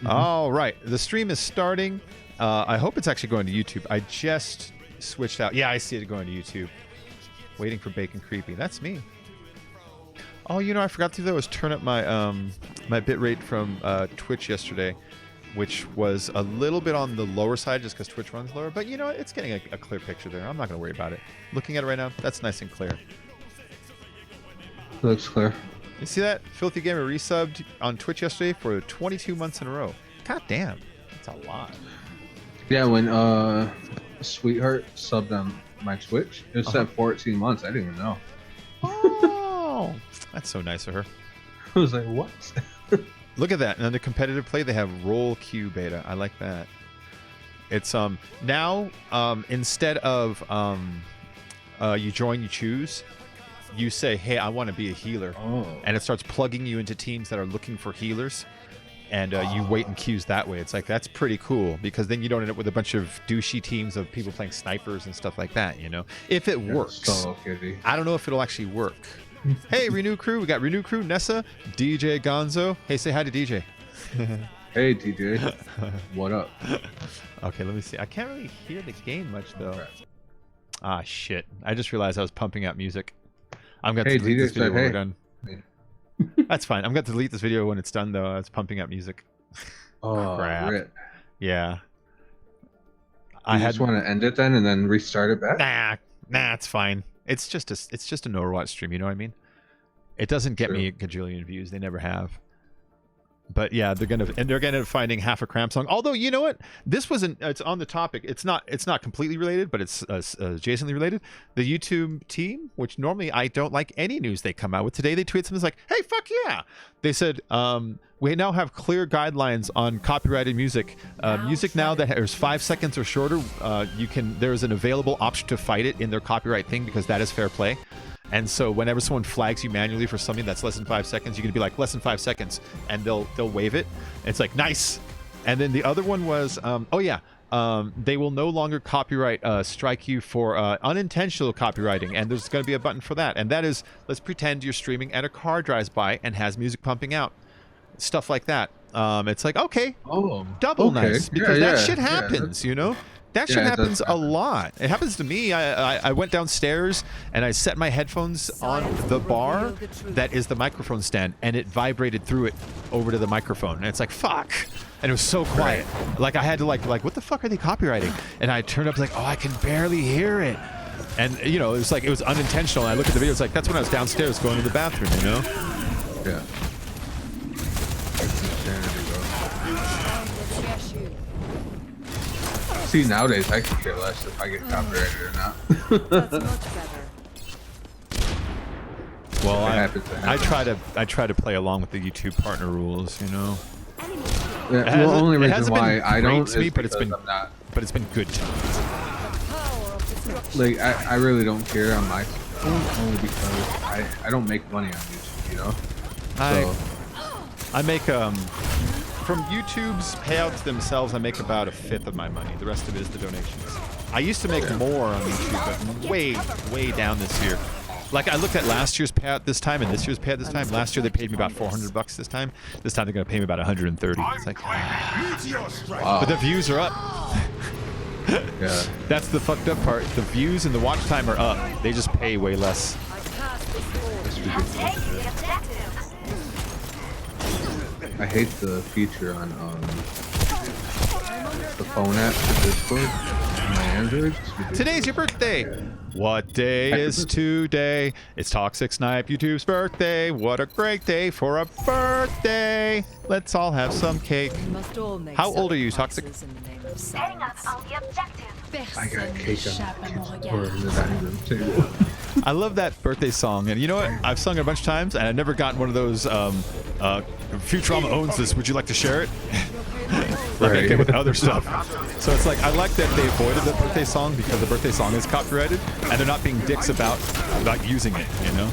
All right, the stream is starting. I hope it's actually going to YouTube. I just switched out. Yeah, I see it going to YouTube. Waiting for Bacon Creepy. That's me. Oh, you know, I forgot to though is turn up my my bitrate from Twitch yesterday, which was a little bit on the lower side just because Twitch runs lower. But you know, it's getting a clear picture there. I'm not gonna worry about it. Looking at it right now, that's nice and clear. Looks clear. You see that? Filthy Gamer resubbed on Twitch yesterday for 22 months in a row. God damn, that's a lot. Yeah, when Sweetheart subbed on my Twitch, it said 14 months. I didn't even know. Oh, that's so nice of her. I was like, what? Look at that. And under competitive play, they have roll Q beta. I like that. It's now instead of you join, you choose. You say, hey, I want to be a healer. Oh. And it starts plugging you into teams that are looking for healers. And you wait in queues that way. It's like, that's pretty cool because then you don't end up with a bunch of douchey teams of people playing snipers and stuff like that, you know? If it works. So kitty. I don't know if it'll actually work. Hey, Renew Crew. We got Renew Crew, Nessa, DJ Gonzo. Hey, say hi to DJ. Hey, DJ. What up? Okay, let me see. I can't really hear the game much, though. Ah, shit. I just realized I was pumping out music. I'm going to delete this video when we're done. That's fine. I'm going to delete this video when it's done, though. I was pumping out music. Oh, crap. rip. Yeah. I just want to end it then and then restart it back? Nah, it's fine. It's just an Overwatch stream, you know what I mean? It doesn't get me a gajillion views. They never have. But yeah, they're gonna end up finding half a Cramp song. Although, you know what? This wasn't. It's on the topic. It's not completely related, but it's adjacently related. The YouTube team, which normally I don't like any news they come out with, today they tweeted something like, "Hey, fuck yeah!" They said, "We now have clear guidelines on copyrighted music. Music now that is 5 seconds or shorter, there is an available option to fight it in their copyright thing because that is fair play." And so whenever someone flags you manually for something that's less than 5 seconds, you can be like, less than 5 seconds, and they'll waive it. And it's like, nice. And then the other one was, they will no longer copyright strike you for unintentional copywriting, and there's going to be a button for that. And that is, let's pretend you're streaming and a car drives by and has music pumping out. Stuff like that. It's like, okay, double nice, because that shit happens, you know? That shit happens a lot. It happens to me. I went downstairs and I set my headphones on the bar that is the microphone stand, and it vibrated through it over to the microphone. And it's like, fuck. And it was so quiet. Like I had to like what the fuck are they copywriting? And I turned up like, oh, I can barely hear it. And you know, it was like it was unintentional. And I looked at the video. It's like that's when I was downstairs going to the bathroom. You know? Yeah. See, nowadays I could care less if I get copyrighted or not. That's much better. Well, I try to play along with the YouTube partner rules, you know. Yeah, the only reason why I don't to me, is but it's been good to me. Like I really don't care on my phone only because I don't make money on YouTube, you know. I make from YouTube's payouts themselves, I make about 1/5 of my money. The rest of it is the donations. I used to make more on YouTube, but way down this year. Like I looked at last year's payout this time and this year's payout this time. Last year they paid me about $400 this time. This time they're gonna pay me about 130. It's like, wow. But the views are up. Yeah. That's the fucked up part. The views and the watch time are up. They just pay way less. That's ridiculous. I hate the feature on the phone app for Discord on my Android. Today's your birthday. What day is today? It's Toxic Snipe YouTube's birthday. What a great day for a birthday. Let's all have some cake. How old are you, Toxic? I got cake on the dining room table. I love that birthday song, and you know what? I've sung it a bunch of times, and I've never gotten one of those. Futurama owns this. Would you like to share it? Like I get with other stuff. So it's like I like that they avoided the birthday song because the birthday song is copyrighted, and they're not being dicks about using it. You know.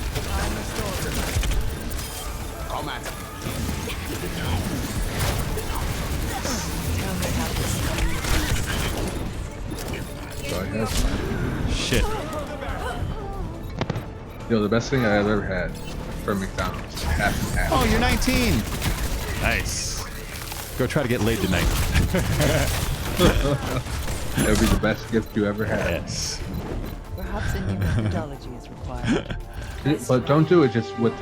So I have shit. Yo, the best thing I've ever had from McDonald's. Half and half. Oh, you're 19. Nice. Go try to get laid tonight. It'll be the best gift you ever had. Yes. Perhaps a new methodology is required. But don't do it just with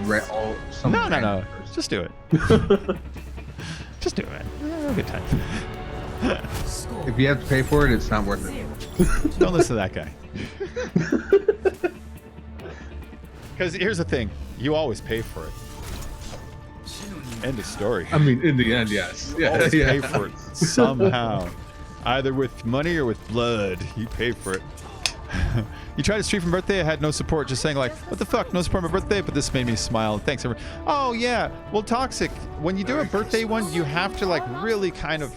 some. No. Just do it. Just do it. Have a good time. If you have to pay for it, it's not worth it. Don't listen to that guy. Because here's the thing. You always pay for it. End of story. I mean, in the end, yes. Yeah, Always yeah. pay for it somehow. Either with money or with blood. You pay for it. You tried to stream from birthday. I had no support. Just saying like, what the fuck? No support on my birthday, but this made me smile. Thanks, everyone. Oh yeah. Well, Toxic. When you do a birthday one, you have to like really kind of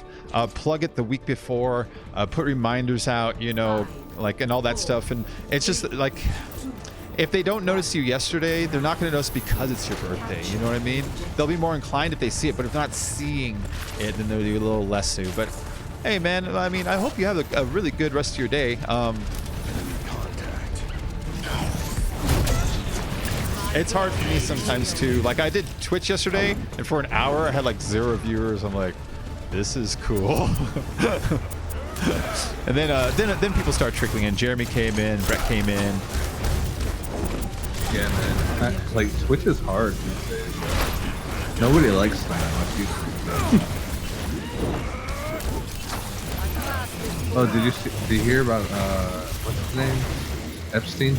plug it the week before, put reminders out, you know, like and all that stuff. And it's just like, if they don't notice you yesterday, they're not going to notice because it's your birthday. You know what I mean? They'll be more inclined if they see it, but if they're not seeing it, then they'll be a little less so. But hey, man, I mean, I hope you have a really good rest of your day. It's hard for me sometimes too. Like I did Twitch yesterday, and for an hour I had like 0 viewers. I'm like, this is cool. And then people start trickling in. Jeremy came in, Brett came in. Yeah, man. Like Twitch is hard these days. Nobody likes that much. Oh, did you hear about what's his name? Epstein?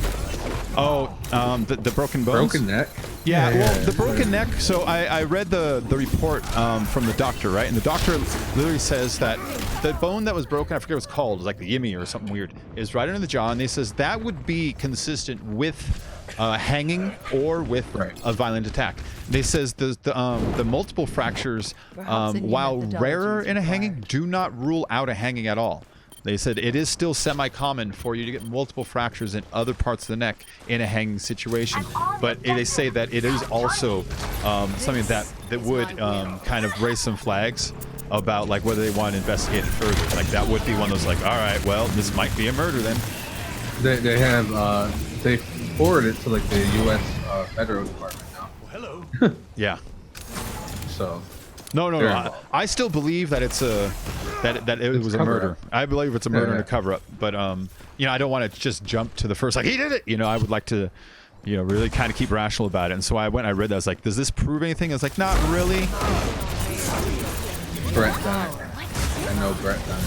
Oh, the broken bones? Broken neck? Yeah, well, the broken neck, so I read the report from the doctor, right? And the doctor literally says that the bone that was broken, I forget what it's called, it's like the yimmy or something weird, is right under the jaw, and they says that would be consistent with hanging or with a violent attack. They says the multiple fractures, while rarer in a hanging, do not rule out a hanging at all. They said it is still semi-common for you to get multiple fractures in other parts of the neck in a hanging situation, but they say that it is also something that would kind of raise some flags about like whether they want to investigate it further. Like that would be one of those like, all right, well, this might be a murder then. They have they forwarded it to like the U.S. Federal Department now. Well, hello. Yeah. So. No. I still believe that it's that it was a murder. I believe it's a murder and a cover-up. But you know, I don't want to just jump to the first like he did it. You know, I would like to, you know, really kind of keep rational about it. And so I read that. I was like, does this prove anything? I was like, not really. Brett done it. I know Brett done it.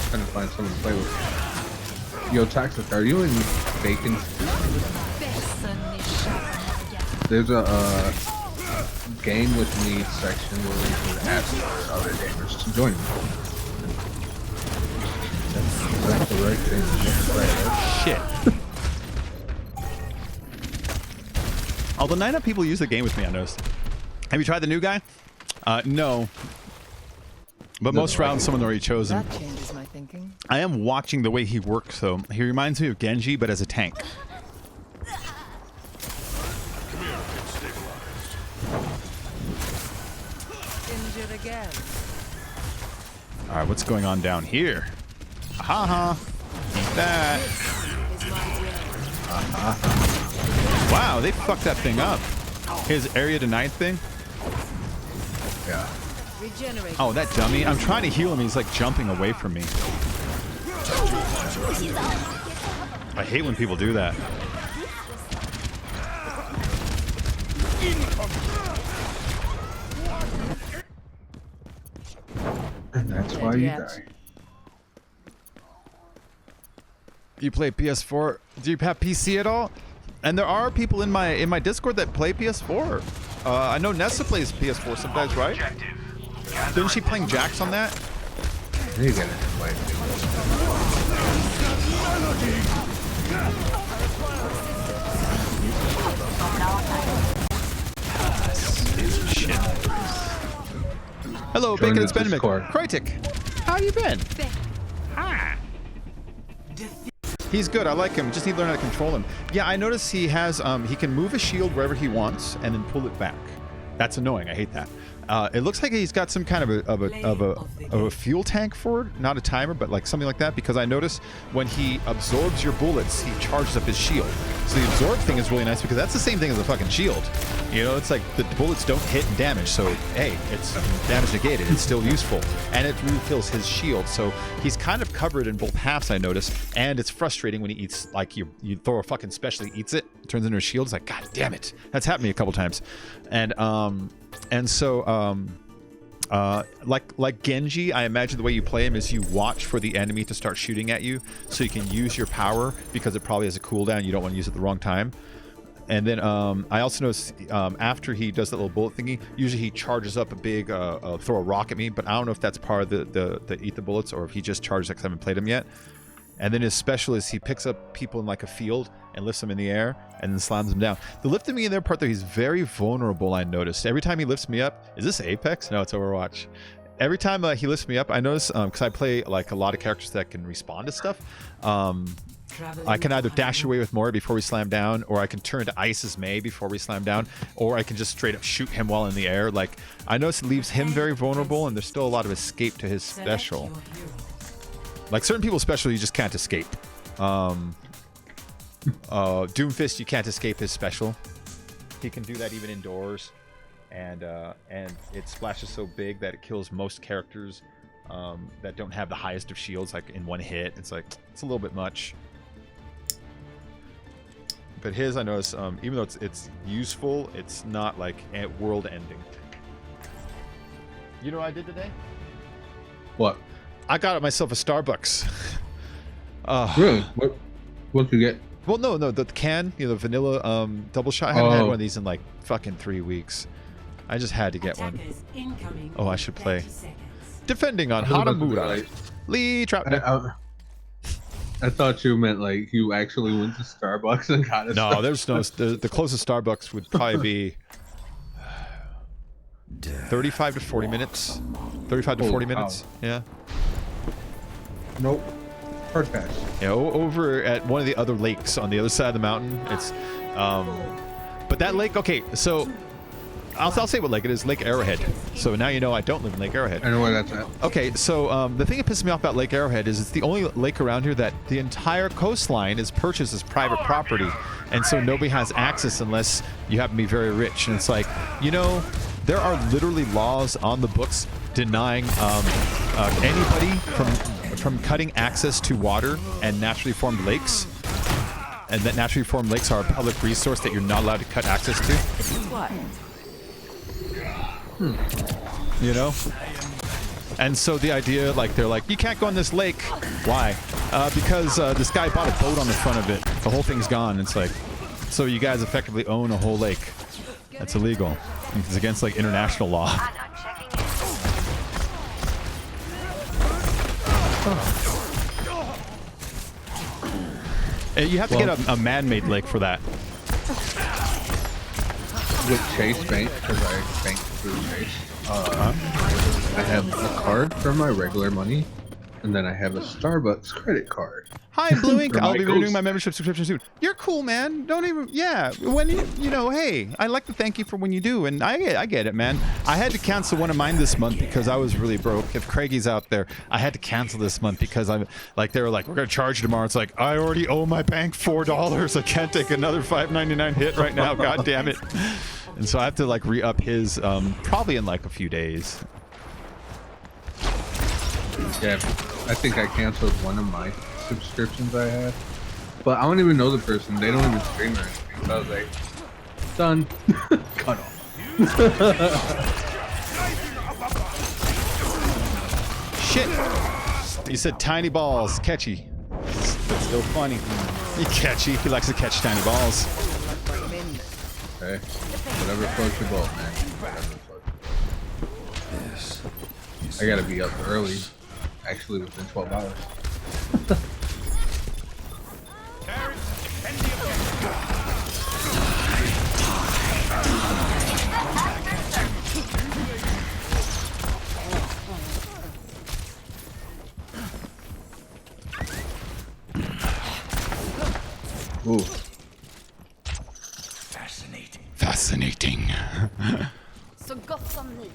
Trying to find someone to play with. Yo, Toxic, are you in Bacon? There's a game with me section where we can ask for other gamers to join me. That's the right thing to do. Shit. Although not enough people use the game with me, I noticed. Have you tried the new guy? No. But most rounds someone already chosen. That changes my thinking. I am watching the way he works though. He reminds me of Genji, but as a tank. Injured again. All right, what's going on down here? Haha. Eat that. Wow, they fucked that thing up. His area denied thing. Yeah. Oh, that dummy. I'm trying to heal him. He's like jumping away from me. I hate when people do that. And that's why you die. You play PS4? Do you have PC at all? And there are people in my Discord that play PS4. I know Nessa plays PS4 sometimes, right? Didn't she playing Jax on that? You get it. Shit. Hello, Join Bacon the and Spendic. Discord. Krytic, how you been? Hi. He's good. I like him. Just need to learn how to control him. Yeah, I noticed he has he can move his shield wherever he wants and then pull it back. That's annoying. I hate that. It looks like he's got some kind of a fuel tank for it, not a timer, but like something like that. Because I noticed when he absorbs your bullets, he charges up his shield. So the absorb thing is really nice because that's the same thing as a fucking shield. You know, it's like the bullets don't hit and damage. So hey, it's damage negated. It's still useful, and it refills his shield. So he's kind of covered in both halves. I noticed, and it's frustrating when he eats like you throw a fucking special, he eats it, turns into a shield. It's like, god damn it, that's happened to me a couple times, and so like Genji, I imagine the way you play him is you watch for the enemy to start shooting at you so you can use your power because it probably has a cooldown. You don't want to use it at the wrong time. And then I also noticed after he does that little bullet thingy, usually he charges up a big throw a rock at me, but I don't know if that's part of the eat the bullets or if he just charges because I haven't played him yet. And then his special is he picks up people in like a field and lifts them in the air and then slams them down. The lifting me in there part though, he's very vulnerable, I noticed. Every time he lifts me up, is this Apex? No, it's Overwatch. Every time he lifts me up, I notice, because I play like a lot of characters that can respond to stuff, I can either dash away with Mora before we slam down, or I can turn to Ice's May before we slam down, or I can just straight up shoot him while in the air. Like, I notice it leaves him very vulnerable, and there's still a lot of escape to his special. Like certain people's special, you just can't escape. Doomfist, you can't escape his special. He can do that even indoors, and it splashes so big that it kills most characters that don't have the highest of shields, like in one hit. It's like it's a little bit much. But his, I notice, even though it's useful, it's not like world ending. You know what I did today? What? I got myself a Starbucks. Really? What'd you get? Well, no, the can, the vanilla double shot. I haven't had one of these in like fucking 3 weeks. I just had to get one. Oh, I should play. Defending on Hanamura. Lee Trout. I thought you meant like you actually went to Starbucks and got a No, there's no. The closest Starbucks would probably be 35 to 40 minutes. 35 to 40 minutes. Yeah. Nope. Hard pass. Yeah, over at one of the other lakes on the other side of the mountain. It's, but that lake. Okay, so I'll say what lake it is. Lake Arrowhead. So now you know I don't live in Lake Arrowhead. I know where that's at. Okay, so the thing that pisses me off about Lake Arrowhead is it's the only lake around here that the entire coastline is purchased as private property, and so nobody has access unless you happen to be very rich. And it's like, there are literally laws on the books denying anybody from cutting access to water and naturally formed lakes, and that naturally formed lakes are a public resource that you're not allowed to cut access to. What? And so the idea, like, they're like, you can't go on this lake. Why? Because this guy bought a boat on the front of it. The whole thing's gone. It's like, so you guys effectively own a whole lake. That's illegal. It's against like international law. You have to get a man-made lake for that. With Chase Bank, because I bank through Chase. I have a card for my regular money, and then I have a Starbucks credit card. Hi, Blue Ink. I'll be renewing my membership subscription soon. You're cool, man. Don't even, when hey, I like to thank you for when you do, and I get it, man. I had to cancel one of mine this month because I was really broke. If Craigie's out there, I had to cancel this month because I'm like, they were like, we're gonna charge you tomorrow. It's like, I already owe my bank $4. I can't take another $5.99 hit right now. God damn it. And so I have to like re-up his probably in like a few days. Yeah, I think I canceled one of my subscriptions I had, but I don't even know the person. They don't even stream or anything. So I was like, done. Cut off. Shit. You said tiny balls, catchy. But still funny. You catchy. He likes to catch tiny balls. Okay. Whatever floats your boat, man. Whatever floats your boat. I gotta be up early. Actually, within 12 hours. Ooh. Fascinating. Så gott som ny.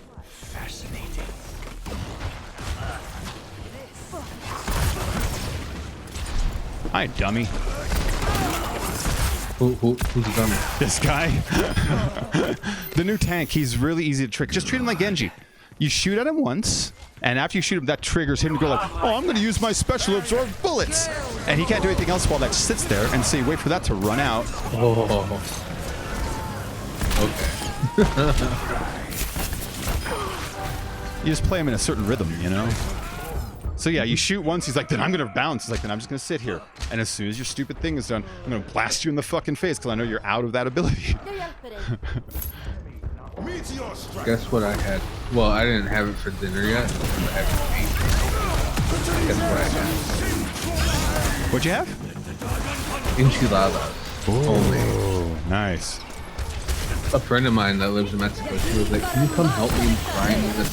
Hi, dummy. Who's the dummy? This guy. The new tank, he's really easy to trick. Just treat him like Genji. You shoot at him once, and after you shoot him, that triggers him to go like, oh, I'm going to use my special absorb bullets. And he can't do anything else while that sits there, and so you wait for that to run out. Oh. Okay. You just play him in a certain rhythm, you know? So yeah, you shoot once, he's like, then I'm going to bounce. He's like, then I'm just going to sit here. And as soon as your stupid thing is done, I'm going to blast you in the fucking face because I know you're out of that ability. Guess what I had? Well, I didn't have it for dinner yet. I haven't eaten. Guess what I had? What'd you have? Enchiladas. Oh, nice. A friend of mine that lives in Mexico, she was like, can you come help me grind this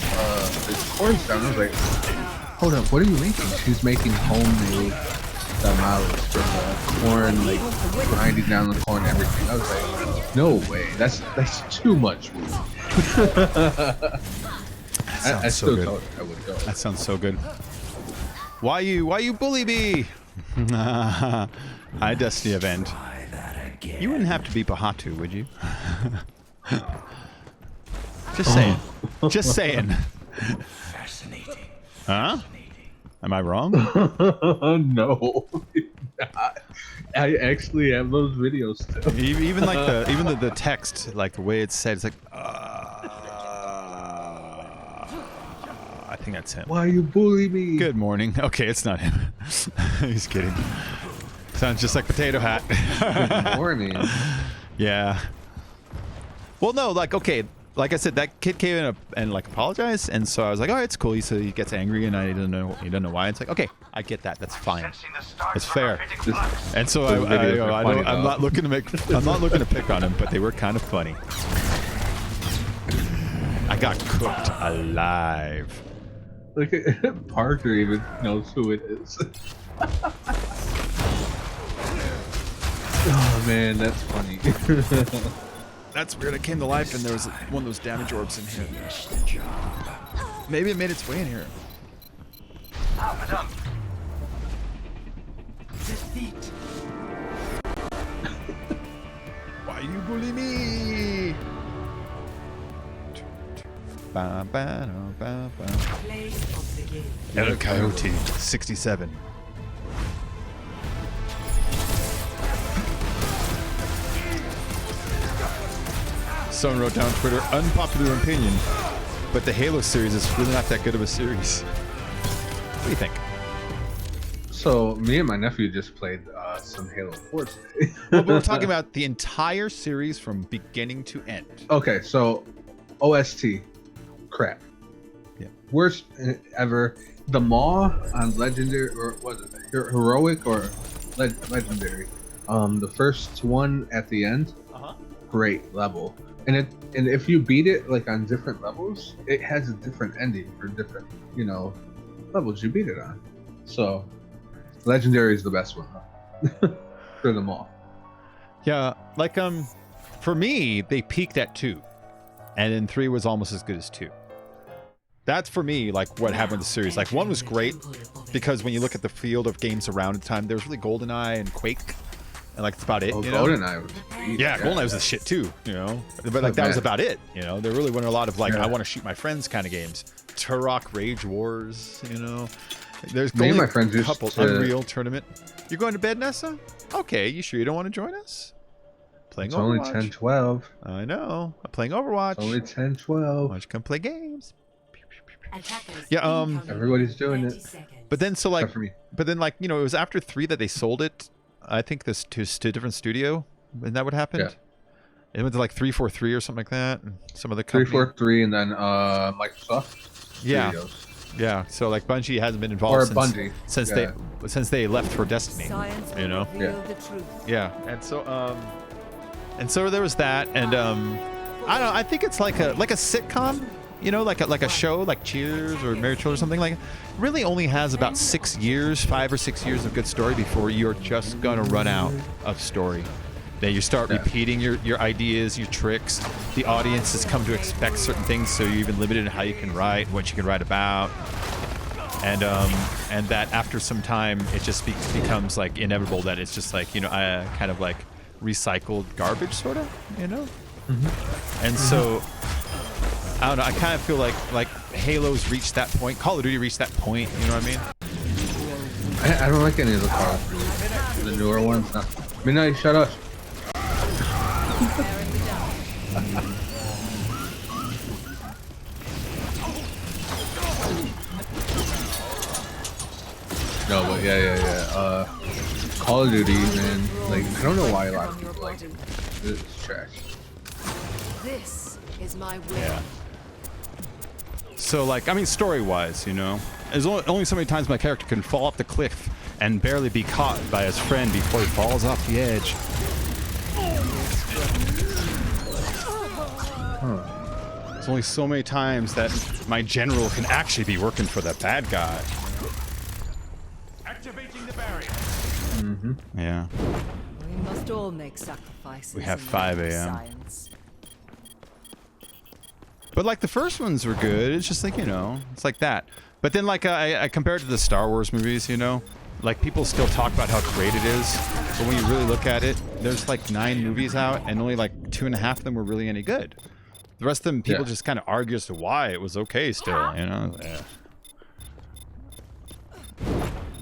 corn down? I was like, hold up, what are you making? She's making homemade tamales for the corn, like grinding down the corn and everything. I was like, no way, that's too much food. I still thought I would go. That sounds so good. Why you bully me? Hi, Dusty Event. You wouldn't have to be Bahatu, would you? Just saying. Just saying. Fascinating. Huh? Am I wrong? No. I actually have those videos still. Even like the text, like the way it's said, it's like. I think that's him. Why you bully me? Good morning. Okay, it's not him. He's kidding. Sounds just like Potato Hat. Good morning. Yeah. Well, no, like, okay, like I said, that kid came in and like apologized, and so I was like, all right, it's cool. He said he gets angry, and he doesn't know why. It's like, okay, I get that. That's fine. It's fair. And so I'm not looking to pick on him, but they were kind of funny. I got cooked alive. Look at Parker even knows who it is. Oh man, that's funny. That's weird. I came to life and there was one of those damage orbs in here. Maybe it made its way in here. Why you bully me? El Coyote 67. Someone wrote down on Twitter, unpopular opinion, but the Halo series is really not that good of a series. What do you think? So, me and my nephew just played some Halo 4 today. Well, we're talking about the entire series from beginning to end. Okay, so OST, crap. Yeah. Worst ever. The Maw on Legendary, or was it Heroic or Legendary? The first one at the end, great level. And if you beat it like on different levels, it has a different ending for different, levels you beat it on. So Legendary is the best one for them all. Yeah, like for me, they peaked at 2, and then 3 was almost as good as 2. That's for me like what happened in the series. Like 1 was great because when you look at the field of games around the time, there was really GoldenEye and Quake. And like that's about it, you know. GoldenEye was GoldenEye was the shit too, you know. But like that was about it, you know. There really weren't a lot of like I want to shoot my friends kind of games. Turok, Rage Wars, you know. There's me and only my friends a used couple to... Unreal Tournament. You're going to bed, Nessa? Okay, you sure you don't want to join us? Playing It's Overwatch. only 10-12. I know. I'm playing Overwatch. It's only 10-12. Why don't you come play games? Yeah, everybody's doing it. But then so like Except for me. But then like, you know, it was after 3 that they sold it. I think this to a different studio. Isn't that what happened? Yeah. It went to like 343 or something like that. And some of the company. 343 and then Microsoft. Yeah. Studios. Yeah. So like Bungie hasn't been involved since yeah. they left for Destiny. Science You know? will reveal the truth. Yeah. And so there was that, and I don't know. I think it's like a sitcom. You know, like a show like Cheers or Married Children or something like. Really only has about 5 or 6 years of good story before you're just gonna run out of story. Then you start repeating your ideas, your tricks. The audience has come to expect certain things, so you're even limited in how you can write, what you can write about. And that after some time, it just becomes like inevitable that it's just like, you know, kind of like recycled garbage, sort of, you know? And so, I don't know, I kind of feel like Halo's reached that point. Call of Duty reached that point, you know what I mean? I don't like any of the Call of Duty. The newer ones. No. Midnight, shut up. No, but yeah. Call of Duty, man. Like, I don't know why a lot of people like it. It's trash. This is my will. Yeah. So, like, I mean, story-wise, you know, there's only so many times my character can fall off the cliff and barely be caught by his friend before he falls off the edge. There's only so many times that my general can actually be working for the bad guy. Activating the barrier. Yeah. We must all make sacrifices. We have in the 5 name of a.m. science. But like the first ones were good. It's just like, you know, it's like that. But then like I compared to the Star Wars movies, you know, like people still talk about how great it is. But when you really look at it, there's like 9 movies out and only like 2.5 of them were really any good. The rest of them, people just kind of argue as to why it was okay still, you know? Yeah.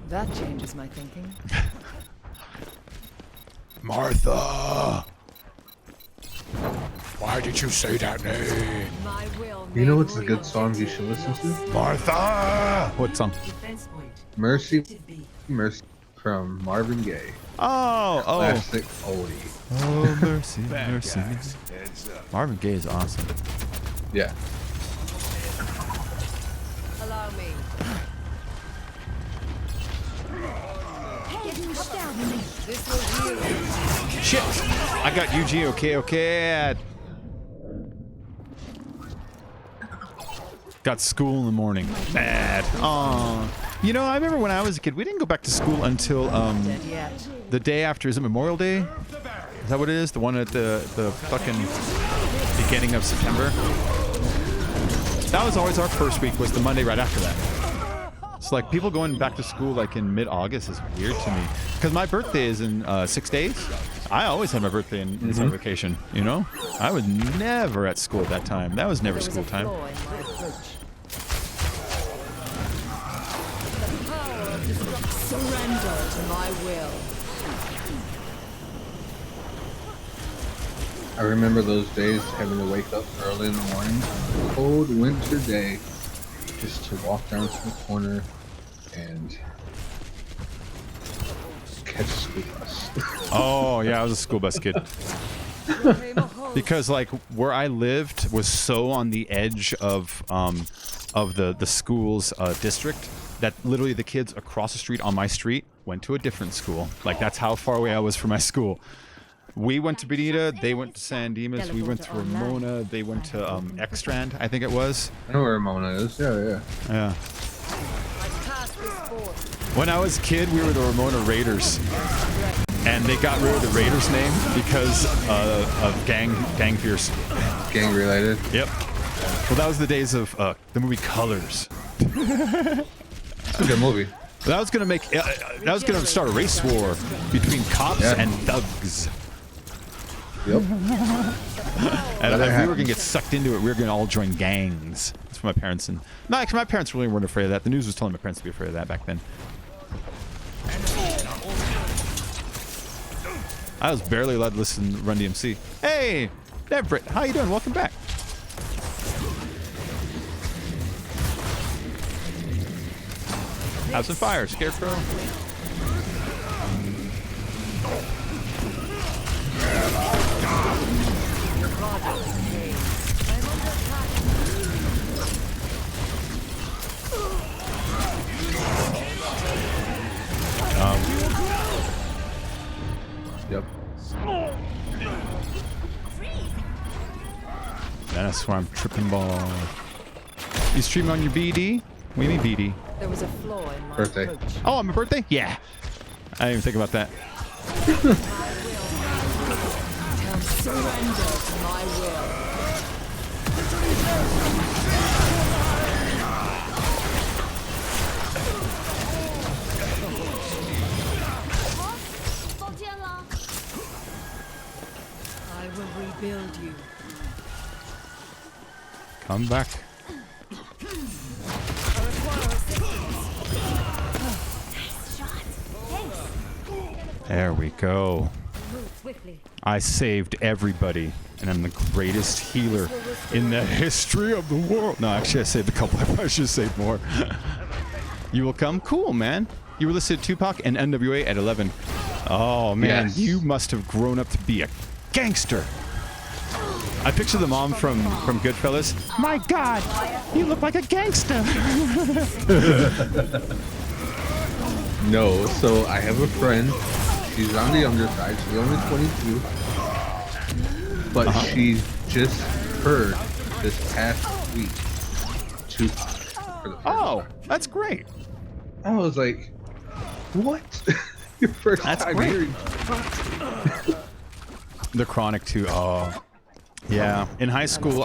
That changes my thinking. Martha! Why did you say that name? My will. You know what's a good song you should listen to? Martha! What song? Defense point. Mercy from Marvin Gaye. Oh. Classic oldie. Oh, mercy, Bad mercy. guys. Heads up. Marvin Gaye is awesome. Yeah. Allow me. This will heal. Shit! I got UG, okay. Got school in the morning. Bad. Aw. You know, I remember when I was a kid, we didn't go back to school until Dead yet. the day after. Is it Memorial Day? Is that what it is? The one at the fucking beginning of September? That was always our first week, was the Monday right after that. It's like people going back to school like in mid-August is weird to me. Because my birthday is in 6 days. I always had my birthday in summer vacation, you know? I was never at school at that time. That was never There was school a time. flaw in my approach. Surrender to my will. I remember those days having to wake up early in the morning, cold winter day, just to walk down to the corner and catch a school bus. Oh, yeah, I was a school bus kid. Because like where I lived was so on the edge of the school's district that literally the kids across the street on my street went to a different school. Like that's how far away I was from my school. We went to Benita, they went to San Dimas, we went to Ramona, they went to Extrand, I think it was. I know where Ramona is. Yeah. Yeah. I pass this forth. When I was a kid, we were the Ramona Raiders. And they got rid of the Raiders name because of gang fears. Gang related. Yep. Well, that was the days of the movie Colors. It's a good movie. That was gonna start a race war between cops and thugs. Yep. And we were gonna get sucked into it. We were gonna all join gangs. That's what my parents and no, actually, my parents really weren't afraid of that. The news was telling my parents to be afraid of that back then. I was barely allowed to listen to Run DMC. Hey, Everett, how you doing? Welcome back. Have some fire, Scarecrow. Yep. That's where I'm tripping ball. You stream on your BD? What do you mean BD? There was a flaw in my Birthday. approach. Oh, on my birthday? Yeah. I didn't even think about that. Surrender to my will. I will rebuild you. Come back. There we go. I saved everybody, and I'm the greatest healer in the history of the world. No, actually, I saved a couple. I probably should have saved more. You will come? Cool, man. You were listed Tupac and NWA at 11. Oh, man. Yes. You must have grown up to be a gangster. I picture the mom from Goodfellas. My God, you look like a gangster. No, so I have a friend. She's on the younger side. She's only 22. But she just heard this past week Tupac for the first time. That's great. I was like, what? Your first That's time great. hearing The Chronic too. Oh, yeah. In high school,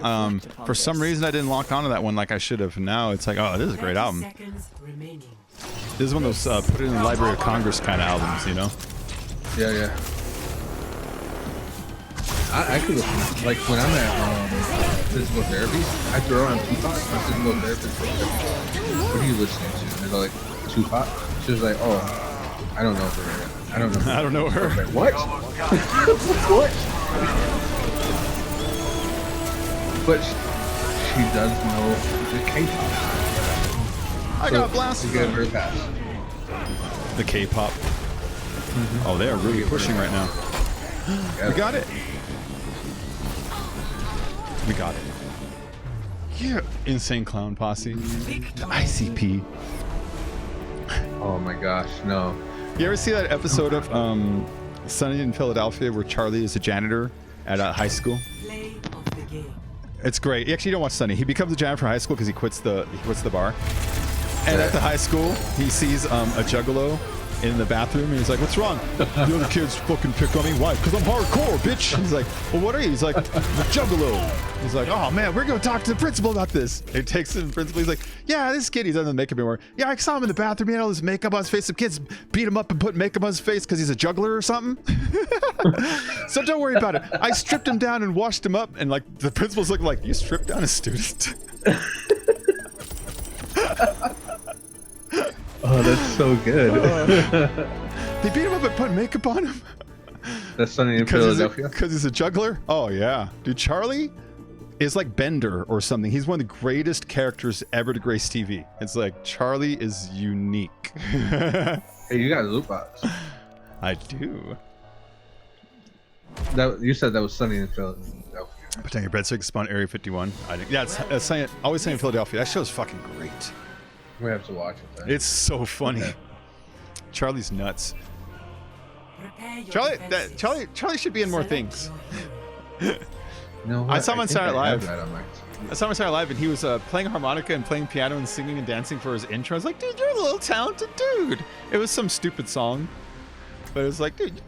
for some reason I didn't lock onto that one like I should have. Now it's like, oh, this is a great album. This is one of those put it in the Library of Congress kind of albums, you know? Yeah. I could listen, like when I'm at physical therapy, I throw on Tupac. My physical therapist is like, what are you listening to? And they're like, Tupac? She's like, oh, I don't know her. I don't know. I don't know her. Like, what? What? But she does know the K-pop. I got blasted. To give her a pass. The K-pop. Oh, they are really pushing right now. Yeah. We got it. We got it. Yeah. Insane Clown Posse. The ICP. Oh my gosh, no. You ever see that episode of Sunny in Philadelphia where Charlie is a janitor at a high school? It's great. Actually, you don't watch Sunny. He becomes a janitor for high school because he quits the bar. And at the high school, he sees a juggalo in the bathroom, and he's like, "What's wrong?" "The other kids fucking pick on me." "Why?" "Because I'm hardcore, bitch." He's like, "Well, what are you?" He's like, "The juggalo." He's like, "Oh man, we're gonna talk to the principal about this." He takes him to the principal. He's like, "Yeah, this kid, he's under the makeup anymore. Yeah, I saw him in the bathroom. He had all this makeup on his face. Some kids beat him up and put makeup on his face because he's a juggler or something." "So don't worry about it. I stripped him down and washed him up." And like the principal's looking like, "You stripped down a student?" Oh, that's so good. They beat him up and put makeup on him. That's Sunny in Philadelphia. Because he's a juggler? Oh, yeah. Dude, Charlie is like Bender or something. He's one of the greatest characters ever to grace TV. It's like, Charlie is unique. Hey, you got a loot box. I do. You said that was Sunny in Philadelphia. Put down your bed so you can spawn Area 51. Yeah, it's always Sunny in Philadelphia. That show's fucking great. We have to watch it then. It's so funny. Charlie's nuts. Charlie should be in more things. No, I saw him on Saturday Night Live. I I saw him on Saturday Night Live, and he was playing harmonica and playing piano and singing and dancing for his intro. I was like, dude, you're a little talented dude. It was some stupid song, but it was like, dude,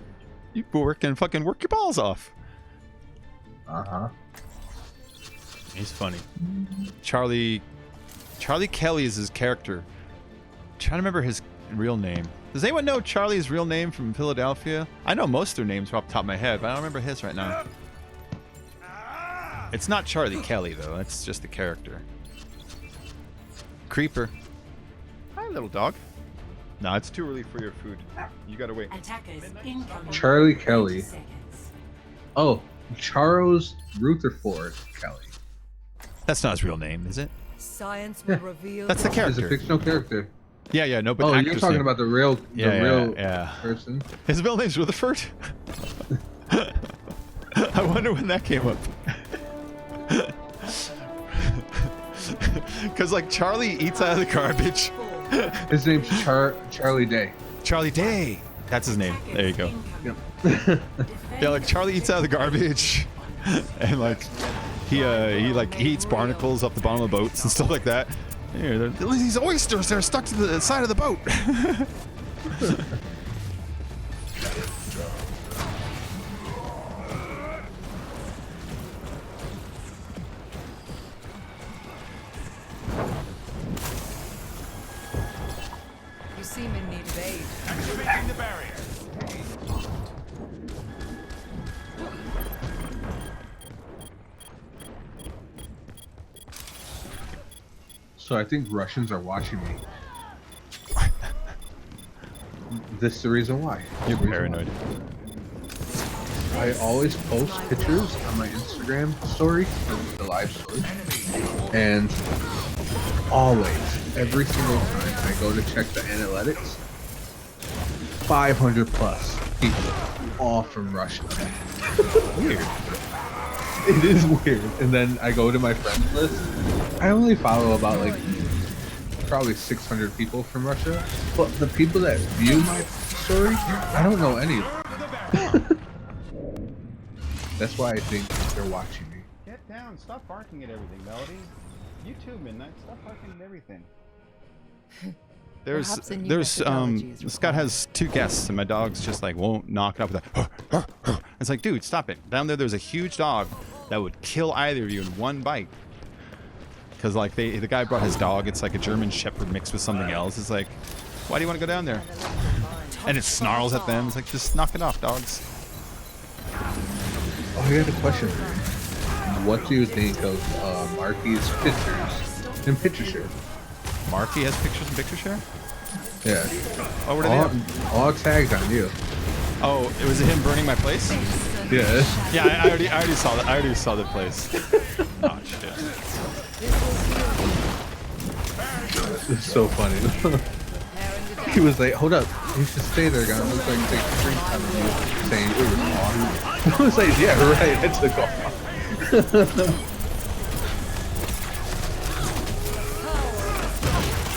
you go work and fucking work your balls off. Uh-huh. He's funny. Charlie Kelly is his character. I'm trying to remember his real name. Does anyone know Charlie's real name from Philadelphia? I know most of their names off the top of my head, but I don't remember his right now. It's not Charlie Kelly, though. That's just the character. Creeper. Hi, little dog. No, it's too early for your food. You gotta wait. Charlie Kelly. Oh, Charles Rutherford Kelly. That's not his real name, is it? Science will reveal. That's the He's a character. fictional character. Yeah, no, but Oh, the you're actor's talking name. about the real Yeah. person. His middle name's Rutherford. I wonder when that came up. Because like Charlie eats out of the garbage. His name's Charlie Day. Charlie Day. That's his name. There you go. Yep. Yeah, like Charlie eats out of the garbage, and like he eats barnacles off the bottom of boats and stuff like that. Here, these oysters, they're stuck to the side of the boat. seem in need of aid. Activating the barrier. So I think Russians are watching me. This is the reason why. You're This is the reason paranoid. why. I always post pictures on my Instagram story, the live story, and always, every single time I go to check the analytics, 500 plus people, all from Russia. Weird. It is weird. And then I go to my friends list. I only follow about like probably 600 people from Russia, but the people that view my story, I don't know any of them. That's why I think they're watching me. Get down. Stop barking at everything, Melody. You too, Midnight. Stop barking at everything. Perhaps a new methodology is Scott required. has 2 guests, and my dog's just like won't knock it up with a. It's like, dude, stop it. Down there's a huge dog that would kill either of you in one bite. Because like the guy brought his dog. It's like a German Shepherd mixed with something else. It's like, why do you want to go down there? And it snarls at them. It's like, just knock it off, dogs. Oh, I got a question for you. What do you think of Marky's pictures in picture share? Marky has pictures in picture share? Yeah. Oh, what are they have? All tagged on you. Oh, was it him burning my place? Yeah. Yeah, I already saw that. I already saw the place. Oh shit. It's so funny. He was like, hold up, you should stay there, guys. It looks like they screenshot of you saying it was off. I was like, yeah, right, I took off.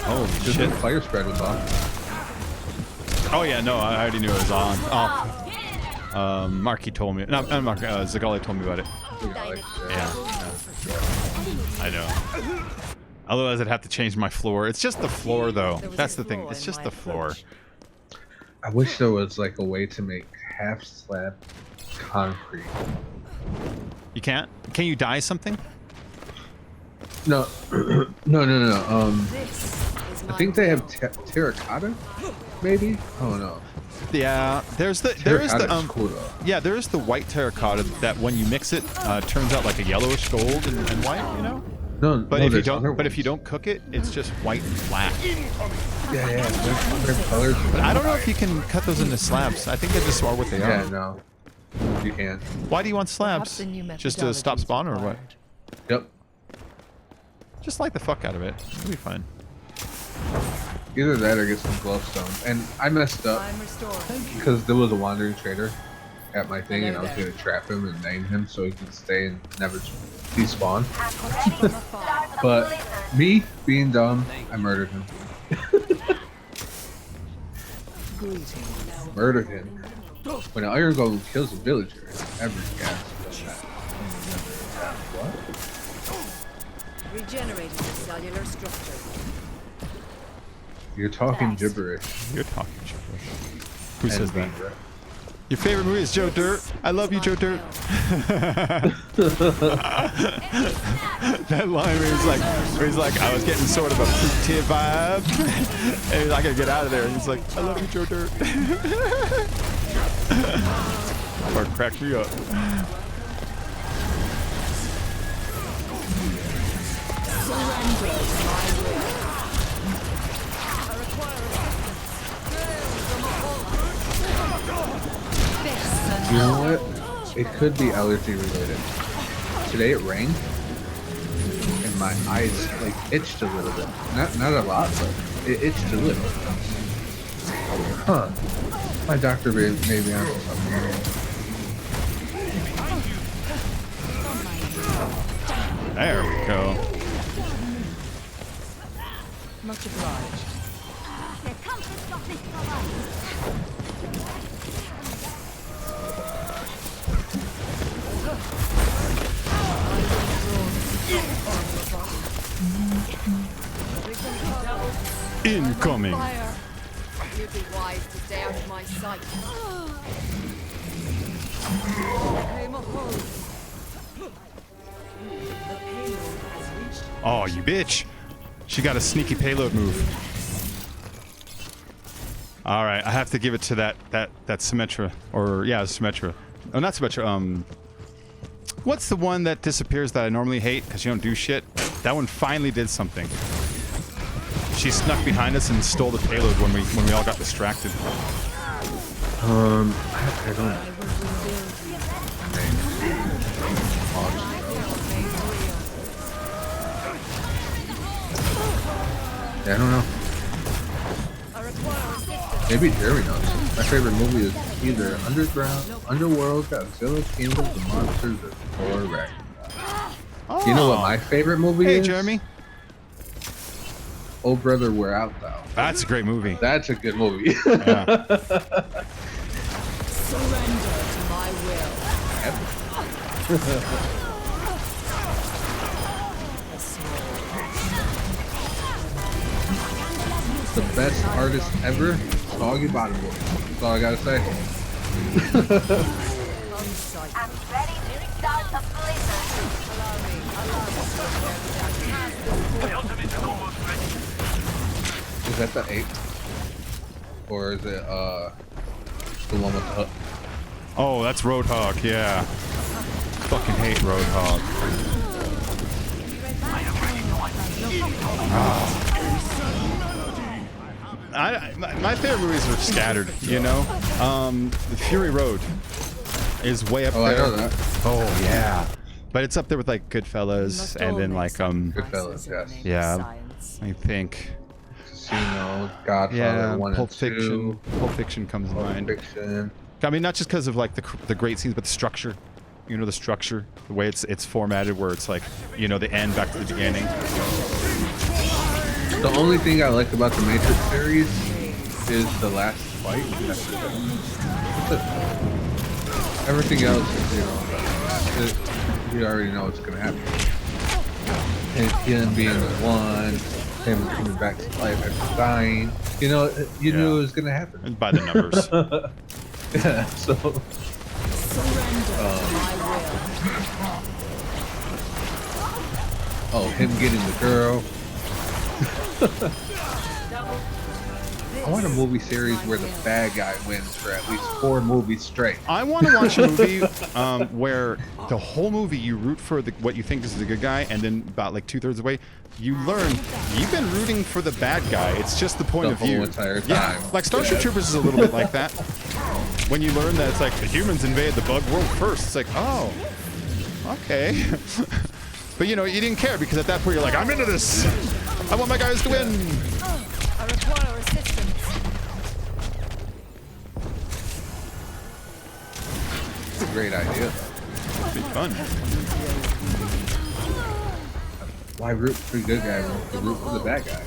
Holy Just shit. the fire spread was off. Oh yeah, no, I already knew it was on. Oh. Marky told me. No, not Marky. Zagali told me about it. Yeah. I know. Otherwise, I'd have to change my floor. It's just the floor, though. There was That's a the thing. flaw It's in just my the floor. approach. I wish there was like a way to make half slab concrete. You can't? Can you dye something? No, no. This is I my think they have terracotta, maybe. I don't know. Yeah. There is the Terracotta's cool though. yeah, there is the white terracotta that when you mix it turns out like a yellowish gold and white. You know. No, But no, if you there's other don't, ones. don't cook it, it's just white and flat. Yeah, there's other colors. But I don't know if you can cut those into slabs. I think they just are what they Yeah, are. no, you can. Why do you want Perhaps slabs? a new Just to stop methodology is spawn or what? required. Yep. Just light the fuck out of it. It'll be fine. Either that or get some glowstone. And I messed up I'm restored. because there was a wandering trader at my thing, and I was gonna trap him and name him so he could stay and never despawn. But me being dumb, I murdered him. Murdered him. When an iron golem kills a villager, every gas does that. What? Regenerating the cellular structure. You're talking gibberish. You're talking gibberish. Who And says that? being Your favorite movie is Joe Dirt. I love you, Joe Dirt. That line where he's like, I was getting sort of a fruity vibe, and he's like, I gotta get out of there. And he's like, I love you, Joe Dirt. Or crack me up. You know what? It could be allergy related. Today it rained, and my eyes like itched a little bit. Not a lot, but it itched a little. Huh? My doctor made me on something. There we go. Much obliged. Incoming. Fire. You'd be wise to stay out of my sight. Came a hole. The payload has reached. Oh, you bitch. She got a sneaky payload move. All right, I have to give it to that Symmetra, or yeah, Symmetra. Oh, not Symmetra. What's the one that disappears that I normally hate because you don't do shit? That one finally did something. She snuck behind us and stole the payload when we all got distracted. I don't know. Yeah, I don't know. Maybe Jeremy knows. My favorite movie is either Underworld, Godzilla, Kingdom of the Monsters, or Ragnarok. Oh. You know what my favorite movie Hey, is? Jeremy. Oh Brother, Where Art Thou? That's a great movie. That's a good movie. Yeah. Surrender to my will. The best artist ever, Soggy Bottom Boy. That's all I gotta say. I'm ready to start a blizzard. Is that the 8? Or is it the one with the Oh, that's Roadhog. Yeah. Fucking hate Roadhog. My favorite movies are scattered, you know? The Fury Road is way up Oh, there. I know that. Oh, yeah. But it's up there with like Goodfellas and then like Goodfellas, yes. yeah, I think Casino, Godfather yeah, 1 Pulp and Fiction. 2. Pulp Fiction comes to Pulp mind. Fiction. I mean, not just because of like the great scenes, but the structure. You know, the structure, the way it's formatted, where it's like, you know, the end back to the beginning. The only thing I like about the Matrix series is the last fight. That's it. Everything else is, you already know what's gonna happen. And him being the one, him coming back to life after dying. You know, you knew it was gonna happen. And by the numbers. Yeah, so. Oh, him getting the girl. I want a movie series where the bad guy wins for at least 4 movies straight. I want to watch a movie where the whole movie you root for what you think is the good guy, and then about like 2/3 of the way, you learn you've been rooting for the bad guy. It's just the point The of view. whole entire time. Yeah, like Starship Troopers is a little bit like that. When you learn that it's like the humans invaded the bug world first, it's like, oh, okay. But you know, you didn't care because at that point you're like, I'm into this. I want my guys to win. I require assistance. It's a great idea. It'd be fun. Why root for the good guy when you root for the bad guy?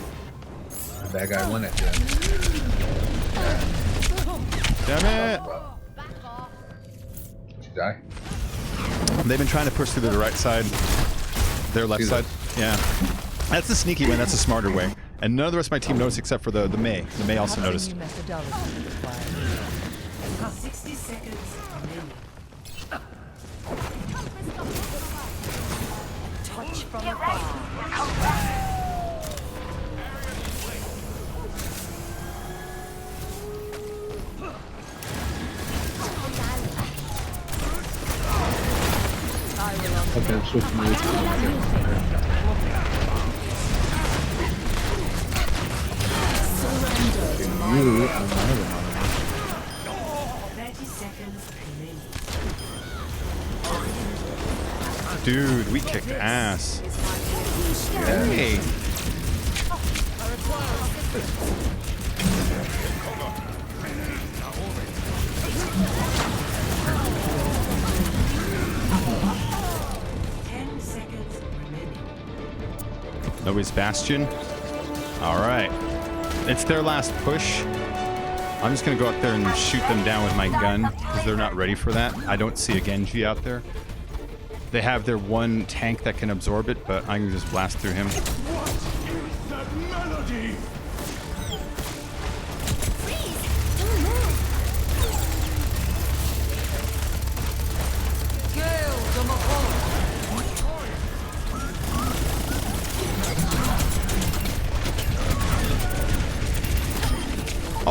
The bad guy won at the end. Damn it. Did you die? They've been trying to push through to the right side. Their left See side. that? Yeah. That's the sneaky way. That's the smarter way. And none of the rest of my team noticed except for the May. The May also noticed. 60 seconds remaining. Touch from afar. Okay, I'm switching moves. You, I'm another one. 30 seconds remaining. Dude, we kicked ass. Hey. Nobody's Bastion. All right. It's their last push. I'm just going to go out there and shoot them down with my gun because they're not ready for that. I don't see a Genji out there. They have their one tank that can absorb it, but I can just blast through him.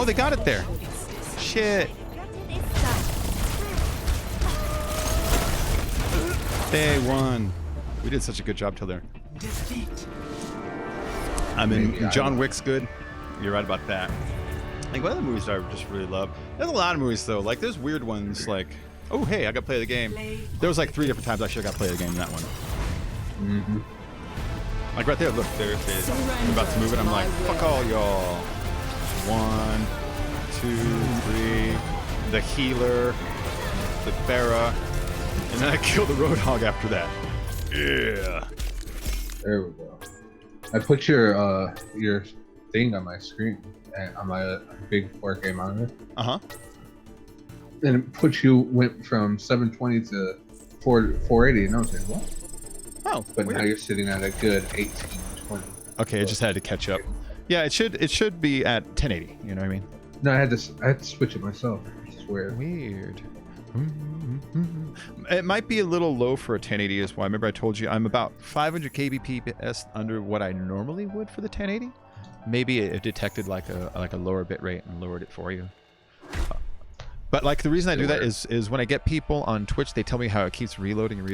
Oh, they got it there. Shit. They won. We did such a good job till there. I mean, Maybe I John don't. Wick's good. You're right about that. Like, one of the movies I just really love. There's a lot of movies, though. Like, there's weird ones, like, oh, hey, I got to play the game. There was, like, 3 different times I should have got to play the game in that one. Mm-hmm. Like, right there, look, there it is. I'm about to move it. I'm like, fuck all y'all. 1, 2, 3. The healer. The Farah. And then I kill the Roadhog after that. Yeah. There we go. I put your thing on my screen on my big 4K monitor, Uh-huh. and it put you went from 720 to 480, and I was like, what? Oh, But weird. now you're sitting at a good 1820. Okay, I just had to catch up. Yeah, it should be at 1080. You know what I mean? No, I had to switch it myself. It's weird. Weird. It might be a little low for a 1080 as well. I remember I told you I'm about 500 kbps under what I normally would for the 1080. Maybe it detected like a lower bit rate and lowered it for you. But like the reason I do that is when I get people on Twitch, they tell me how it keeps reloading or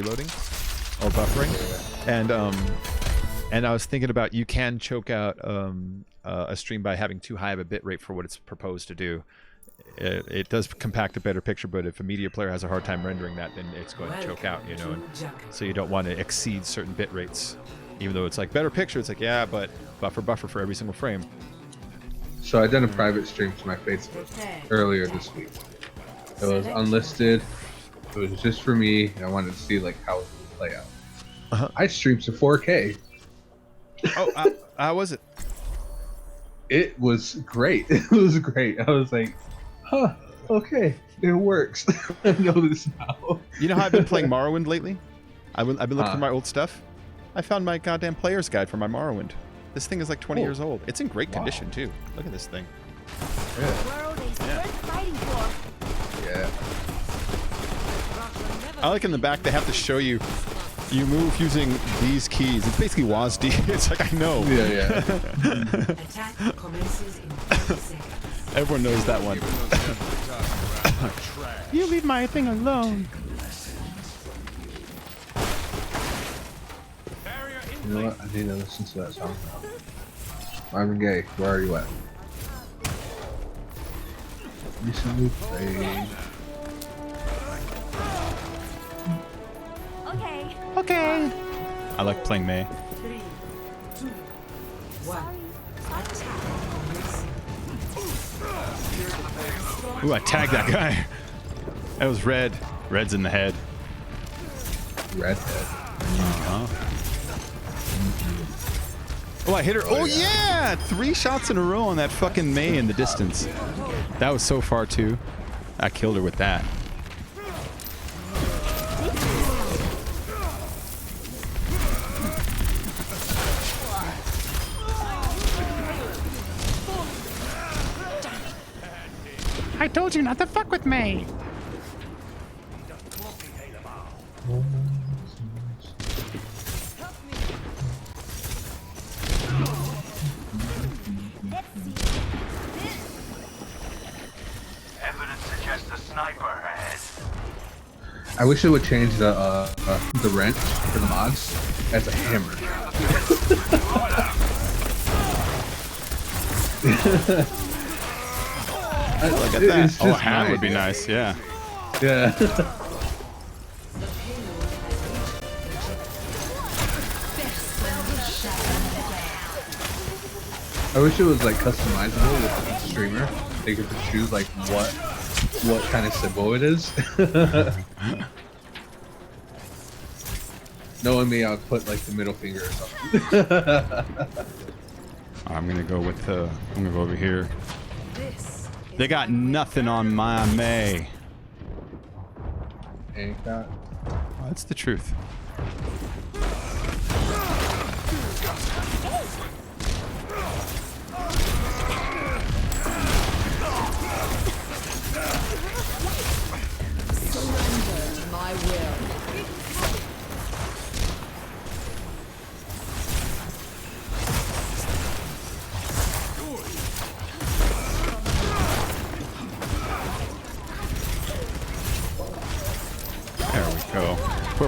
buffering, and I was thinking about you can choke out a stream by having too high of a bit rate for what it's proposed to do. It does compact a better picture, but if a media player has a hard time rendering that, then it's going to choke out, you know. And so you don't want to exceed certain bit rates, even though it's like better picture. It's like, yeah, but buffer for every single frame. So I done a private stream to my Facebook earlier this week. It was unlisted. It was just for me. And I wanted to see like how it would play out. I streamed to 4K. Oh, how was it? It was great. It was great. I was like, huh, okay, it works. I know this now. You know how I've been playing Morrowind lately? I've been looking for my old stuff. I found my goddamn player's guide for my Morrowind. This thing is like 20 years old. It's in great condition too. Look at this thing. World is worth fighting for. Yeah. I like in the back they have to show you. You move using these keys. It's basically WASD. It's like, I know. Yeah. Attack commences in 30 seconds. Everyone knows that one. You leave my thing alone. You know what? I need to listen to that song now. Marvin Gaye, where are you at? Recently played. Okay. I like playing May. 3, 2, 1. Attack commencing. Ooh, I tagged that guy. That was red. Red's in the head. Redhead. Oh, I hit her. Oh, yeah! 3 shots in a row on that fucking May in the distance. That was so far, too. I killed her with that. I told you not to fuck with me. Evidence suggests a sniper ahead. I wish it would change the wrench for the mods as a hammer. Look at that. Oh, a hand would be nice, yeah. Yeah. I wish it was like customizable with each streamer. They could just choose like what kind of symbol it is. Knowing me, I would put like the middle finger or something. I'm gonna go with I'm gonna go over here. This They got nothing on my May. Ain't that? Oh, that's the truth. Surrender to my will.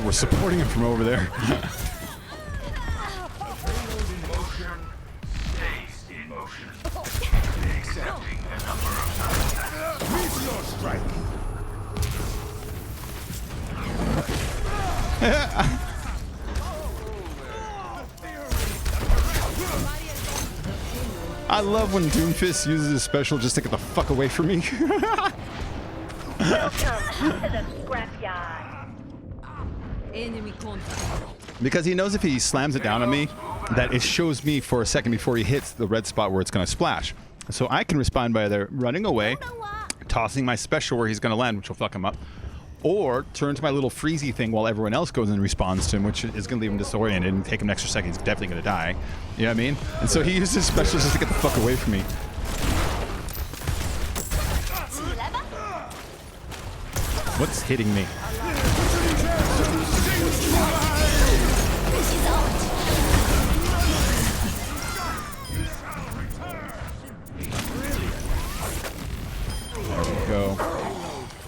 we're supporting him from over there. I love when Doomfist uses his special just to get the fuck away from me. Enemy contact. Because he knows if he slams it down on me, that it shows me for a second before he hits the red spot where it's going to splash. So I can respond by either running away, tossing my special where he's going to land, which will fuck him up, or turn to my little freezy thing while everyone else goes and responds to him, which is going to leave him disoriented and take him an extra second. He's definitely going to die. You know what I mean? And so he uses his special just to get the fuck away from me. What's hitting me? There we go.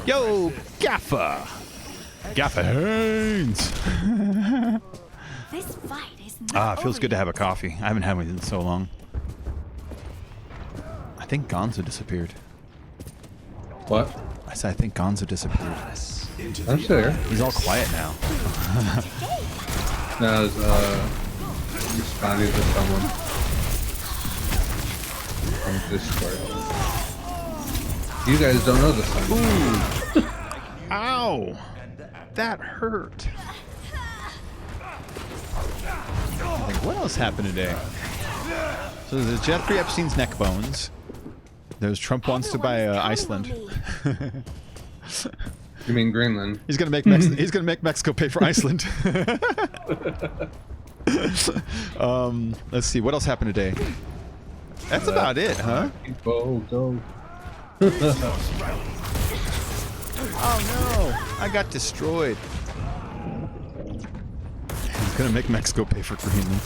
Yo, Gaffer! Gaffer Haynes! This fight is not Ah, it feels over good to yet. have a coffee. I haven't had one in so long. I think Gonzo disappeared. What? I said I think Gonzo disappeared. I'm sure. He's all quiet now. No, I was responding to someone from Discord. You guys don't know this one. Ow! That hurt. Like, what else happened today? So there's Jeffrey Epstein's neck bones. There's Trump wants to buy Iceland. You mean Greenland? He's gonna make he's gonna make Mexico pay for Iceland. Let's see, what else happened today? That's about it, huh? Go, go. Oh no, I got destroyed. He's gonna make Mexico pay for Greenland.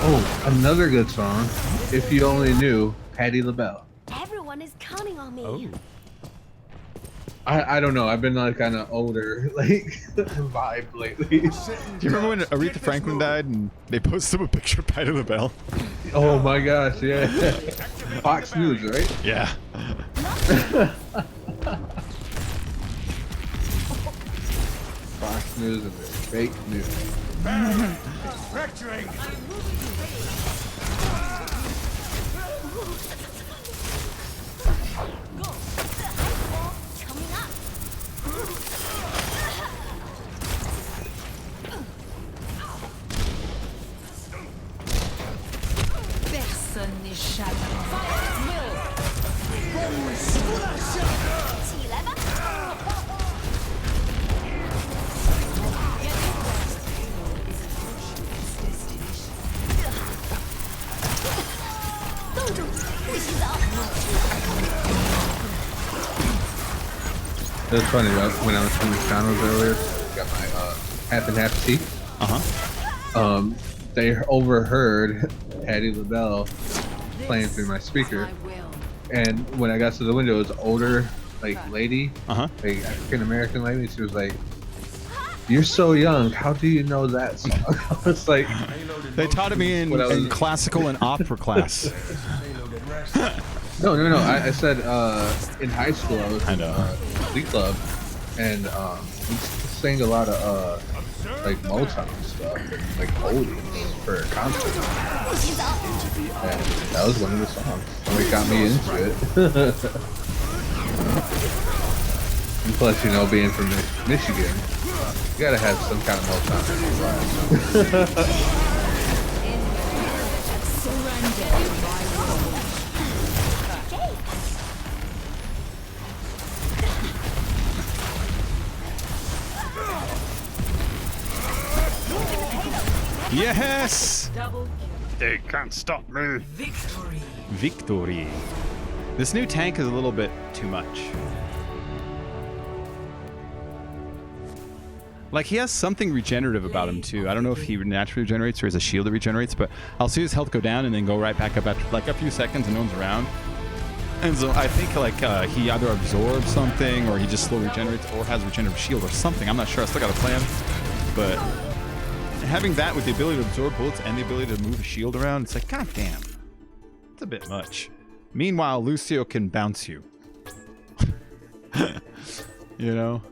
Oh, another good song. If you only knew, Patti LaBelle. Everyone is counting on me. I don't know. I've been like kind of older like vibe lately. Do you remember when Aretha Franklin died and they posted up a picture of Patti LaBelle? Oh my gosh, yeah. Fox News, right? Yeah. Fox News and their fake news. Coming up. Personne n'échappe. It was funny when I was from McDonald's earlier. Got my half and half tea. They overheard Patti LaBelle playing through my speaker, I will. and when I got to the window, it was an older like lady, Uh-huh. like African American lady. She was like, "You're so young. How do you know that song?" I was like, They taught me in, What I was- in classical and opera class. "No. I said in high school I was I in know. Glee Club, and we sang a lot of like Motown stuff and like oldies for a concert. And that was one of the songs. And it got me into it. And plus, you know, being from Michigan, you gotta have some kind of Motown in your life. Yes! Double They can't stop me. victory. Victory. This new tank is a little bit too much. Like, he has something regenerative about him, too. I don't know if he naturally regenerates or has a shield that regenerates, but I'll see his health go down and then go right back up after, like, a few seconds and no one's around. And so I think like he either absorbs something or he just slowly regenerates or has regenerative shield or something. I'm not sure. I still got a plan. But having that with the ability to absorb bullets and the ability to move a shield around, it's like, god damn. It's a bit much. Meanwhile, Lucio can bounce you. You know?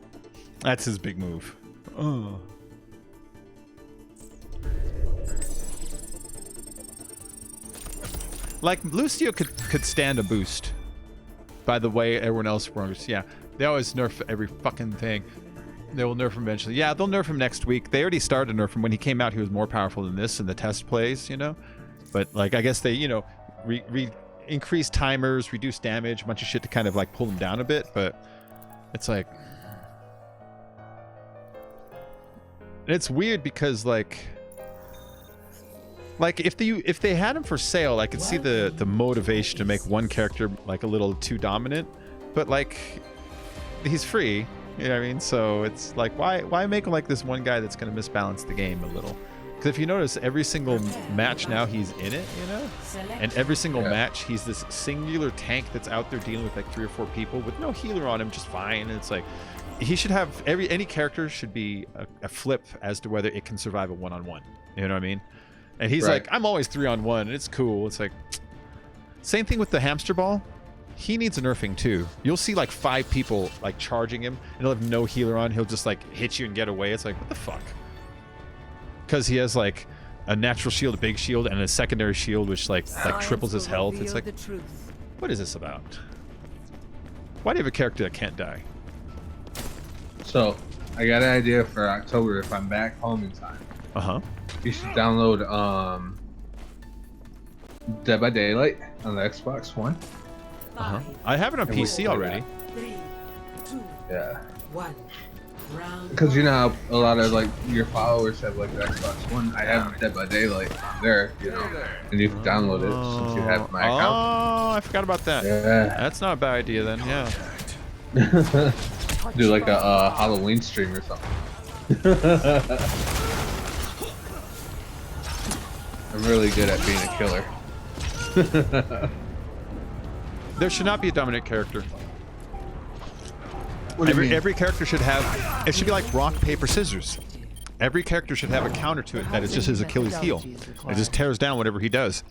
That's his big move. Oh. Like, Lucio could stand a boost. By the way, everyone else works. Yeah, they always nerf every fucking thing. They will nerf him eventually. Yeah, they'll nerf him next week. They already started to nerf him. When he came out, he was more powerful than this in the test plays, you know? But, like, I guess they, you know, increase timers, reduce damage, a bunch of shit to kind of, like, pull him down a bit. But it's like... It's weird because, like if they had him for sale, I could see the motivation to make one character like a little too dominant, but like he's free, you know what I mean? So it's like why make like this one guy that's gonna misbalance the game a little? Because if you notice, every single match now he's in it, you know, and every single match he's this singular tank that's out there dealing with like 3 or 4 people with no healer on him, just fine. And it's like he should have any character should be a flip as to whether it can survive a one-on-one. You know what I mean? And he's like, I'm always 3-on-1, and it's cool. It's like, same thing with the hamster ball. He needs a nerfing too. You'll see like 5 people like charging him, and he'll have no healer on. He'll just like hit you and get away. It's like, what the fuck? Because he has like a natural shield, a big shield, and a secondary shield which like triples his health. It's like, what is this about? Why do you have a character that can't die? So, I got an idea for October if I'm back home in time. Uh-huh. You should download Dead by Daylight on the Xbox One. Uh-huh. I have it on PC already. 3, 2, Yeah. 1. Round Because you know how a lot of like your followers have like the Xbox One. I have Dead by Daylight there, you know, and you can download it since you have my account. Oh, I forgot about that. Yeah. That's not a bad idea then. Yeah. Do like a Halloween stream or something. I'm really good at being a killer. There should not be a dominant character. What do you mean? Every character should have, it should be like rock, paper, scissors. Every character should have a counter to it that is just his Achilles heel. It just tears down whatever he does.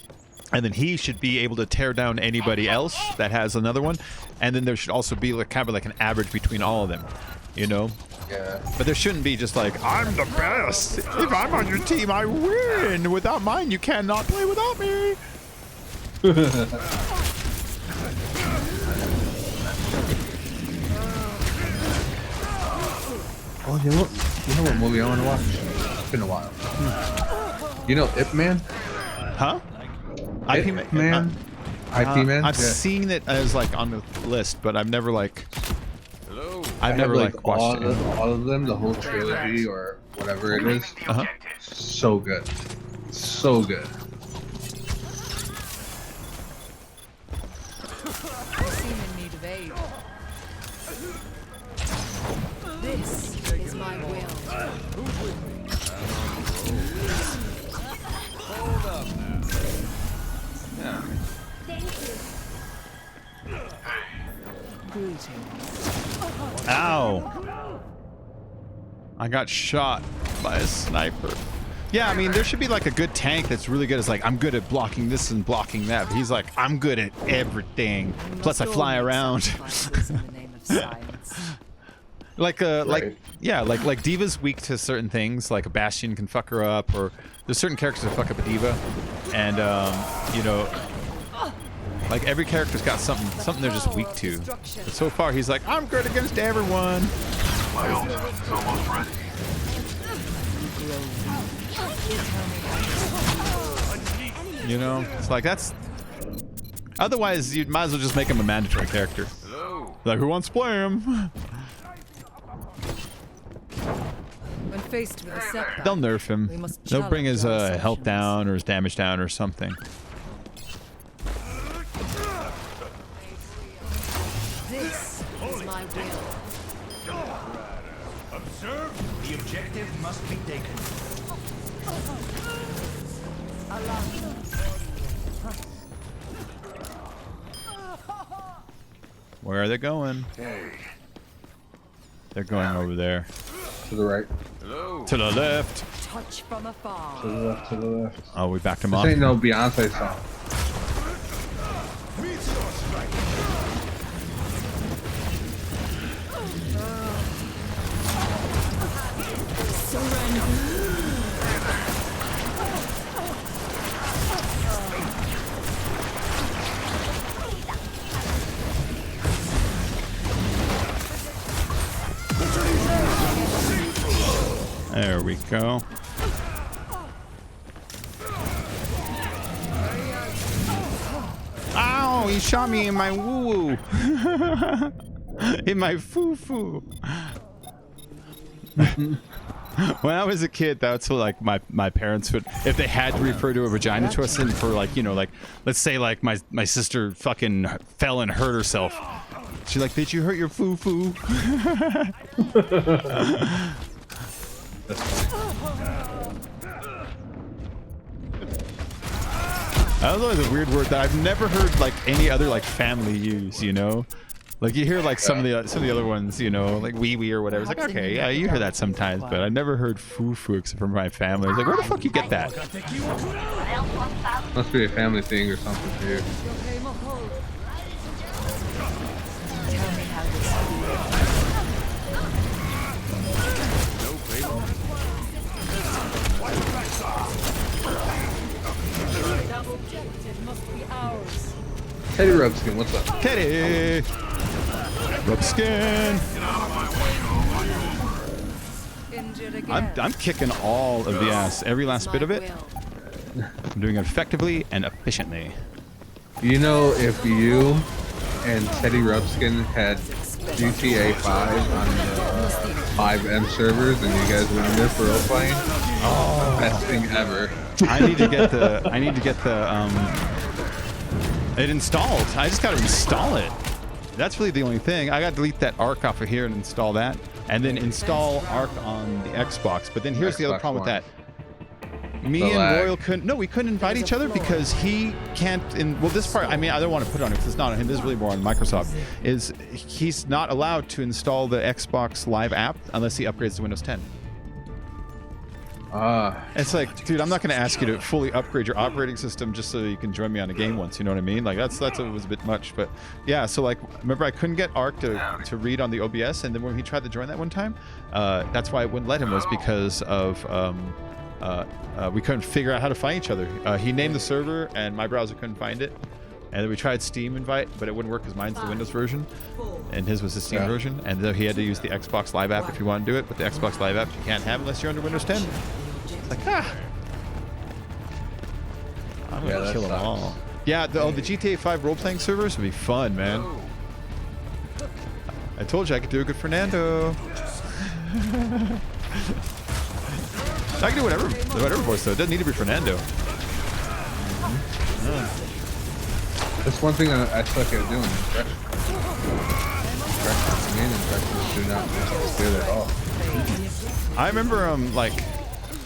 And then he should be able to tear down anybody else that has another one. And then there should also be like kind of like an average between all of them, you know? Yeah. But there shouldn't be just like, I'm the best. If I'm on your team, I win. Without mine, you cannot play without me. Oh, you know what movie I want to watch? It's been a while. You know Ip Man? Huh? Ip Man? IP Man? I've Yeah. seen it as like on the list, but I've never like. I I've have, never like watched all it. all of them, the whole trilogy or whatever it is. Uh-huh. So good. So good. I seem in need of aid. This is my will. Ow! I got shot by a sniper. Yeah, I mean, there should be like a good tank that's really good. It's like, I'm good at blocking this and blocking that. But he's like, I'm good at everything. Plus, I fly around. Like Diva's weak to certain things. Like a Bastion can fuck her up, or there's certain characters that fuck up a Diva, and you know, like every character's got something they're just weak to. But so far, he's like, I'm good against everyone. My ultimate's almost ready. You know, it's like that's. Otherwise, you might as well just make him a mandatory character. Like, who wants to play him? When faced with a setback, They'll nerf him. we must They'll bring his challenge our health assumptions. down or his damage down or something. This is my will. Observe. The objective must be taken. Where are they going? Hey. They're going over there. To the right. Hello. To the left. Touch from afar. To the left. To the left. Oh, we backed him This off. ain't no Beyonce song. There we go. Ow! He shot me in my woo-woo. In my foo-foo. When I was a kid, that's what like my parents would, if they had to refer to a vagina to us, and for like, you know, like let's say like my sister fucking fell and hurt herself. She's like, did you hurt your foo-foo? That was always a weird word that I've never heard like any other like family use, you know? Like you hear like some of the other ones, you know, like wee wee or whatever. It's like, okay, yeah, you hear that sometimes, but I never heard foo foo except for my family. It's like, where the fuck you get that? Must be a family thing or something for you. Tell me how this Teddy Rubskin, what's up? Teddy! Rubskin! Injured again. I'm kicking all of the ass, every last bit of it. I'm doing it effectively and efficiently. You know, if you and Teddy Rubskin had GTA 5 on the 5M servers and you guys went in there for role playing, best thing ever. I need to get the it installed. I just gotta install it. That's really the only thing. I gotta delete that ARC off of here and install that, and then install ARC on the Xbox. But then here's the other problem with that. Me The and lag. Royal couldn't. No, we couldn't invite each other because he can't. Well, this part. I mean, I don't want to put it on it because it's not on him. This is really more on Microsoft. Is he's not allowed to install the Xbox Live app unless he upgrades to Windows 10. It's like, dude, I'm not going to ask you to fully upgrade your operating system just so you can join me on a game once. You know what I mean? Like that's it was a bit much, but yeah. So like, remember I couldn't get ARC to read on the OBS, and then when he tried to join that one time, that's why I wouldn't let him, was because of we couldn't figure out how to find each other. He named the server, and my browser couldn't find it. And then we tried Steam Invite, but it wouldn't work because mine's the Windows version, and his was the Steam version. And then he had to use the Xbox Live app if you want to do it. But the Xbox Live app you can't have unless you're under Windows 10. It's like, I'm gonna kill them all. Yeah, the GTA 5 role-playing servers would be fun, man. I told you I could do a good Fernando. I can do whatever voice though. It doesn't need to be Fernando. That's one thing I suck at doing. Impressions. Me and impressions do not good at all. I remember like,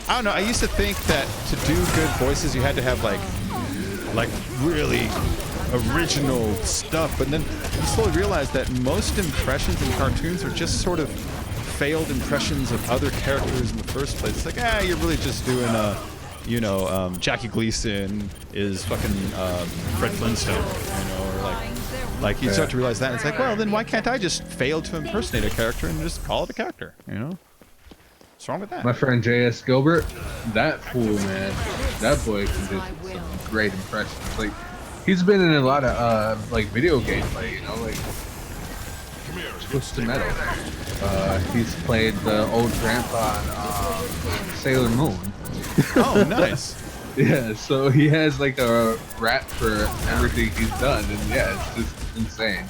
I don't know, I used to think that to do good voices you had to have like really original stuff, but then you slowly realize that most impressions in cartoons are just sort of failed impressions of other characters in the first place. It's like, you're really just doing Jackie Gleason is fucking Fred Flintstone, you know, or like you start to realize that, and it's like, well, then why can't I just fail to impersonate a character and just call it a character, you know? What's wrong with that? My friend J.S. Gilbert, that fool, man, that boy can do some great impressions. Like, he's been in a lot of like video gameplay, you know, like Twisted Metal. He's played the old grandpa on Sailor Moon. Oh, nice. Yeah, so he has like a rap for everything he's done, and yeah, it's just insane.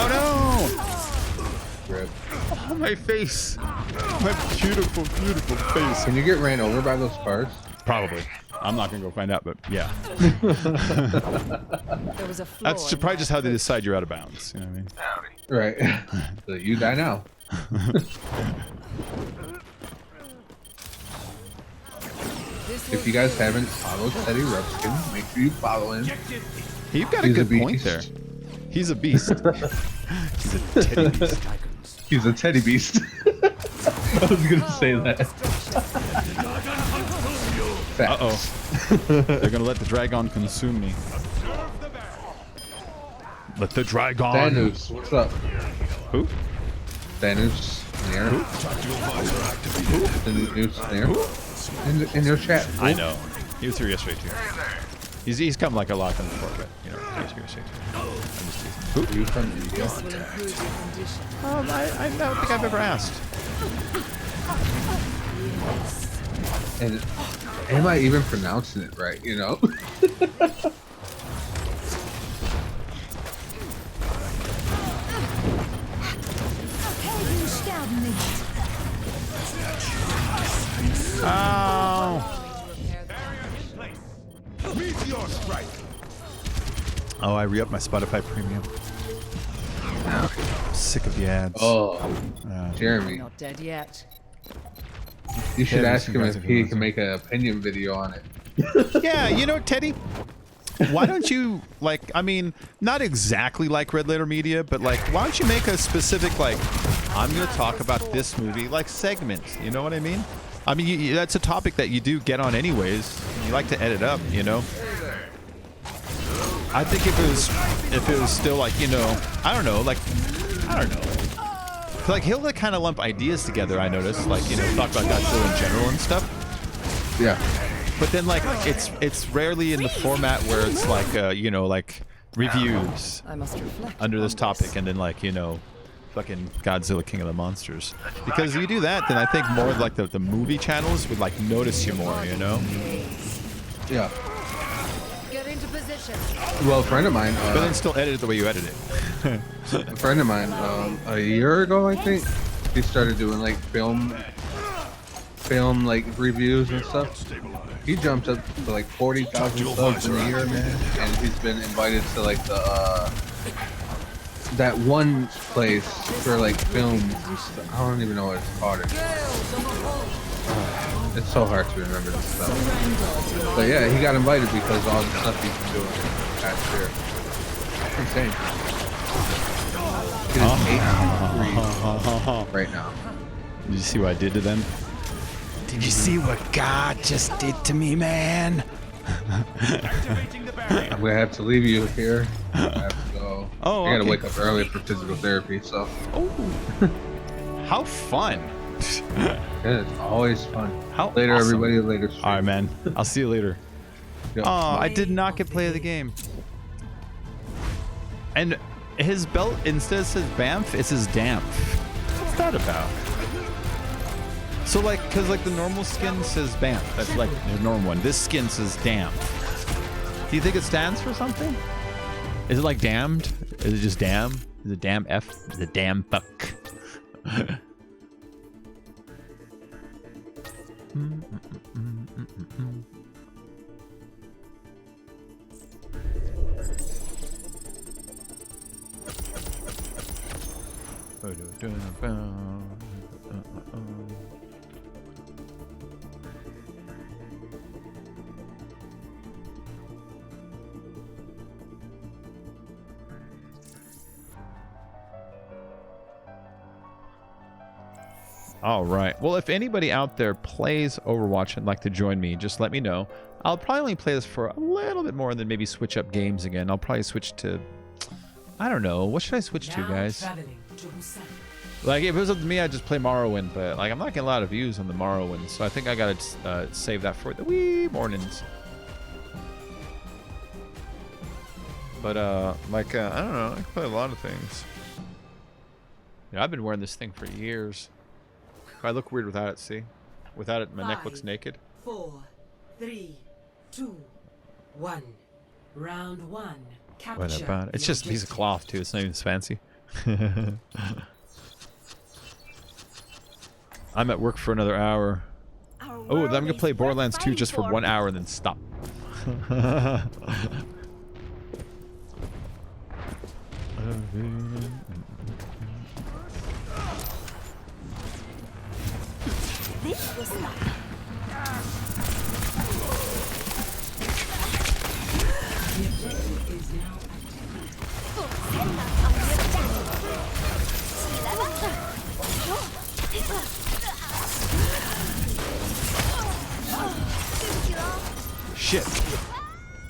Oh no! Rip. Oh, my face. My beautiful, beautiful face. Can you get ran over by those cars? Probably. I'm not gonna go find out, but yeah. There was a flaw That's in probably that just how they approach. decide you're out of bounds. You know what I mean? Howdy. Right. So you die now. If you guys haven't followed Teddy Ruxpin, make sure you follow him. You've got a He's a good point beast. there. He's a beast. He's a teddy beast. He's a teddy beast. I was gonna say that. Uh-oh. They're gonna let the dragon consume me. Let the dragon. Thanos, what's up? Who? Thanos, near. The news near. In your chat. I know. He was here yesterday too. He's come like a lot from before, but you know, he was here yesterday too. I'm just teasing. Who? You from New York? This will improve your condition. I don't think I've ever asked. And am I even pronouncing it right? You know. Oh. Oh, I re-upped my Spotify premium. I'm sick of the ads. Oh, Jeremy, Not dead yet. you should Yeah, ask him guys if if he he can wants make an opinion video on it. Yeah, you know, Teddy, why don't you, like, I mean, not exactly like Red Letter Media, but like, why don't you make a specific, like, I'm going to talk about this movie, like, segment, you know what I mean? I mean, that's a topic that you do get on anyways. You like to edit up, you know? I think if it was still like, you know, I don't know. Like he'll like kind of lump ideas together, I noticed, like, you know, talk about Godzilla in general and stuff. Yeah. But then like it's rarely in the format where it's like you know, like reviews I must reflect under this upon topic and then like, you know, fucking Godzilla King of the Monsters. Because if you do that, then I think more like the movie channels would like notice you more, you know? Yeah. Get into position. Well, a friend of mine. But then still edit it the way you edit it. A friend of mine, a year ago, I think, he started doing like film like reviews and stuff. He jumped up to like 40,000 subs in a year, man, and he's been invited to like the that one place for like film. I don't even know what it's called. It's so hard to remember this stuff. But yeah, he got invited because all the stuff he's been doing past year. It's insane. It is 8 right now. Did you see what I did to them? Did you see what God just did to me, man? I'm gonna have to leave you here. I have to go. Oh, I gotta okay. wake up early for physical therapy, so Oh, how fun! it's always fun. How Later, awesome. everybody. Later. Stream. All right, man. I'll see you later. Yo. Oh, I did not get play of the game. And his belt instead says Banff, it says Damp. What's that about? So like, cause like the normal skin says Banff. That's like the normal one. This skin says Damp. Do you think it stands for something? Is it like damned? Is it just damn? Is it damn F? Is it damn fuck? All right. Well, if anybody out there plays Overwatch and like to join me, just let me know. I'll probably only play this for a little bit more and then maybe switch up games again. I'll probably switch to, I don't know. What should I switch to, Now guys? traveling to Busan. Like, if it was up to me, I'd just play Morrowind, but like, I'm not getting a lot of views on the Morrowind, so I think I gotta save that for the wee mornings. But like, I don't know. I can play a lot of things. Yeah, I've been wearing this thing for years. I look weird without it. See, without it, my neck looks 5, naked. 4, 3, 2, 1. Round 1. Capture. What about it? It's the just a piece of objective. cloth too. It's not even fancy. I'm at work for another hour. Oh, then I'm gonna play Borderlands 2 just for 1 hour and then stop. This will stop. The objective is now Shit.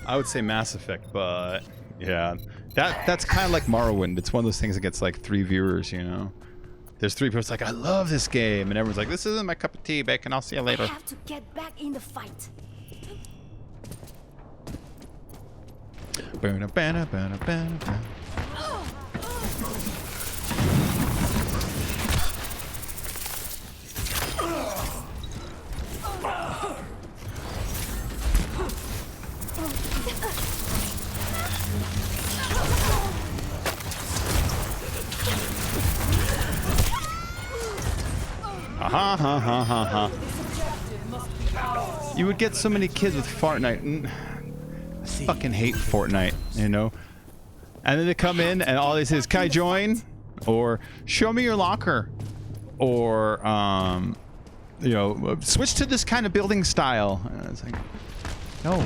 I would say Mass Effect, but yeah, that's kind of like Morrowind. It's one of those things that gets like 3 viewers, you know. There's 3 people like, I love this game, and everyone's like, this isn't my cup of tea, Bacon. I'll see you later. I have to get back in the fight. Ha ha ha ha ha. You would get so many kids with Fortnite. I fucking hate Fortnite, you know? And then they come in and all they say is, can I join? Or show me your locker. Or, you know, switch to this kind of building style. And it's like, no.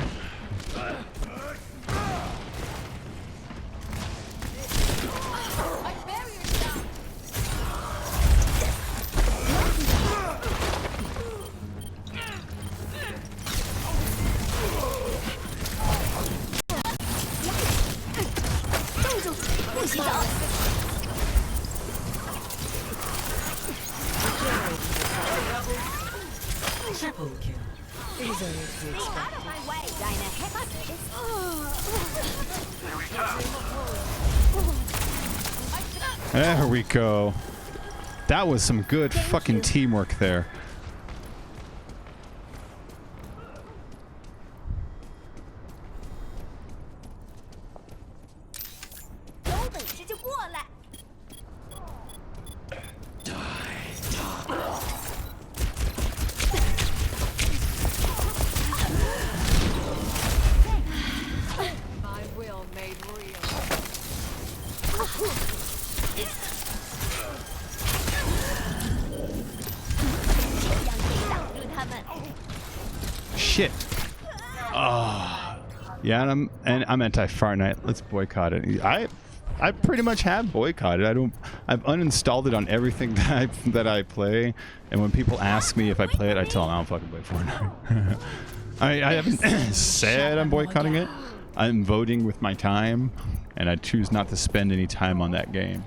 triple kill. Out of my way, Dinah. There we go. That was some good fucking teamwork there. My will made real. Shit. Oh. Yeah, and I'm anti-Fortnite. Let's boycott it. I pretty much have boycotted. I've uninstalled it on everything that I play, and when people ask me if I play it, I tell them I don't fucking play Fortnite. I haven't said I'm boycotting it. I'm voting with my time, and I choose not to spend any time on that game.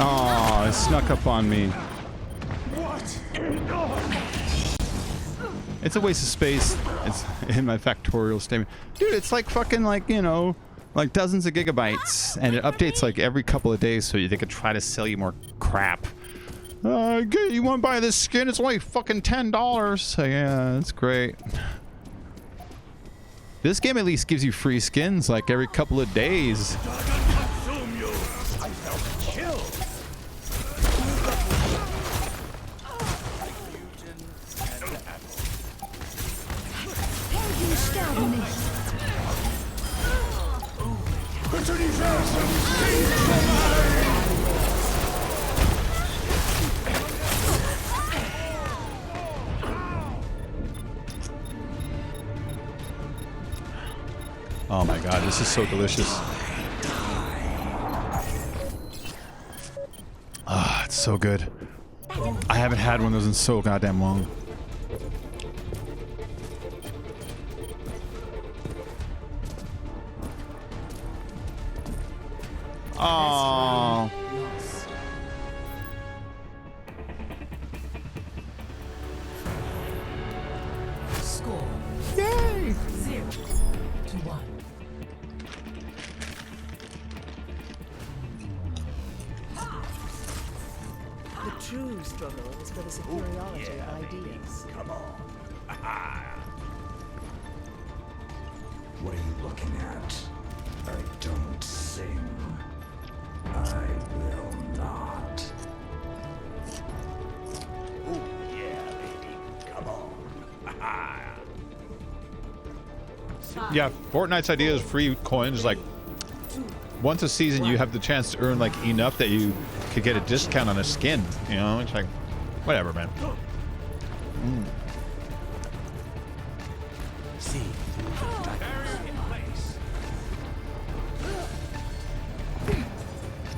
Oh, it snuck up on me. It's a waste of space. It's in my factorial statement. Dude, it's like fucking like, you know, like dozens of gigabytes, and it updates like every couple of days so they could try to sell you more crap. You want to buy this skin? It's only fucking $10. So yeah, that's great. This game at least gives you free skins like every couple of days. Oh my god, this is so delicious. Ah, it's so good. I haven't had one of those in so goddamn long. Oh. score. Yay! 0. The true struggle is for the superiority of ideas. Come on. What are you looking at? I don't sing. I will not. Oh, yeah, baby. Come on. Yeah, Fortnite's idea is free coins. Like, once a season, you have the chance to earn like enough that you could get a discount on a skin. You know, it's like, whatever, man. See.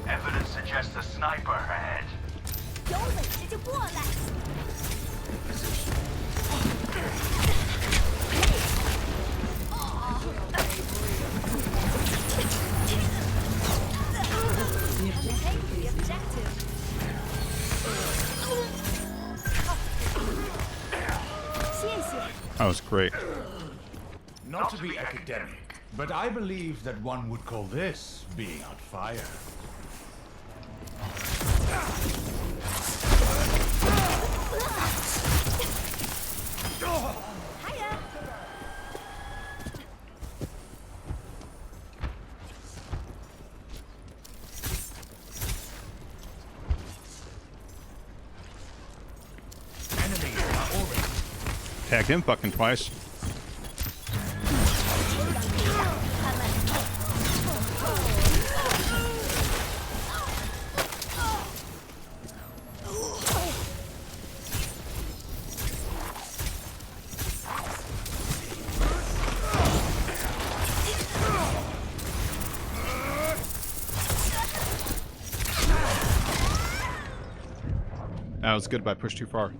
Evidence suggests a sniper ahead. 有本事就过来！ That was great. Not to be academic, but I believe that one would call this being on fire. Tagged him fucking twice. That was good, but I pushed too far.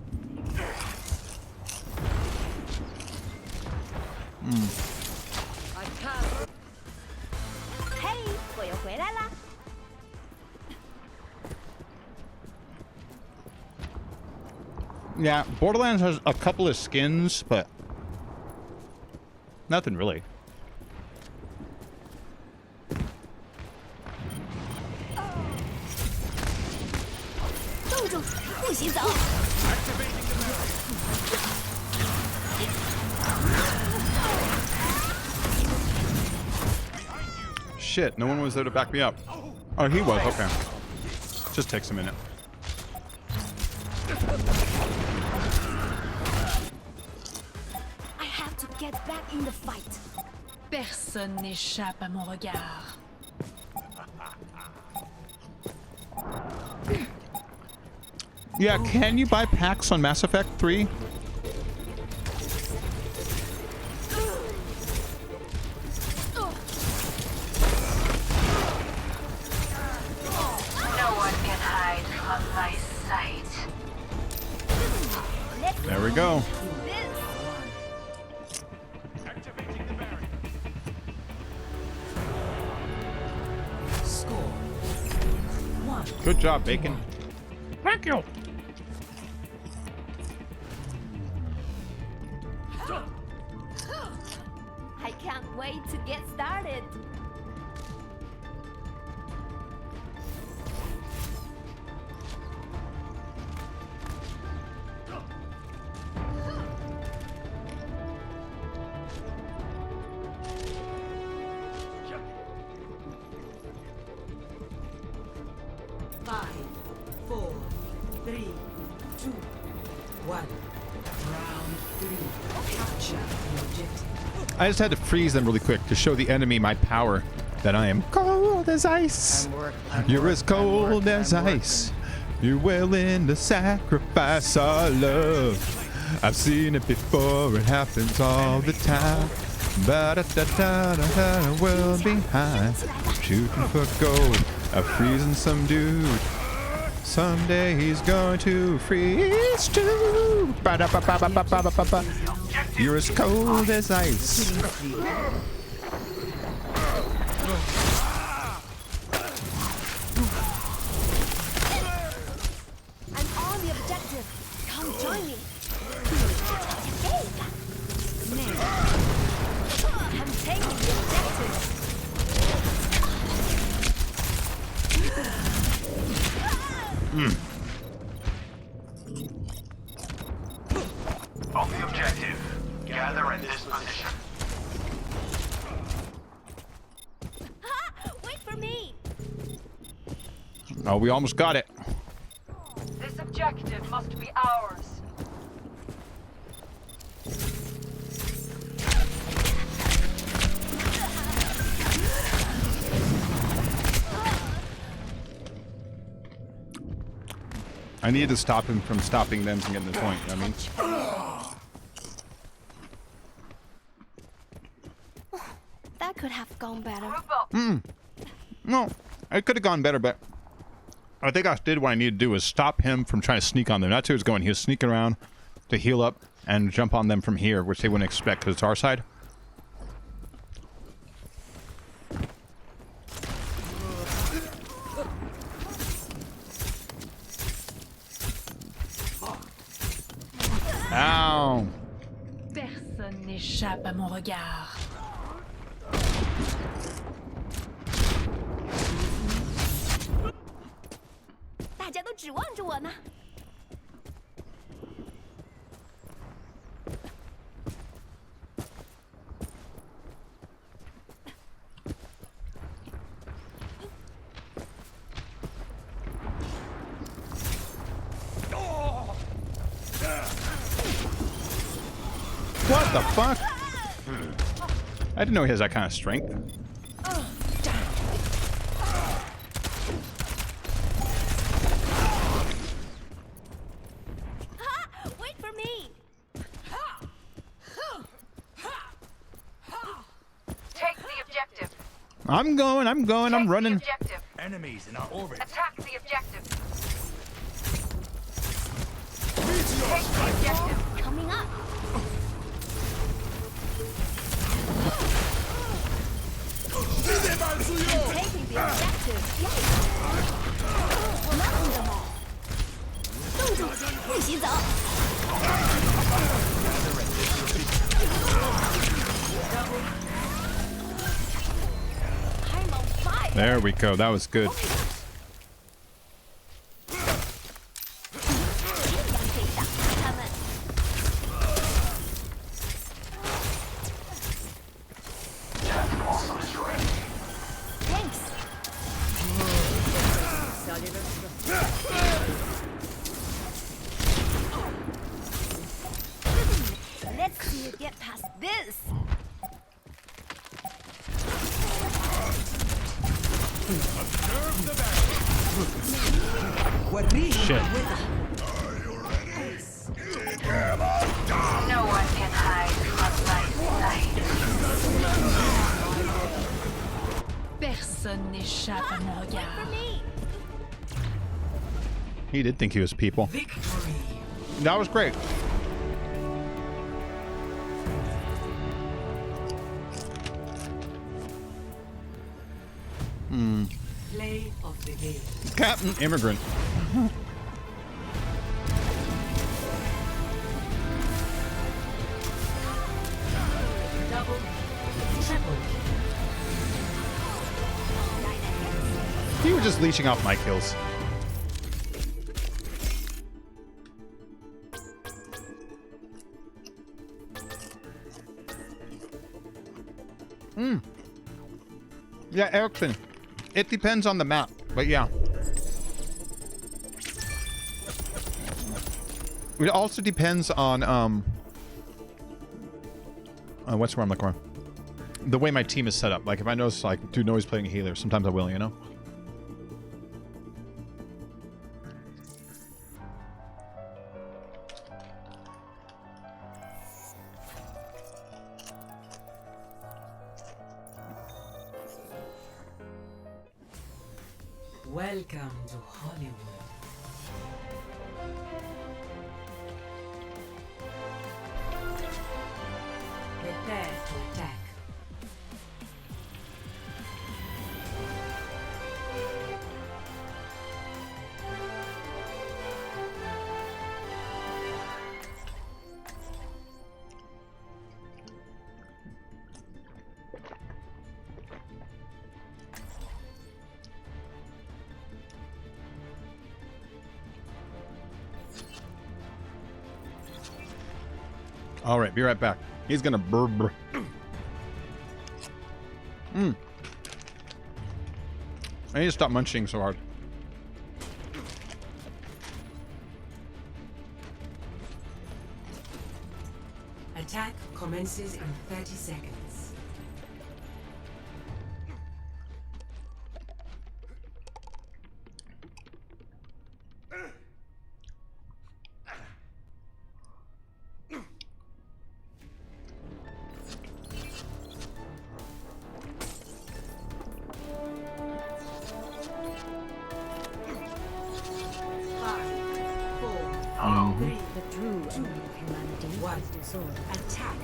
嘿，我又回来啦！ Yeah, Borderlands has a couple of skins, but nothing really. 冻住，不许走！ Shit, no one was there to back me up. Oh, he was, okay. Just takes a minute. I have to get back in the fight. Personne n'échappe à mon regard. Yeah, can you buy packs on Mass Effect 3? There we go. Score. 1. Good job, Bacon. Thank you. I can't wait to get started. Five, 4, 3, 2, 1. Round 3. Capture the objective. I just had to freeze them really quick to show the enemy my power. That I am cold as ice. You're as cold as ice. You're willing to sacrifice our love. I've seen it before, it happens all the time. Ba-da-da-da-da-da, world behind. Shooting for gold, freezing some dude. Someday he's going to freeze too. Ba-da-ba-ba-ba-ba-ba-ba-ba. You're as cold as ice. I'm on the objective. Come join me. I'm taking the objective. Oh, we almost got it. This objective must be ours. I needed to stop him from stopping them from getting the point, you know what I mean? That could have gone better. No, it could have gone better, but I think I did what I needed to do was stop him from trying to sneak on them. That's where he was going. He was sneaking around to heal up and jump on them from here, which they wouldn't expect because it's our side. Ow! Personne n'échappe à mon regard. What the fuck? I didn't know he has that kind of strength. Wait for me. Take the objective. I'm going, I'm running. Take the objective. Enemies in our orbit. Attack the objective. Take the objective. Coming up. Taking the objective. Knocking them all. 冻住，逆袭走。I'm on fire. There we go. That was good. Let's see you get past this. Shit. No one can hide from my sight. Personne n'échappe à mon regard. He did think he was people. That was great. Play of the game. Captain Immigrant. Double, triple. You were just leeching off my kills. Yeah, Erickson. It depends on the map, but yeah. It also depends on what's where I'm looking for. The way my team is set up. Like if I notice like dude always playing a healer, sometimes I will, you know? Welcome to Hollywood. Prepare to attack. All right, be right back. He's gonna burr. I need to stop munching so hard. commences in 30 seconds. The true enemy of humanity is disorder. Attack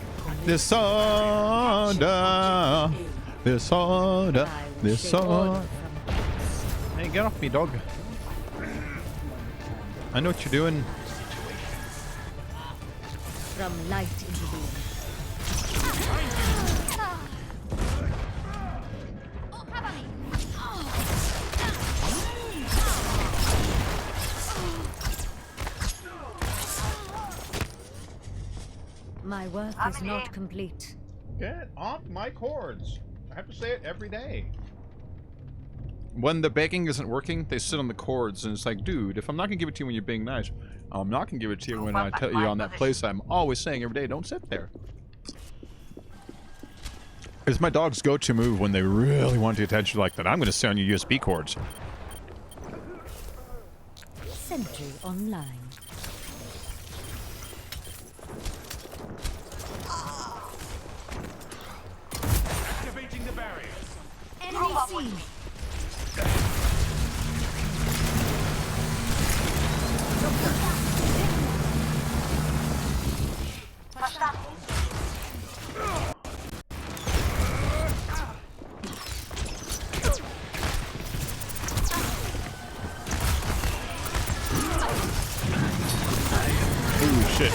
Disorder. Disorder. I will shake Disorder. order from Hey, get off me, dog. I know what you're doing. from light into being. My work is not complete. Get off my cords. I have to say it every day. When the begging isn't working, they sit on the cords, and it's like, dude, if I'm not gonna give it to you when you're being nice, I'm not gonna give it to you when I tell you on that place I'm always saying every day, don't sit there. It's my dog's go-to move when they really want the attention like that. I'm gonna sit on your USB cords. Sentry online. Activating the barriers. Enemy seen. Ooh, shit.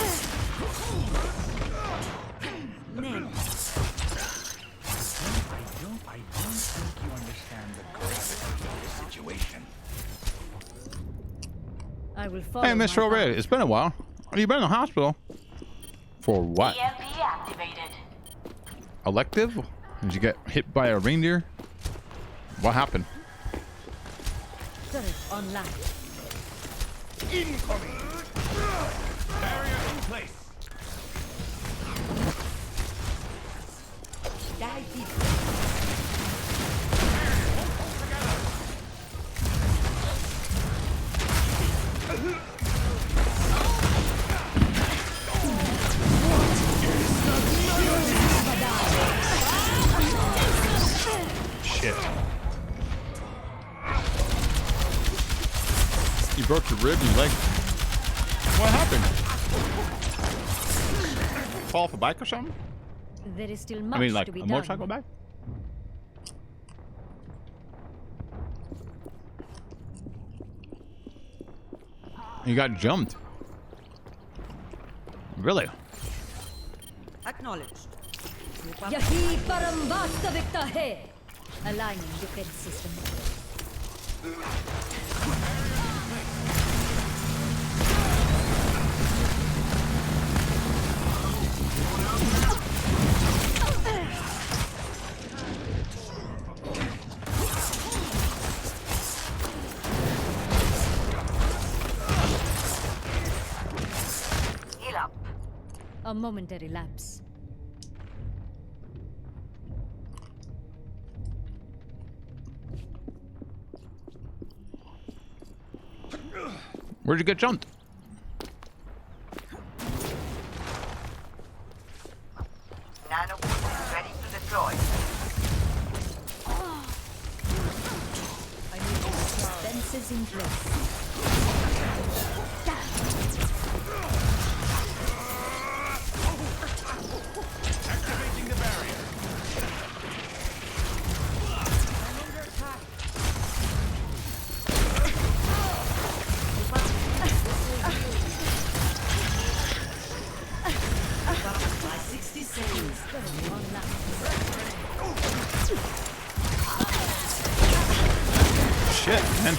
I don't think you understand the gravity of the situation. I will follow. Hey, Mr. my O'Reilly, path. it's been a while. You've been in the hospital. For what? EMP activated. Elective? Did you get hit by a reindeer? What happened? Turret online. Incoming! Barrier in place. Shit. You broke your rib and your leg. What happened? Fall off a bike or something? There is still much I mean, like to be a done. motorcycle bike? You got jumped. Really? Acknowledged. Yahi param vastavika hai. Aligning defense system. Heal up. A momentary lapse. Where'd you get jumped? Nano ready to deploy. I need defenses in place. Activating the barrier. By 60 seconds. Shit, man.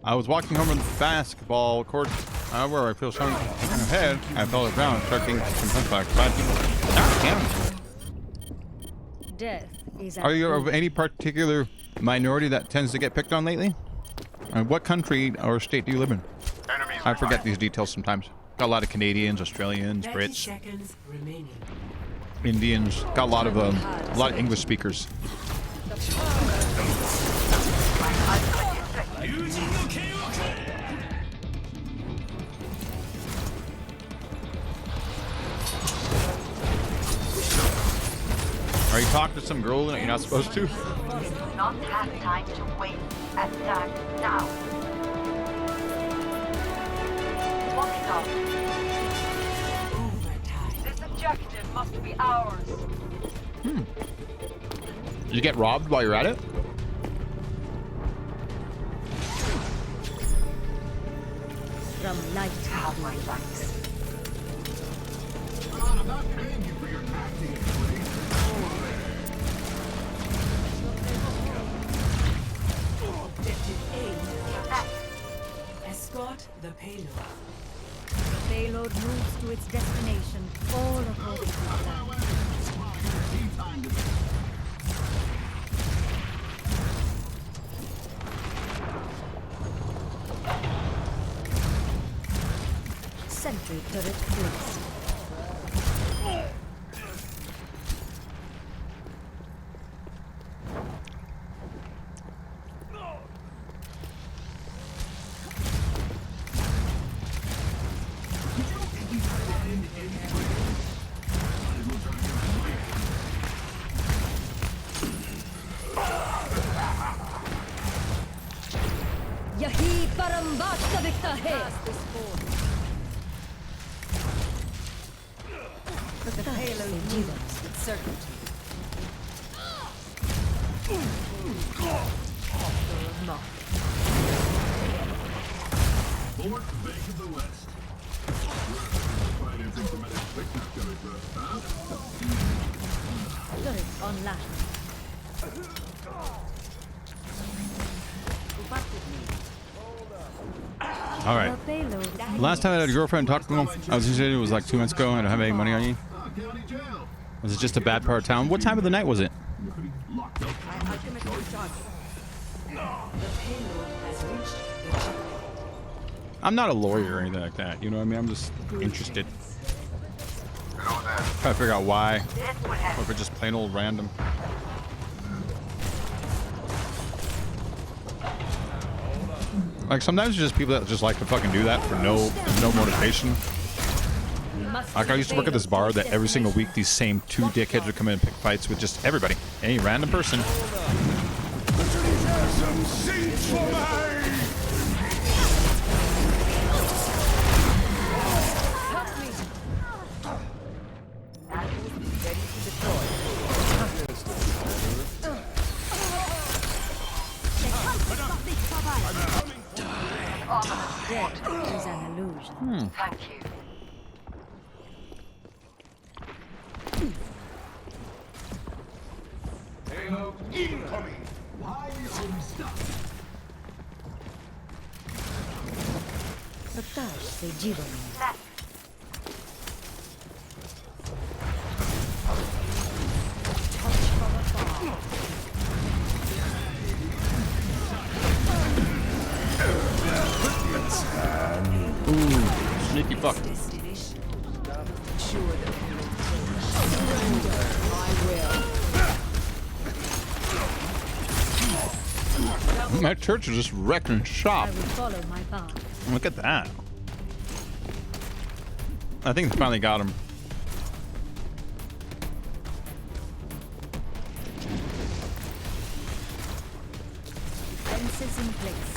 I was walking home with the basketball court where I feel something in my head. I fell down and started getting some like 5 people. God damn. Death is at Are you of hand. any particular minority that tends to get picked on lately? What country or state do you live in? I forget these details sometimes. Got a lot of Canadians, Australians, 30 Brits, seconds remaining. Indians. Got a lot of English speakers. Are you talking to some girl that you're not supposed to? Not have time to wait. Attack now. Walk it off. Overtime. This objective must be ours. Did you get robbed while you're at it? From light have my backs. Objective A. Escort the payload. The payload moves to its destination, all according to plan. Sentry turret placed. Yahi Parambasta Vikta hai. The payload moves with certainty. Turret on lash. All right. The payload. Last time I had a girlfriend talk to him, I was usually it was like 2 months ago. I don't have any money on you. Was it just a bad part of town? What time of the night was it? The payload has reached the checkpoint. I'm not a lawyer or anything like that. You know what I mean? I'm just interested. Trying to figure out why. Or if it's just plain old random. Like sometimes there's just people that just like to fucking do that for no motivation. Like I used to work at this bar that every single week these same 2 dickheads would come in and pick fights with just everybody. Any random person. Death is an illusion. Thank you. प्रकाश से जीवन Ooh, sneaky fuck. My church is just wrecking shop. I will follow my path. Look at that. I think they finally got him. Fences in place.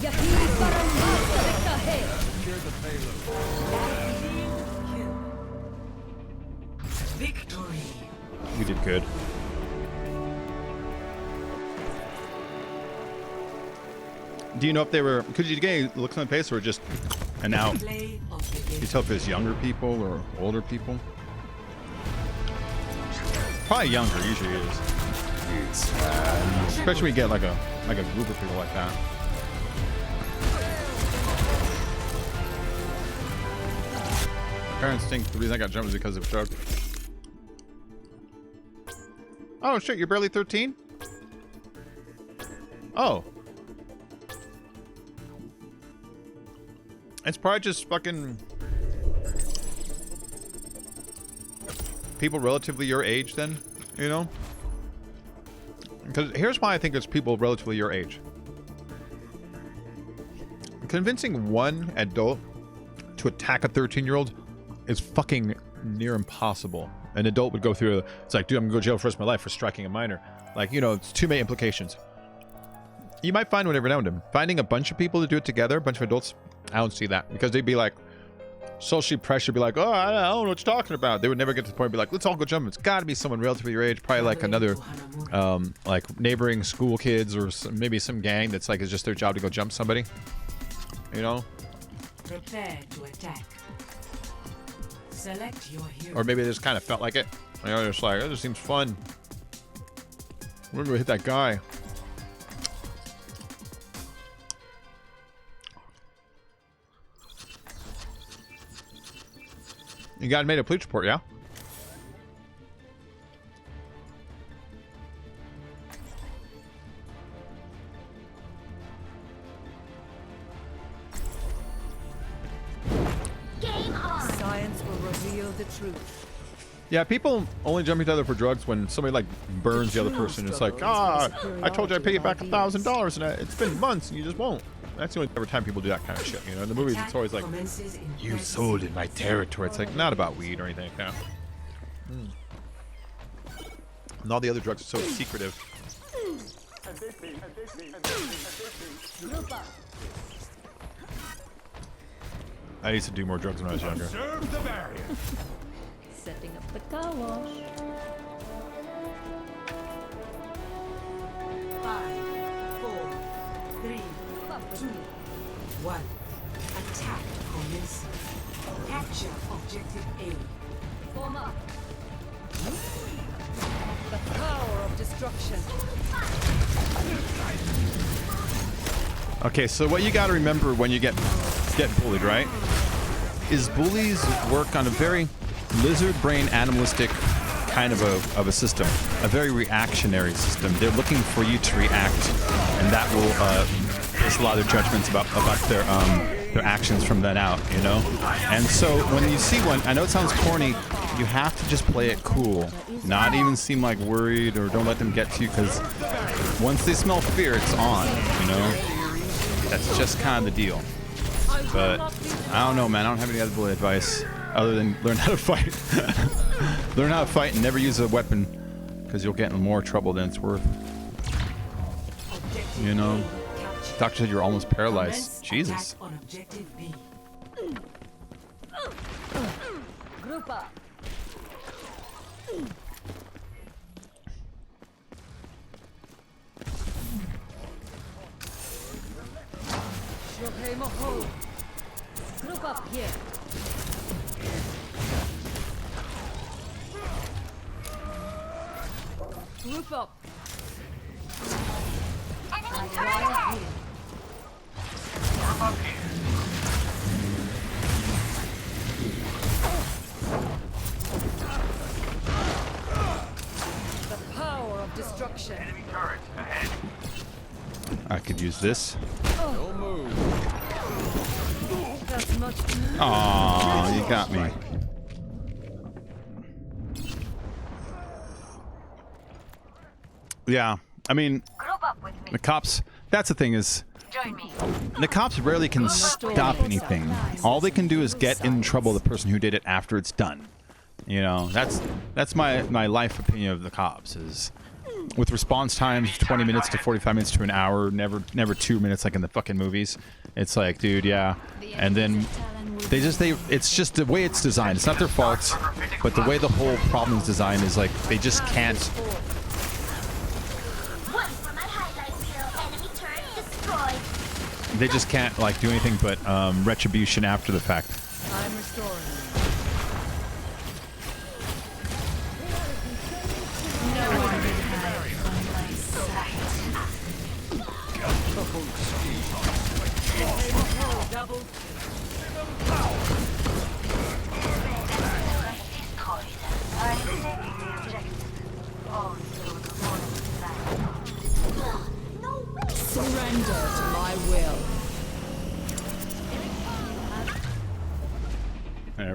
Yahi Parambasta Vikta hai. Victory. We did good. Do you know if they were? Could you get any looks on the face, or just and now Play of the game. you tell if it's younger people or older people? Probably younger. Usually is. Especially when you get like a group of people like that. My parents think the reason I got jumped is because of Chuck. Oh shit! You're barely 13. Oh. It's probably just fucking people relatively your age then, you know? Because here's why I think it's people relatively your age. Convincing one adult to attack a 13-year-old is fucking near impossible. An adult would go through, it's like, dude, I'm gonna go to jail for the rest of my life for striking a minor. Like, you know, it's too many implications. You might find one every now and then. Finding a bunch of people to do it together, a bunch of adults, I don't see that. Because they'd be like, socially pressured, be like, oh, I don't know what you're talking about. They would never get to the point of be like, let's all go jump. It's got to be someone relatively your age, probably like another, like neighboring school kids or maybe some gang that's like, it's just their job to go jump somebody. You know? Prepare to attack. Select your hero. Or maybe they just kind of felt like it. You know, just like, oh, this seems fun. Remember, hit that guy. You guys made a police report, yeah? Science will reveal the truth. Yeah, people only jump each other for drugs when somebody like burns the other person. It's like, I told you I'd pay you back $1,000 and it's been months and you just won't. That's the only ever time people do that kind of shit. You know, in the movies, it's always like, you sold in my territory. It's like not about weed or anything like that. And all the other drugs are so secretive. I used to do more drugs when I was younger. Observe the barrier. Setting up the car wash. 5, 4, 3, 2, 1. Attack commencing. Capture objective A. Form up. The power of destruction. Okay, so what you got to remember when you get bullied, right? Is bullies work on a very lizard brain animalistic kind of a system, a very reactionary system. They're looking for you to react, and that will base a lot of their judgments about their actions from then out, you know. And so when you see one, I know it sounds corny, you have to just play it cool, not even seem like worried or don't let them get to you, because once they smell fear, it's on, you know. That's just kind of the deal. But I don't know, man. I don't have any other bully advice other than learn how to fight. Learn how to fight and never use a weapon, because you'll get in more trouble than it's worth. You know, doctor said you're almost paralyzed. Jesus. On objective B. Group up. Group up here. Group up. Enemy turret ahead. The power of destruction. Enemy turret ahead. I could use this. No move. That's much. Aw, you got me. Yeah, I mean, Group up with me. the cops, that's the thing is, Join me. the cops rarely can stop anything. All they can do is get in trouble the person who did it after it's done. You know, that's my life opinion of the cops is, with response times 20 minutes to 45 minutes to an hour, never 2 minutes like in the fucking movies. It's like, dude, yeah. And then it's just the way it's designed. It's not their fault, but the way the whole problem is designed is like they just can't. One for my highlight reel. Enemy turret destroyed. They just can't like do anything but retribution after the fact. I'm restoring. No one can hide from my sight. Double.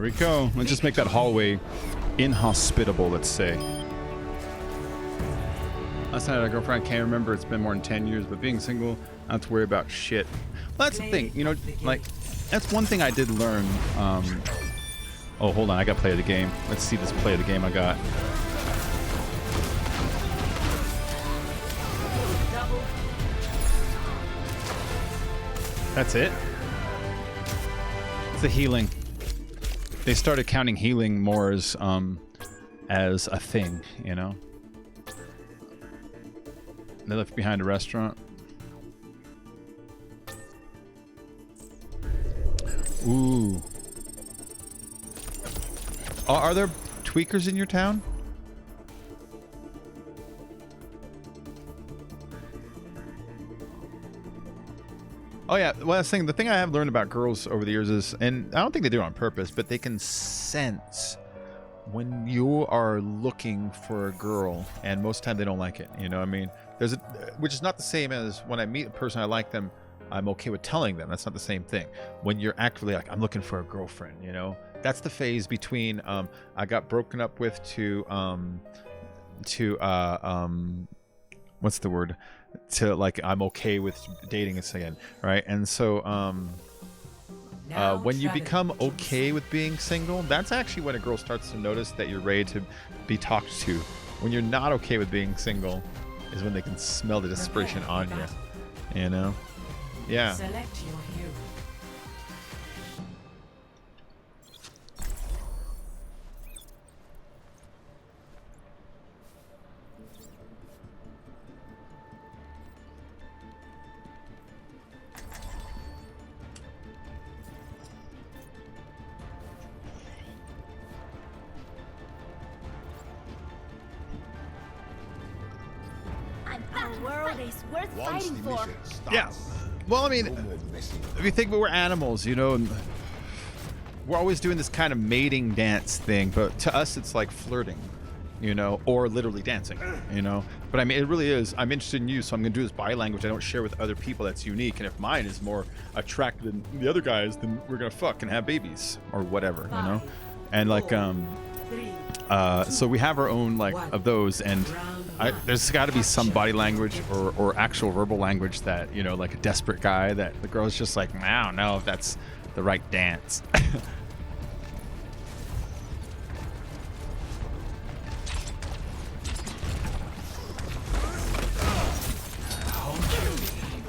we go. Let's just make that hallway inhospitable, let's say. Last night I had a girlfriend, I can't remember, it's been more than 10 years, but being single, I don't have to worry about shit. Well, that's the thing, you know, like, that's one thing I did learn. Oh, hold on, I got play of the game. Let's see this play of the game I got. That's it? It's the healing. They started counting healing more as a thing, you know? They left behind a restaurant. Ooh. Are there tweakers in your town? Oh yeah, well, the thing I have learned about girls over the years is, and I don't think they do it on purpose, but they can sense when you are looking for a girl, and most of the time they don't like it. You know what I mean? Which is not the same as when I meet a person, I like them, I'm okay with telling them. That's not the same thing. When you're actively like, I'm looking for a girlfriend, you know? That's the phase between I got broken up with to what's the word? To like, I'm okay with dating again, right? And so when you become okay with being single, that's actually when a girl starts to notice that you're ready to be talked to. When you're not okay with being single is when they can smell the desperation on you, you know? Yeah. Select your hero. Our world is worth fighting for. Yeah. Well, I mean, if you think we're animals, you know, and we're always doing this kind of mating dance thing, but to us it's like flirting, you know, or literally dancing, you know. But I mean, it really is. I'm interested in you, so I'm gonna do this body language I don't share with other people that's unique, and if mine is more attractive than the other guys, then we're gonna fuck and have babies or whatever, you know. And like so we have our own like of those, and there's got to be some body language or actual verbal language that, you know, like a desperate guy that the girl's just like, I don't know if that's the right dance.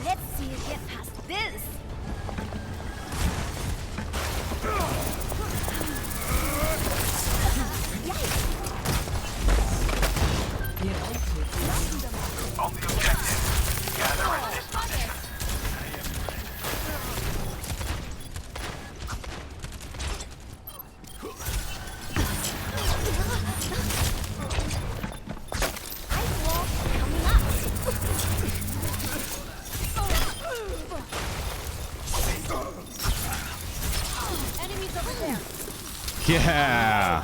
Let's see you get past this. On the objective, gather in this position. Enemies over there. Yeah.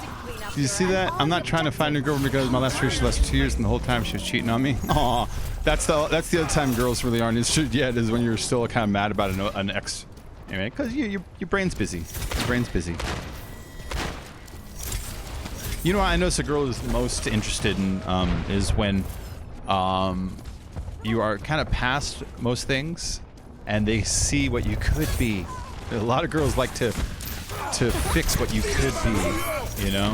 Do you see that? I'm not trying to find a girl because my last relationship lasted 2 years and the whole time she was cheating on me. Aw, that's the other time girls really aren't. Yeah, it is when you're still kind of mad about an ex. Anyway, because your brain's busy. Your brain's busy. You know what I notice a girl is most interested in is when you are kind of past most things and they see what you could be. A lot of girls like to fix what you could be, you know?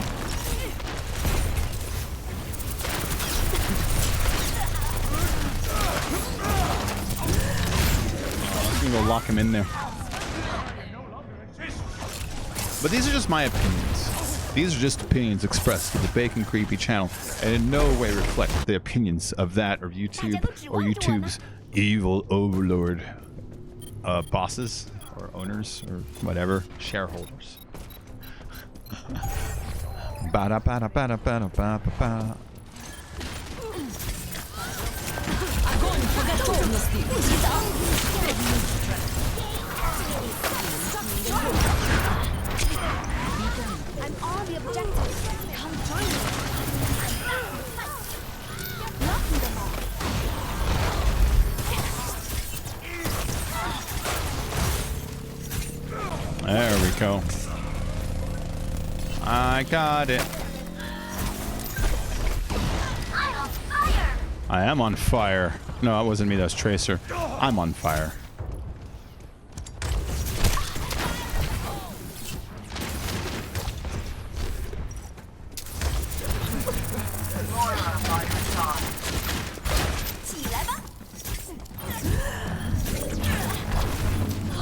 I'm gonna go lock him in there. But these are just my opinions. These are just opinions expressed to the Bacon Creepy channel and in no way reflect the opinions of that or YouTube or YouTube's evil overlord bosses or owners or whatever, shareholders. Ba-da-ba-da-ba-da-ba-da-ba-ba-ba. I'm on the objective. Come join me. Knocking them off. There we go. I got it. I am on fire. No, it wasn't me. That was Tracer. I'm on fire.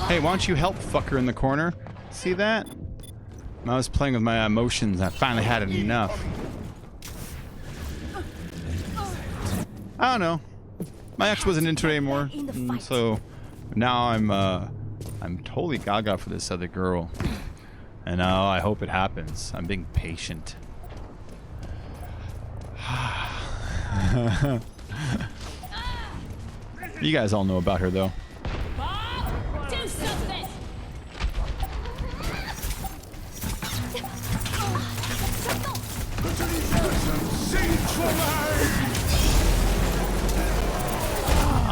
Hey, why don't you help, fucker in the corner? See that? I was playing with my emotions. I finally had enough. I don't know. My ex wasn't into it anymore, so now I'm totally gaga for this other girl. And now I hope it happens. I'm being patient. You guys all know about her, though.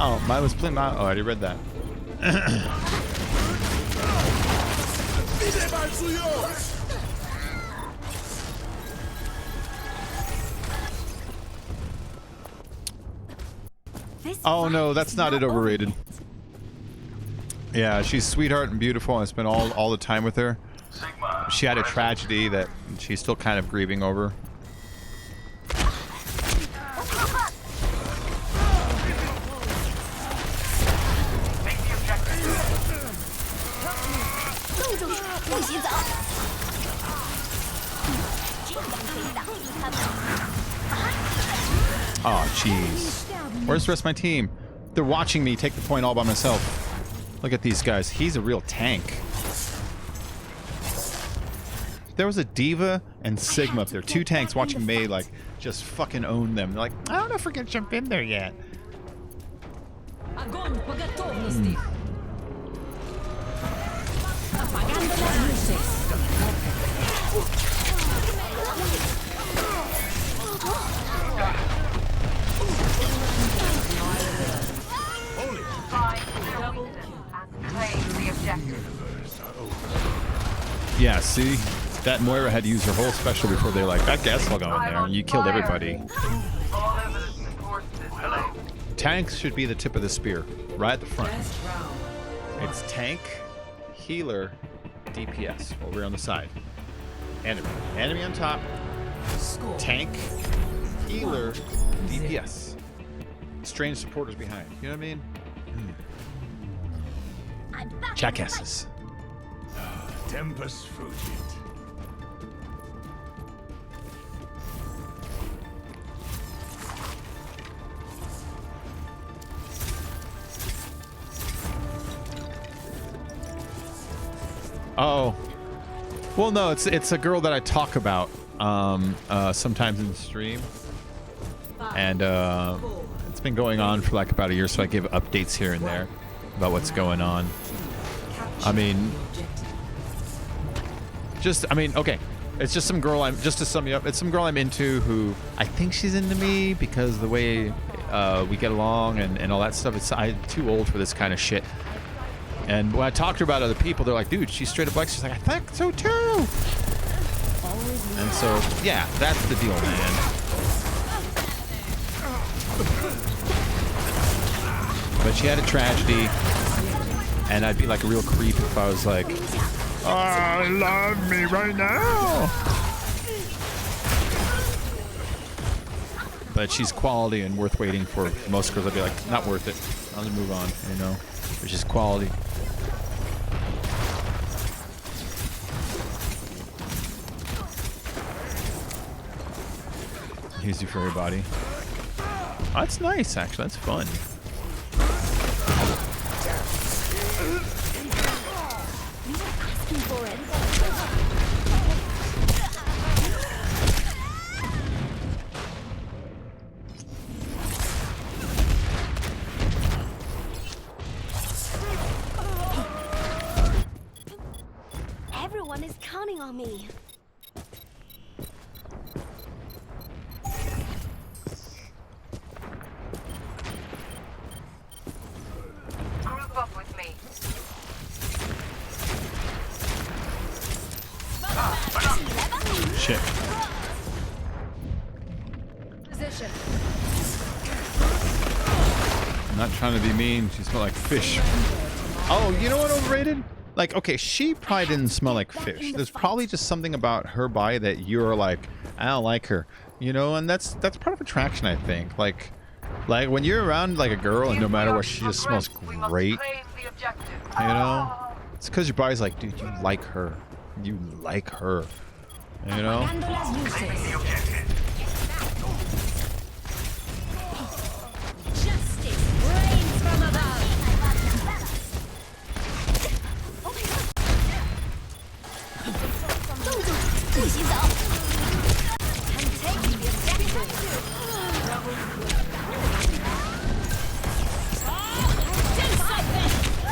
Oh, mine was playing. Oh, I already read that. Oh no, that's not it. Overrated. Yeah, she's sweetheart and beautiful. I spent all the time with her. She had a tragedy that she's still kind of grieving over. Oh, jeez. Where's the rest of my team? They're watching me take the point all by myself. Look at these guys. He's a real tank. There was a Diva and Sigma up there. Two tanks watching May, like, just fucking own them. They're like, I don't know if we're gonna jump in there yet. Yeah, see? That Moira had to use her whole special before they like, that gas will go in there, and you killed everybody. Tanks should be the tip of the spear, right at the front. It's tank, healer, DPS, over on the side. Enemy. Enemy on top. Tank, healer, DPS. Strange supporters behind. You know what I mean? Jackasses. Tempus fugit. Oh. Well, no, it's a girl that I talk about sometimes in the stream. And it's been going on for like about a year, so I give updates here and there about what's going on. I mean, okay. It's just some girl just to sum you up, it's some girl I'm into who I think she's into me because the way we get along and all that stuff. I'm too old for this kind of shit. And when I talk to her about other people, they're like, dude, she's straight up like, she's like, I think so too. And so, yeah, that's the deal, man. But she had a tragedy, and I'd be like a real creep if I was like, oh, love me right now. But she's quality and worth waiting for. Most girls, I'd be like, not worth it. I'll move on, you know. It's just quality. Easy for everybody. Oh, that's nice, actually. That's fun. Everyone is counting on me. Group up with me. position. I'm not trying to be mean. She smelled like fish. Oh, you know what overrated? Like, okay, she probably didn't smell like fish. There's probably just something about her body that you're like, I don't like her. You know, and that's part of attraction, I think. Like when you're around like a girl and no matter what, she just smells great. You know? It's because your body's like, dude, you like her. You like her. You know? Justice reigns from above.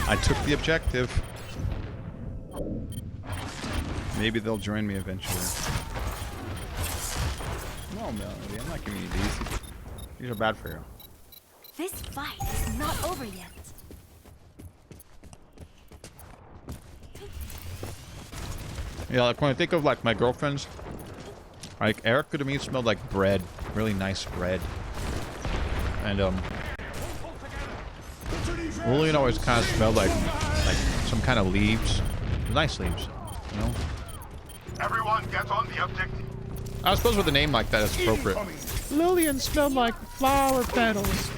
I took the objective. Maybe they'll join me eventually. No, Melody, I'm not giving you these. These are bad for you. This fight is not over yet. Yeah, like when I think of like my girlfriends, like Erica to me smelled like bread, really nice bread, and Lillian always kind of smelled like some kind of leaves, nice leaves, you know. Everyone get on the objective. I suppose with a name like that, it's appropriate. Lillian smelled like flower petals.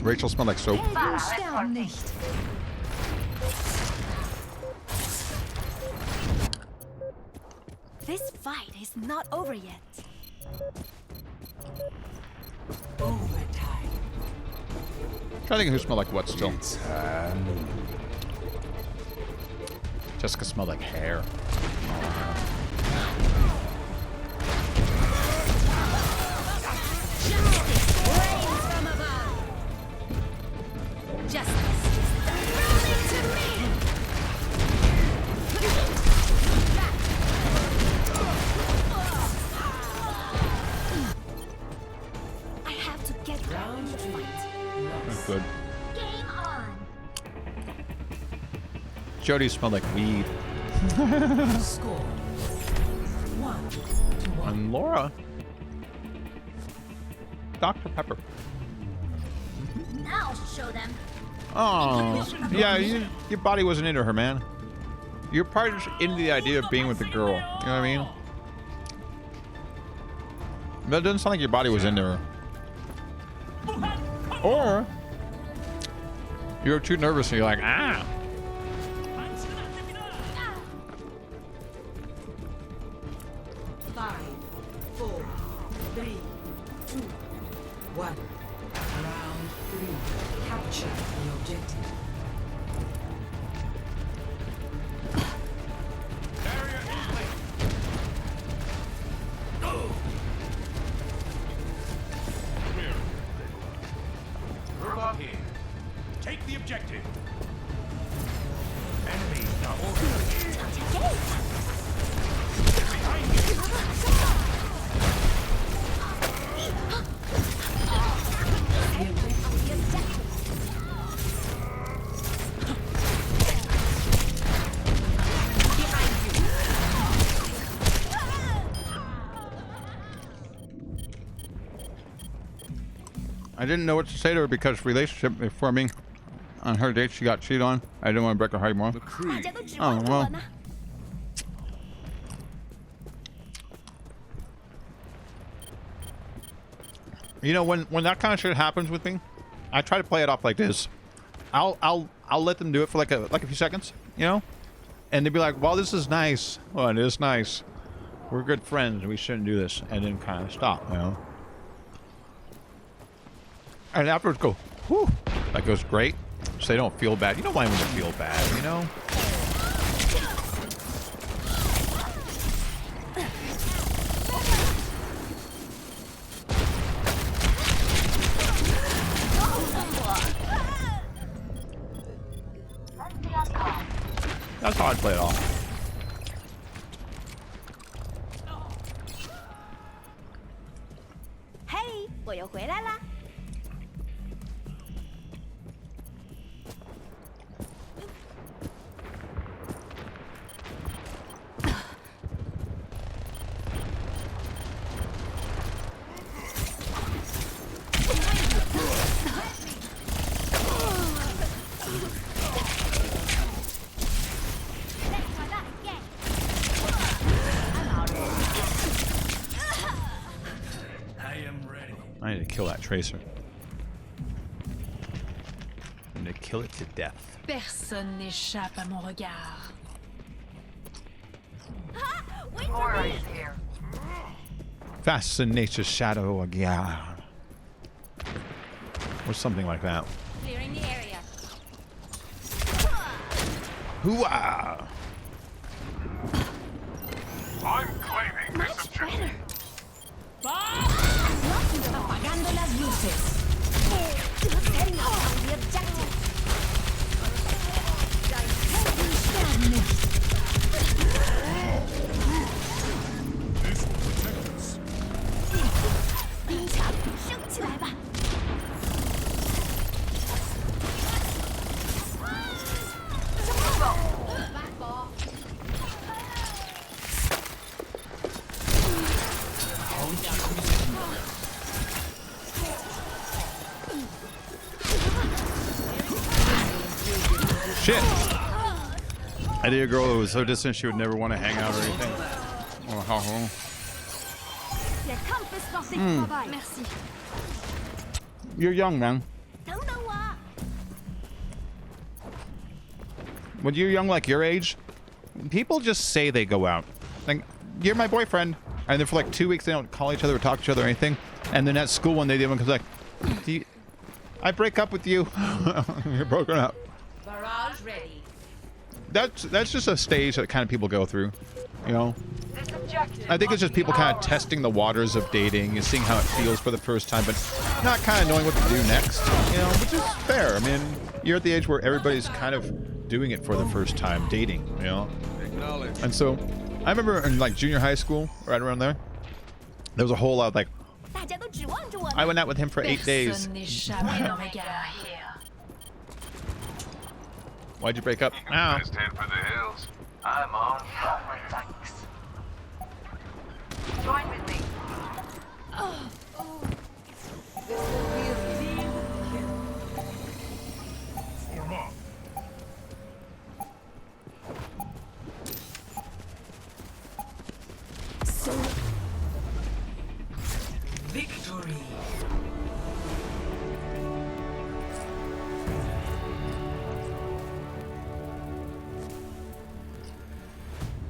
Rachel smelled like soap. This fight is not over yet. Overtime. Trying to think who smelled like what still. Jessica smelled like hair. Good. Game on. Jody smelled like weed. Score 1-1. And Laura, Dr. Pepper. Now show them. Oh, yeah, your body wasn't into her, man. You're probably just into the idea of being with a girl. You know what I mean? But it doesn't sound like your body was into her. Or you were too nervous and you're like, ah. Five, 4, 3, 2, 1. Round 3. Capture the objective. Barrier in place. Go. Group up here. Take the objective. Enemy now over. Behind you. I didn't know what to say to her because relationship forming on her date she got cheated on. I didn't want to break her heart more. Oh, well. You know, when that kind of shit happens with me, I try to play it off like this. I'll let them do it for like a few seconds, you know? And they'd be like, well, this is nice. Well, it is nice. We're good friends. We shouldn't do this. And then kind of stop, you know? And afterwards go, whew, that goes great. So they don't feel bad. You don't want anyone to feel bad, you know? That's how I play it off. Hey, 我又回来啦。need to kill that tracer. I'm gonna kill it to death. Personne n'échappe à mon regard. Wait for me. Fasten nature's shadow again. Or something like that. Clearing the area. Hooah! I'm claiming this Much objective. better. Apagando las luces. Setting up on the objective. This will protect us. 冰场升起来吧。Shit! I did a girl who was so distant she would never want to hang out or anything. Oh, how home. Der Kampf ist noch nicht vorbei. Merci. You're young, man. 等等我。 When you're young, like your age, people just say they go out. Like, you're my boyfriend. And then for like 2 weeks, they don't call each other or talk to each other or anything. And then at school one day, the other one comes like, I break up with you. You're broken up. Barrage ready. That's just a stage that kind of people go through, you know? This objective I think it's must just be people kind of ours. testing the waters of dating and seeing how it feels for the first time, but not kind of knowing what to do next, you know, which is fair. I mean, you're at the age where everybody's kind of doing it for the first time, dating, you know? And so, I remember in like junior high school, right around there, there was a whole lot of like, 大家都指望着我 I 们。 went out with him for 8 days. Personne n'échappe à mon regard. Why'd you break up? Ow. Best head for the hills. I'm on fire. Thanks. Join with me. This will really Form up. victory.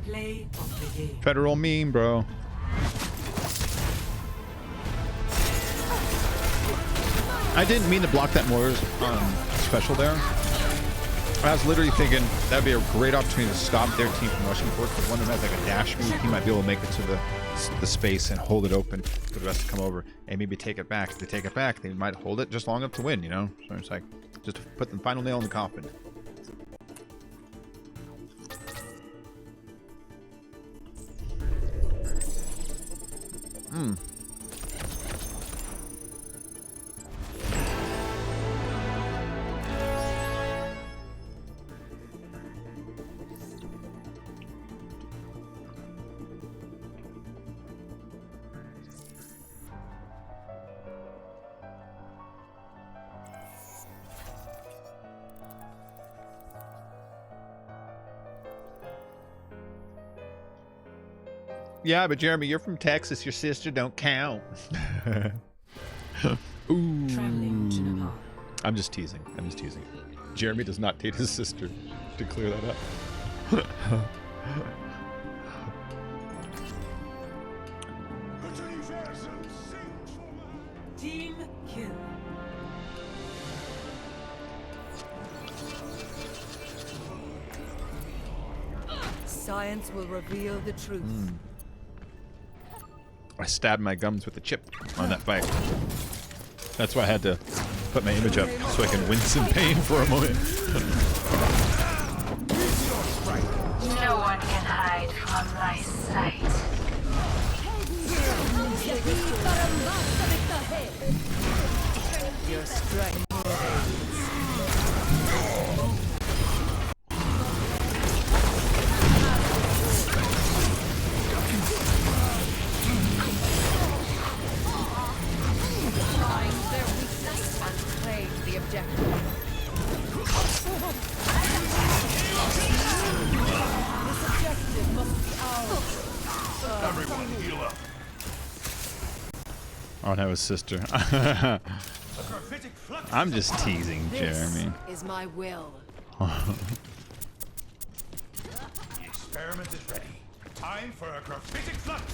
Play of the game. Federal meme, bro. I didn't mean to block that Moyer's special there. I was literally thinking that'd be a great opportunity to stop their team from rushing forward. Because one of them has like a dash move, he might be able to make it to the space and hold it open for the rest to come over and maybe take it back. If they take it back, they might hold it just long enough to win, you know? So it's like, just put the final nail in the coffin. Yeah, but Jeremy, you're from Texas. Your sister don't count. Ooh. Traveling to Nepal. I'm just teasing. I'm just teasing. Jeremy does not date his sister. To clear that up. Team kill. Science will reveal the truth. I stabbed my gums with the chip on that fight. That's why I had to put my image up so I can wince in pain for a moment. No one can hide from my sight. Your strength. Claim the objective. This objective must be ours. Everyone heal up. Oh, that was sister. I'm just teasing, Jeremy. Is my will. The experiment is ready. Time for a graphitic flux.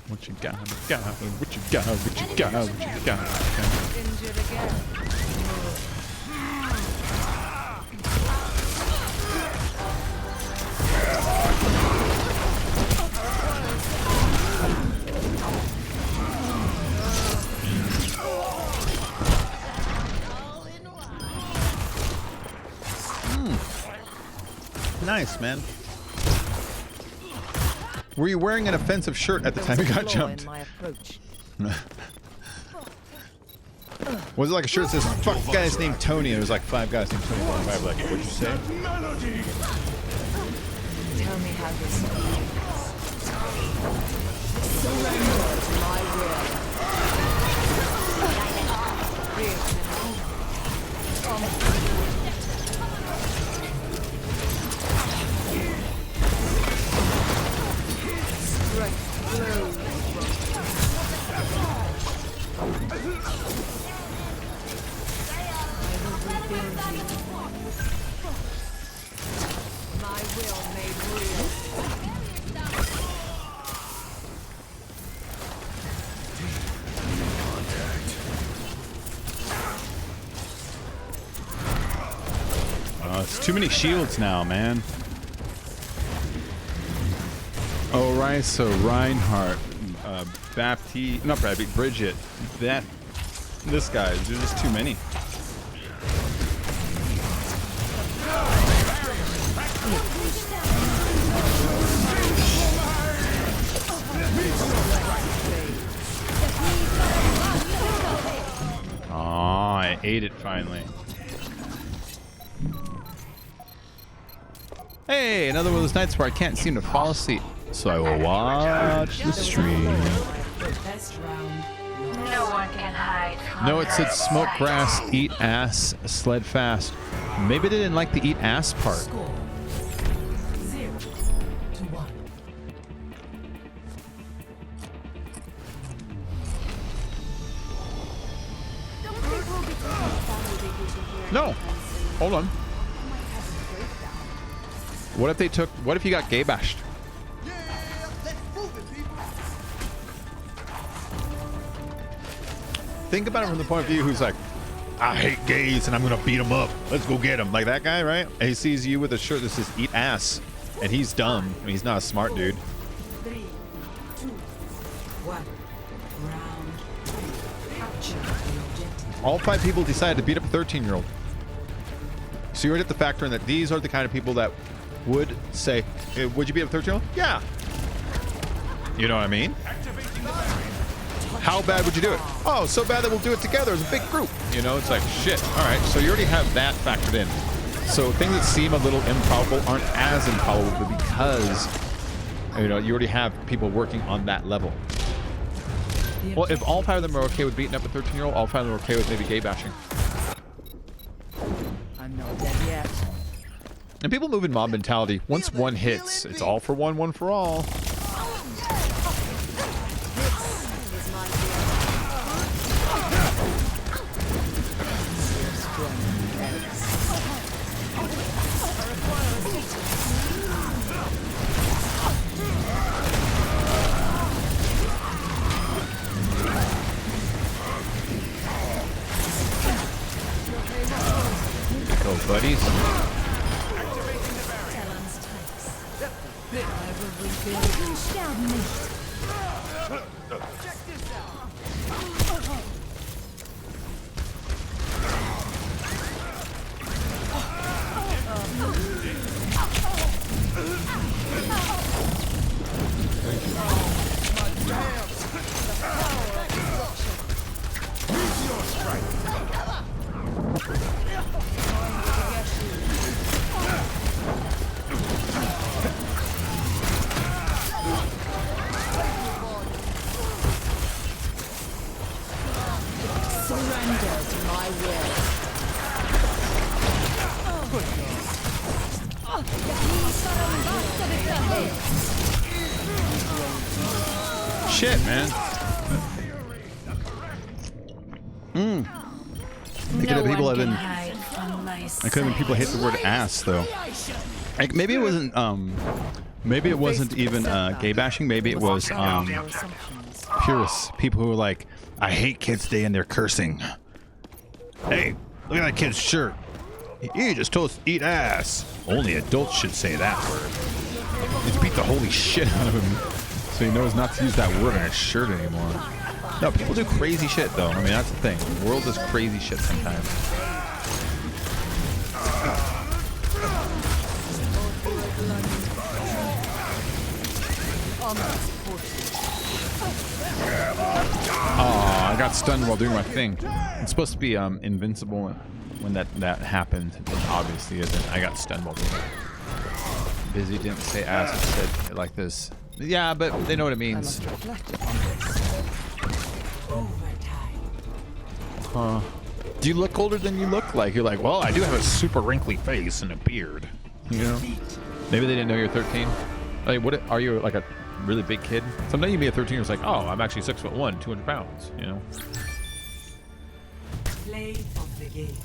What you got? What you got? What you got? What you got? What you got? Injured again. Nice, man. Were you wearing an offensive shirt at the time you got jumped? Was it like a shirt that says "fuck guys named Tony" and it was like 5 guys named Tony? Like, what'd you say? Tell me how this feels. Surrender to my will. My will made real. It's too many shields now, man. Oh, right. So Reinhardt, Baptiste, not Bradley, Bridget. This guy. There's just too many. Oh, I ate it finally. Hey, another one of those nights where I can't seem to fall asleep. So I will watch the stream. Best round. No one can hide from No, it said her smoke sight. grass, eat ass, sled fast. Maybe they didn't like the eat ass part. Score 0-1. No. Hold on. What if they took, what if you got gay bashed? Think about it from the point of view who's like, I hate gays and I'm gonna beat them up. Let's go get them. Like that guy, right? And he sees you with a shirt that says eat ass. And he's dumb. I mean, he's not a smart dude. 3, 2, 1. Round 2. Capture the objective. All 5 people decided to beat up a 13-year-old. So you already have to factor in that these are the kind of people that would say, hey, would you beat up a 13-year-old? Yeah. You know what I mean? How bad would you do it? Oh, so bad that we'll do it together as a big group. You know, it's like, shit. All right, so you already have that factored in. So things that seem a little improbable aren't as improbable because, you know, you already have people working on that level. Well, if all 5 of them are okay with beating up a 13-year-old, all 5 of them are okay with maybe gay bashing. I'm not dead yet. And people move in mob mentality. Once one hits, it's all for one, one for all. Go, buddies. Surrender to my will. Shit, man. It could have people have been. It could have been people hate the word ass though. Like maybe it wasn't. Maybe it wasn't even gay bashing. Maybe it was purists. People who were like, I hate kids today and they're cursing. Hey, look at that kid's shirt. You just told us to eat ass. Only adults should say that word. Let's beat the holy shit out of him so he knows not to use that word on his shirt anymore. No, people do crazy shit though. I mean, that's the thing. The world does crazy shit sometimes. Oh, I got stunned while doing my thing. It's supposed to be invincible when that happened. It obviously isn't. I got stunned while doing it. Busy didn't say ass, it said it like this. Yeah, but they know what it means. Do you look older than you look like? You're like, well, I do have a super wrinkly face and a beard. You know? Maybe they didn't know you're 13. Like, what are you, like a really big kid? Sometimes you be a 13 years like, oh, I'm actually 6'1", 200 pounds. You know? Play of the game.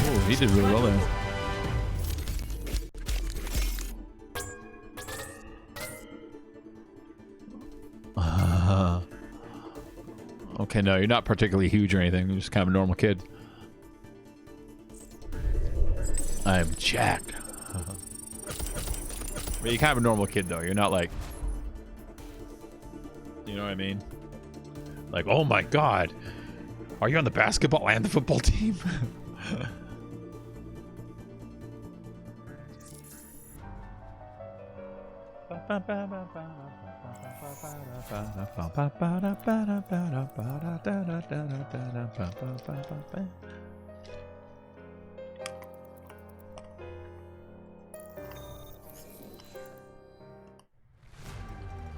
Oh, he did really well there. Okay, no, you're not particularly huge or anything. You're just kind of a normal kid. I'm Jack. But you're kind of a normal kid, though. You're not like... You know what I mean? Like, oh my god. Are you on the basketball and the football team?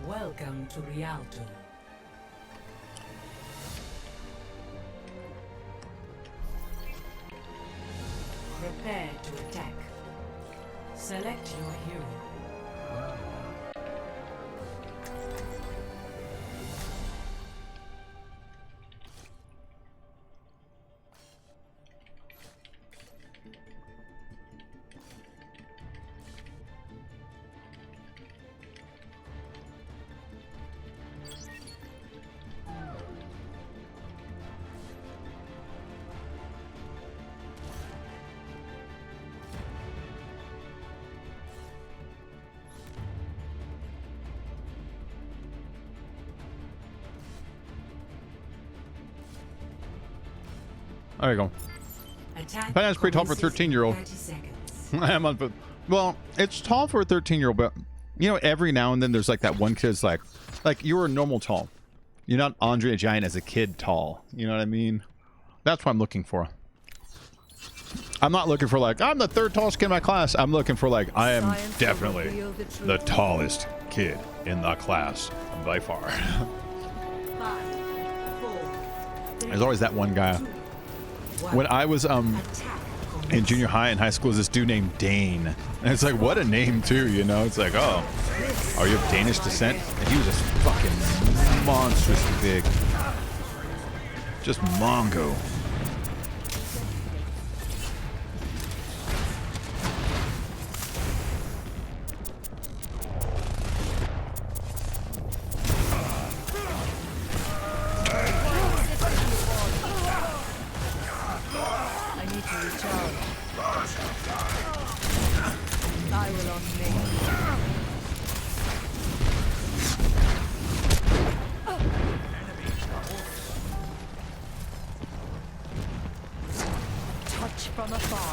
Welcome to Rialto. Prepare to attack. Select your hero. There you go. That's pretty tall for a 13-year-old. I am on, well, it's tall for a 13-year-old, but you know, every now and then there's like that one kid's like you're a normal tall. You're not Andre the Giant as a kid tall. You know what I mean? That's what I'm looking for. I'm not looking for like, I'm the third tallest kid in my class. I'm looking for like, I am definitely the tallest kid in the class by far. There's always that one guy. When I was in junior high and high school, was this dude named Dane, and it's like, what a name too, you know? It's like, oh, are you of Danish descent? And he was just fucking monstrously big, just mongo.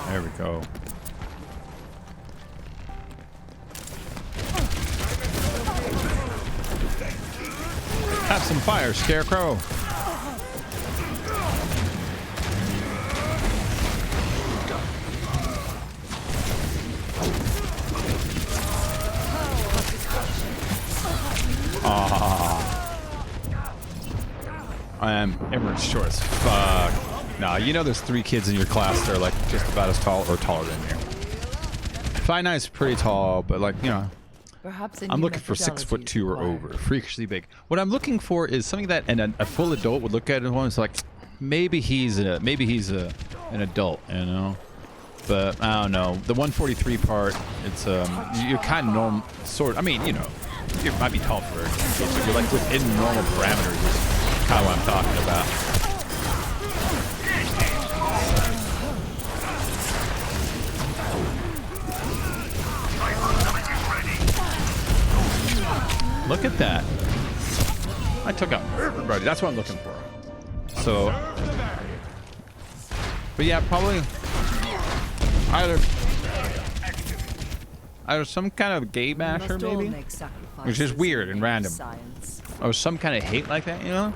There we go. Have some fire, Scarecrow. I am Emery. are short as fuck. Nah, you know there's 3 kids in your class that are like just about as tall or taller than you. 5'9" is pretty tall, but like, you know, Perhaps I'm looking for 6'2" or over. Freakishly big. What I'm looking for is something that a full adult would look at and it's like, maybe he's an adult, you know. But I don't know. The 143 part, it's you're kind of normal, sort. I mean, you know, you might be tall for a kid, but you're like within normal parameters. Is kind of what I'm talking about. Look at that. I took out everybody. That's what I'm looking for. So, but yeah, probably either some kind of gay basher maybe, which is weird and random, or some kind of hate like that, you know.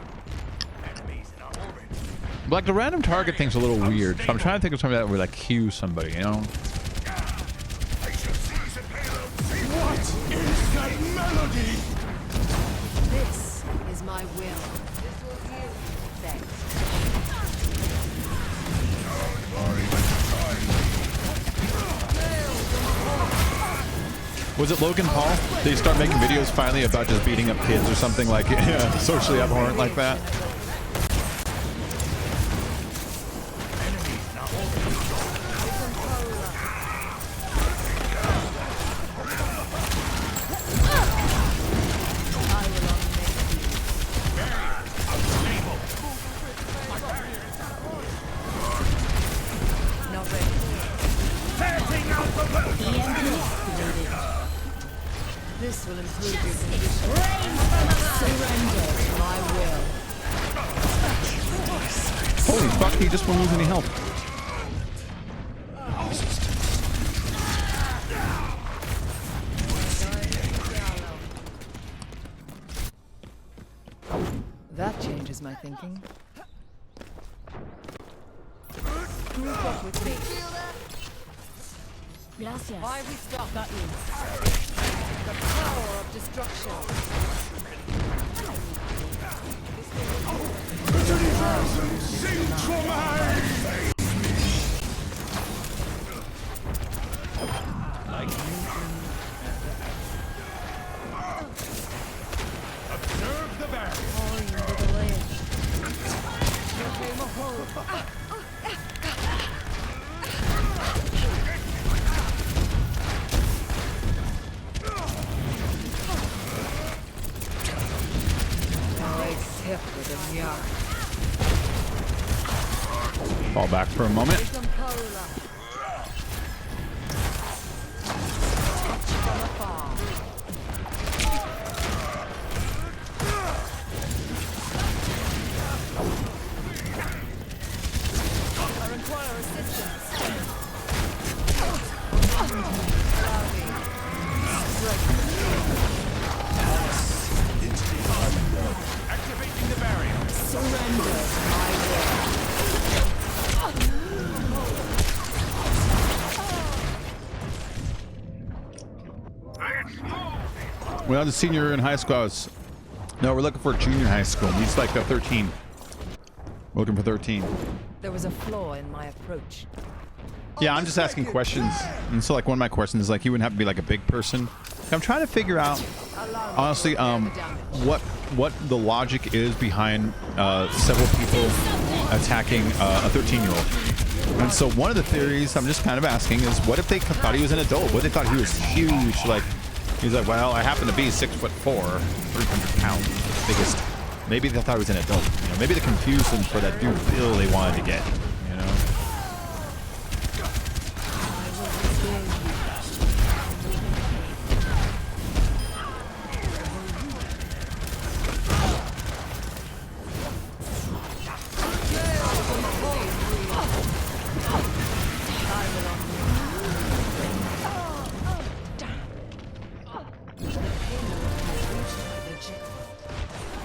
But like the random target thing's a little weird, so I'm trying to think of something that would like cue somebody, you know. What is that melody? This is my will. Thanks. Was it Logan Paul? Did he start making videos finally about just beating up kids or something like socially abhorrent like that? This will improve your condition. Surrender to my will. Holy fuck, he just won't lose any health. That changes my thinking. Group up with me. Gracias. Why we stop? Got you. The power of destruction. Observe the barrier. Fall back for a moment. Activating the barrier. Surrender to my will. When I was a senior in high school, no, we're looking for a junior high school. He's like a 13. We're looking for 13. There was a flaw in my approach. Yeah, I'm just asking questions. And so like one of my questions is like, you wouldn't have to be like a big person. I'm trying to figure out, honestly, what the logic is behind several people attacking a 13-year-old. And so one of the theories I'm just kind of asking is, what if they thought he was an adult? What if they thought he was huge? Like, he's like, well, I happen to be 6'4", 300 pounds, biggest. Maybe they thought he was an adult. You know, maybe they confused him for that dude bill they wanted to get. You know.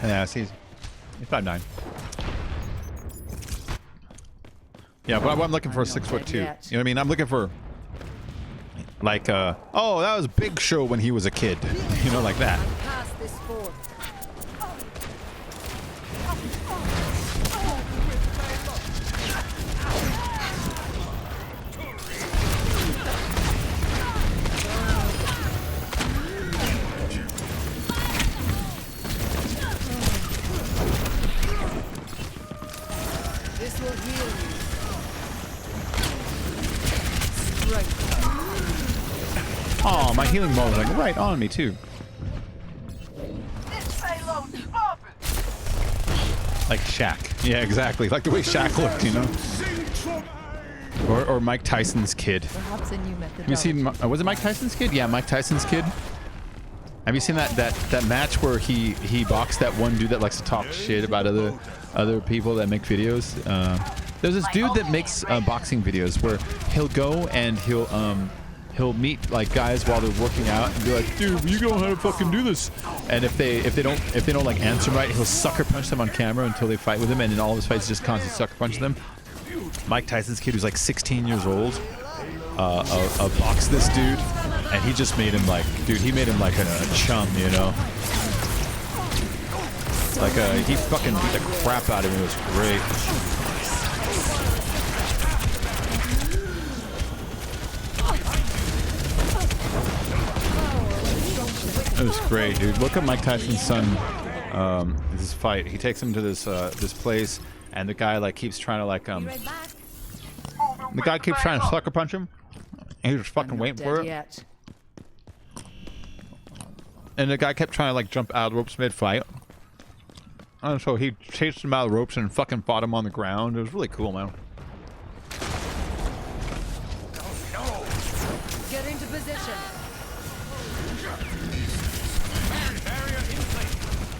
Yeah, he's 5'9". Yeah, but I'm looking for a 6'2". You know what I mean? I'm looking for like oh, that was Big Show when he was a kid. You know, like that. Pass this forth. This will heal you. Strength. Oh, my healing ball was like right on me too. Like Shaq. Yeah, exactly. Like the way Shaq looked, you know? Or Mike Tyson's kid. Perhaps a new methodology. Have you seen, was it Mike Tyson's kid? Yeah, Mike Tyson's kid. Have you seen that match where he boxed that one dude that likes to talk shit about other people that make videos? There's this dude that makes boxing videos where he'll go and he'll meet like guys while they're working out and be like, dude, you know how to fucking do this. And if they don't like answer right, he'll sucker punch them on camera until they fight with him, and in all of his fights just constantly sucker punch them. Mike Tyson's kid, who's like 16 years old, boxed this dude, and he just made him like, dude, he made him like a chum, you know? Like he fucking beat the crap out of him. It was great. It was great, dude. Look at Mike Tyson's son. This fight. He takes him to this this place, and the guy like keeps trying to like the guy keeps trying to sucker punch him, and he's just fucking waiting for it. Yet. And the guy kept trying to like jump out of the ropes mid-fight. And so he chased him out of the ropes and fucking fought him on the ground. It was really cool, man. Get into position.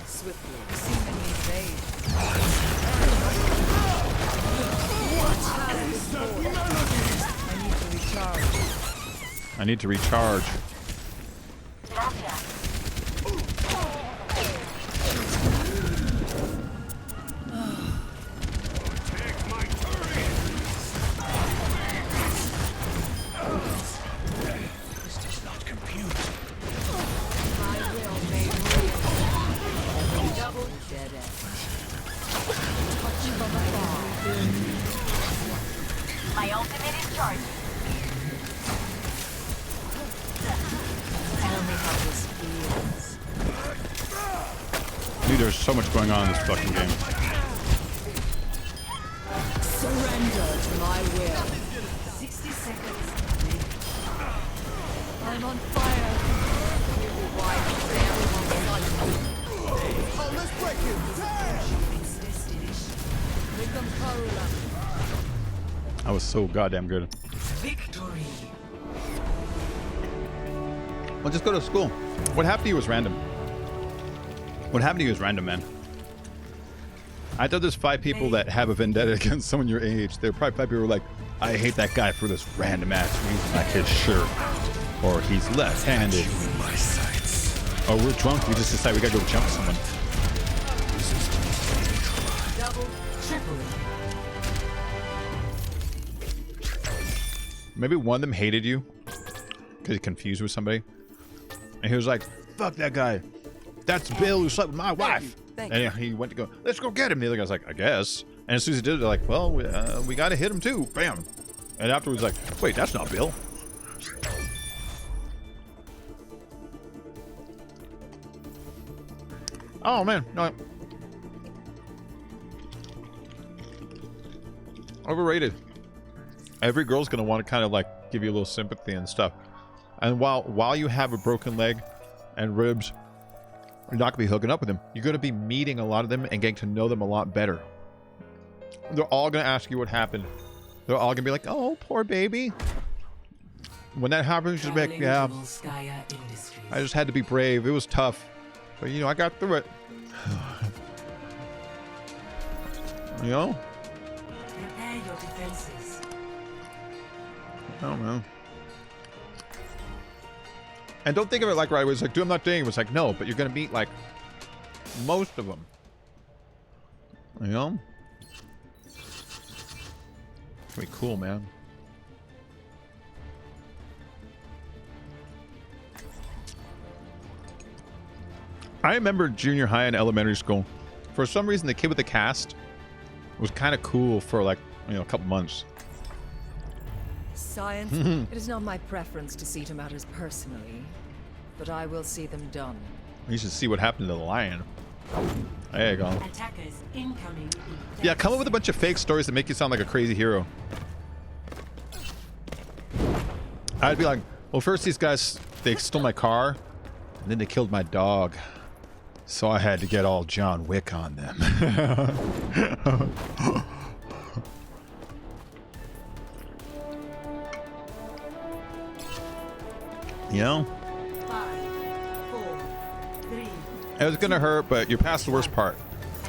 Swiftly, seemingly evade. I need to recharge. My ultimate is charged. Tell me how this feels. Dude, there's so much going on in this fucking game. Surrender to my will. 60 seconds. I'm on fire. Oh, let's break it. I was so goddamn good. Victory. Well, just go to school. What happened to you was random. What happened to you is random, man. I thought there's 5 people that have a vendetta against someone your age. There are probably 5 people who are like, I hate that guy for this random ass reason, like his shirt, or he's left-handed, or we're drunk. We just decide we gotta go jump someone. Double, triple. Maybe one of them hated you because he confused with somebody, and he was like, "Fuck that guy. That's Bill who slept with my wife." And he went to go, "Let's go get him." The other guy's like, "I guess." And as soon as he did it, they're like, "Well, we got to hit him too." Bam. And afterwards, like, "Wait, that's not Bill." Oh man, no. Overrated. Every girl's gonna want to kind of like give you a little sympathy and stuff. And while you have a broken leg and ribs, you're not gonna be hooking up with them. You're gonna be meeting a lot of them and getting to know them a lot better. They're all gonna ask you what happened. They're all gonna be like, "Oh, poor baby." When that happens, just be like, "Yeah, I just had to be brave. It was tough, but you know, I got through it." You know? Prepare your defenses. I don't know. And don't think of it like right away. It's like, dude, I'm not dating. It's like, no, but you're gonna meet like most of them. You know? It's gonna be cool, man. I remember junior high and elementary school. For some reason, the kid with the cast was kind of cool for like, you know, a couple months. Science, it is not my preference to see to matters personally, but I will see them done. You should see what happened to the lion. There you go. Attackers incoming. in Yeah, come up with a bunch of fake stories that make you sound like a crazy hero. I'd be like, well, first these guys, they stole my car, and then they killed my dog. So I had to get all John Wick on them. You know? 5, 4, 3. It was gonna hurt, but you're past the worst part.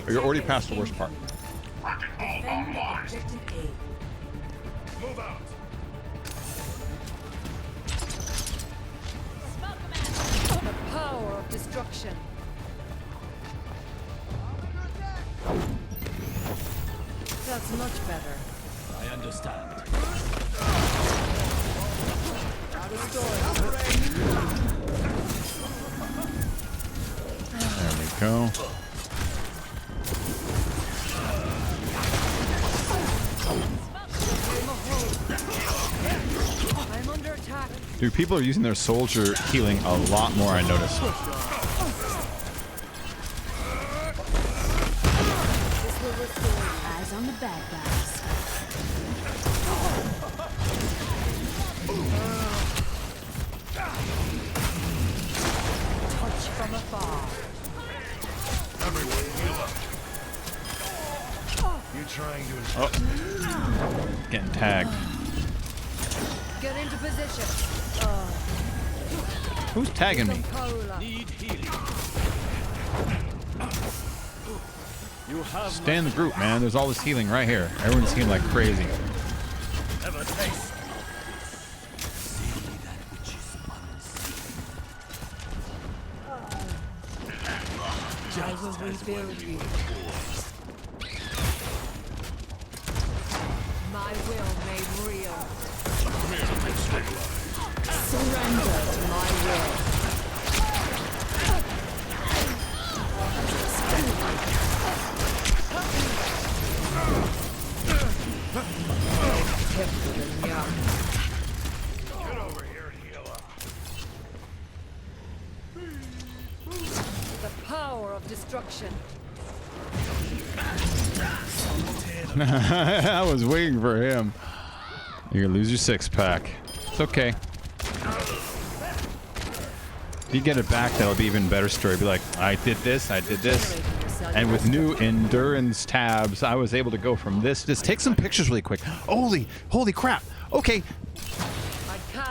Or you're already past the worst part. Defend objective A. Move out. The power of destruction. That's much better. I understand. There we go. I'm under attack. Dude, people are using their soldier healing a lot more, I noticed. This will restore eyes on the bad guys. Touch from afar. Everyone, heal up. You trying to? Oh. Getting tagged. Get into position. Who's tagging me? Cola. Need healing. You have Stay in the group, man. There's all this healing right here. Everyone's healing like crazy. never taste. I will rebuild you. My will made real. Surrender to my will. Tempted and young. Get over here and heal up. The power of destruction. I was waiting for him. You're gonna lose your six-pack. It's okay. If you get it back, that'll be even better story. Be like, I did this, and with new endurance tabs, I was able to go from this. Just take some pictures really quick. Holy crap! Okay,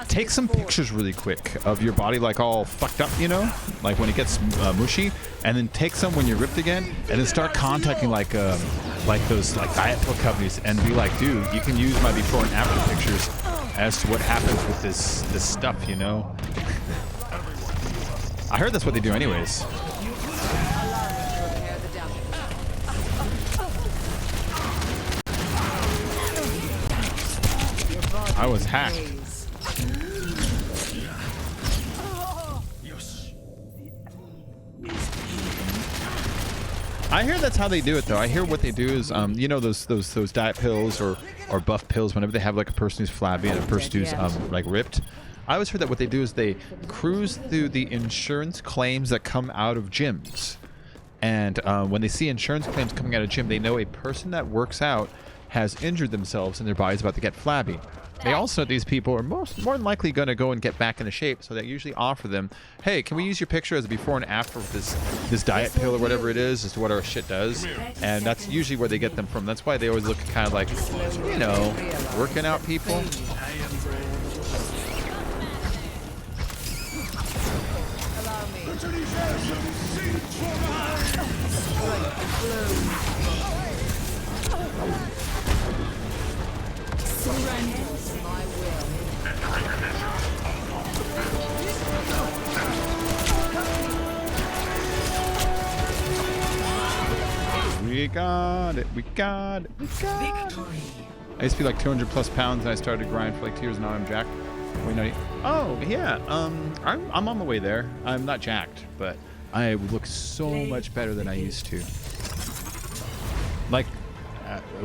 take some pictures really quick of your body like all fucked up, you know, like when it gets mushy, and then take some when you're ripped again, and then start contacting like those like diet pill companies and be like, dude, you can use my before and after pictures as to what happens with this stuff, you know. I heard that's what they do anyways. I was hacked. I hear that's how they do it, though. I hear what they do is, you know, those diet pills or buff pills. Whenever they have like a person who's flabby and a person who's like ripped, I always heard that what they do is they cruise through the insurance claims that come out of gyms, and when they see insurance claims coming out of gym, they know a person that works out has injured themselves and their body's about to get flabby. They also know these people are more than likely going to go and get back into shape, so they usually offer them, hey, can we use your picture as a before and after of this diet pill or whatever it is, as to what our shit does. And that's usually where they get them from. That's why they always look kind of like, you know, working out people. Surrender to my will. We got it. We got it. We got it. I used to be like 200 plus pounds, and I started to grind for like 2 years. Now I'm jacked. Wait, no. Oh yeah. I'm on the way there. I'm not jacked, but I look so much better than I used to. Like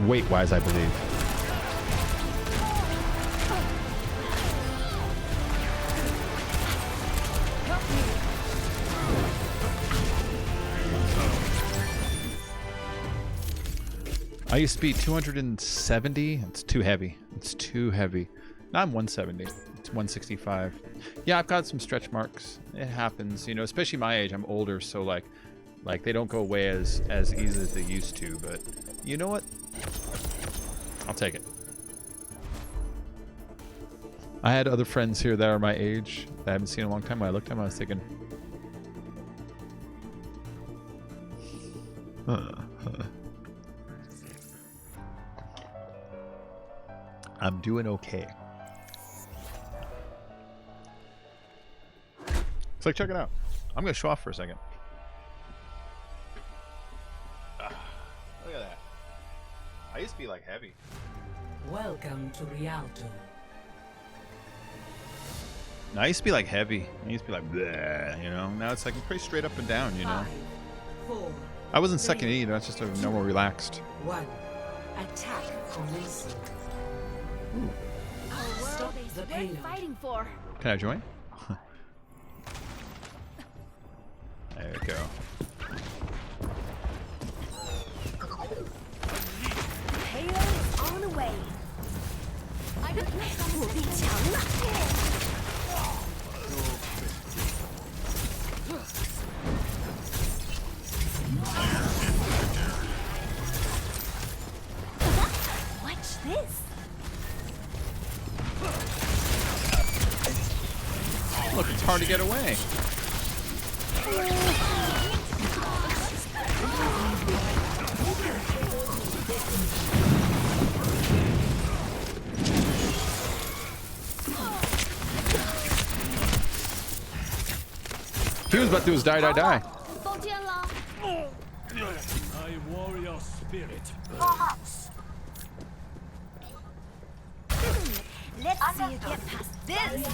weight-wise, I believe. I used to be 270. It's too heavy. It's too heavy. Now I'm 170. It's 165. Yeah, I've got some stretch marks. It happens, you know, especially my age. I'm older, so like they don't go away as easy as they used to. But you know what? I'll take it. I had other friends here that are my age that I haven't seen in a long time. When I looked at them, I was thinking, I'm doing okay. So check it out. I'm gonna show off for a second. Look at that. I used to be like heavy. Welcome to Rialto. No, I used to be like heavy. I used to be like, bleh, you know. Now it's like I'm pretty straight up and down, you know. 5, 4, I wasn't sucking either. That's just no more relaxed. 1. Attack commencing. Stop the Worth payload. fighting for. Can I join? There we go. Payload is on the way. I don't will be challenged. Watch this. Look, it's hard to get away. He was about to do his die, die, die. 抱歉了。 My warrior spirit. Let's see you get past this.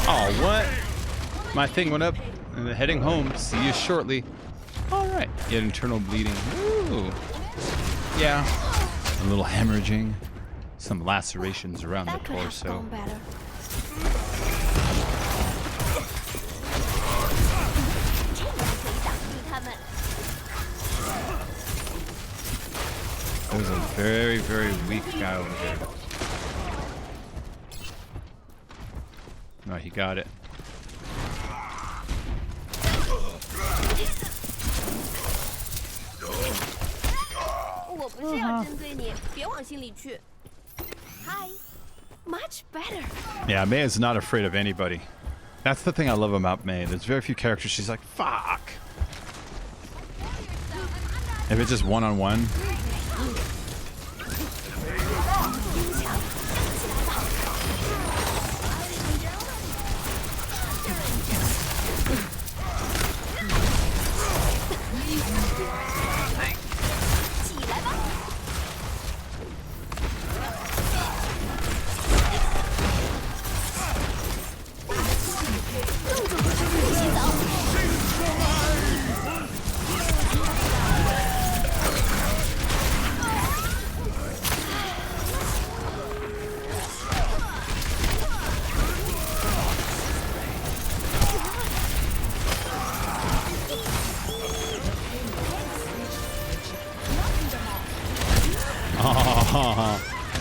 Oh, what? My thing went up. Heading home. See you shortly. All right. Yet internal bleeding. Ooh. Yeah. A little hemorrhaging. Some lacerations around the torso. Better. There's a very, very weak guy over here. No, he got it. Hi. Much better. Yeah, May is not afraid of anybody. That's the thing I love about May. There's very few characters she's like, fuck. If it's just one-on-one.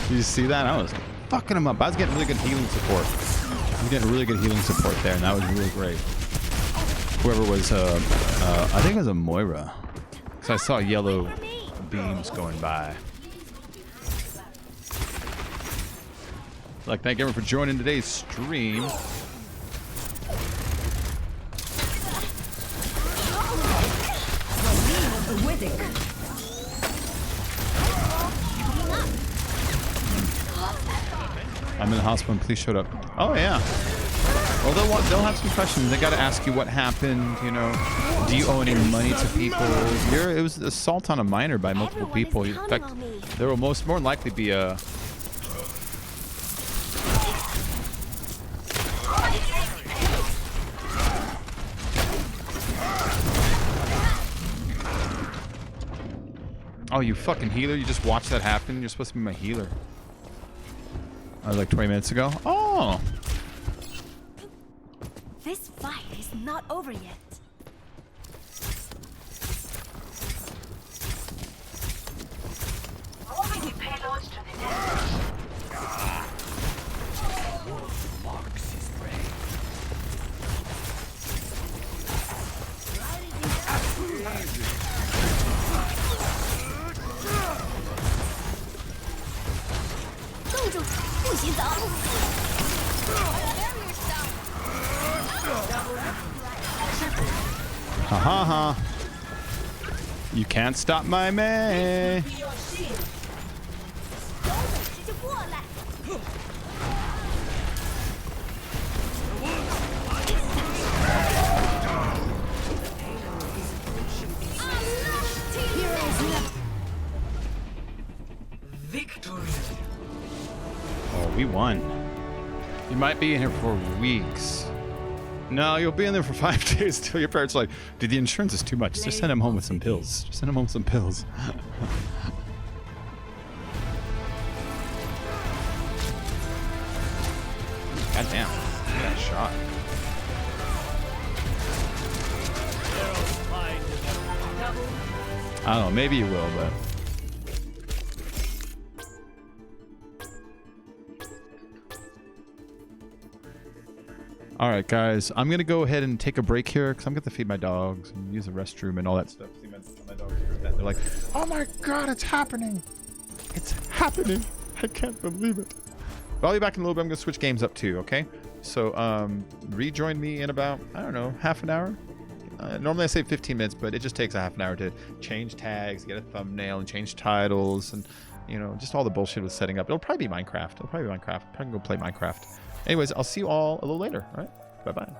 You see that? I was fucking him up. I was getting really good healing support. I was getting really good healing support there, and that was really great. Whoever was, I think it was a Moira. Because I saw yellow beams going by. Like, thank everyone for joining today's stream. I'm in the hospital and police showed up. Oh yeah. Well, they'll have some questions. They got to ask you what happened. You know, do you owe any money to people? It was assault on a minor by multiple people. In fact, there will more than likely be a. Oh, you fucking healer! You just watched that happen. You're supposed to be my healer. Like 20 minutes ago. Oh. This fight is not over yet. Moving the payloads to the destination. Ha ha ha. You can't stop my May. Victory. Oh, we won. You might be in here for weeks. No, you'll be in there for 5 days till your parents are like, dude, the insurance is too much. Just send him home with some pills. Just send him home with some pills. God damn. Look at that shot. I don't know. Maybe you will, but... Alright guys, I'm gonna go ahead and take a break here because I'm gonna feed my dogs and use the restroom and all that stuff. See, my dogs heard that. They're like, oh my god, it's happening! It's happening! I can't believe it. But I'll be back in a little bit. I'm gonna switch games up too, okay? So rejoin me in about, I don't know, half an hour? Normally I say 15 minutes, but it just takes a half an hour to change tags, get a thumbnail, and change titles, and you know, just all the bullshit with setting up. It'll probably be Minecraft. I'll probably go play Minecraft. Anyways, I'll see you all a little later. All right? Bye-bye.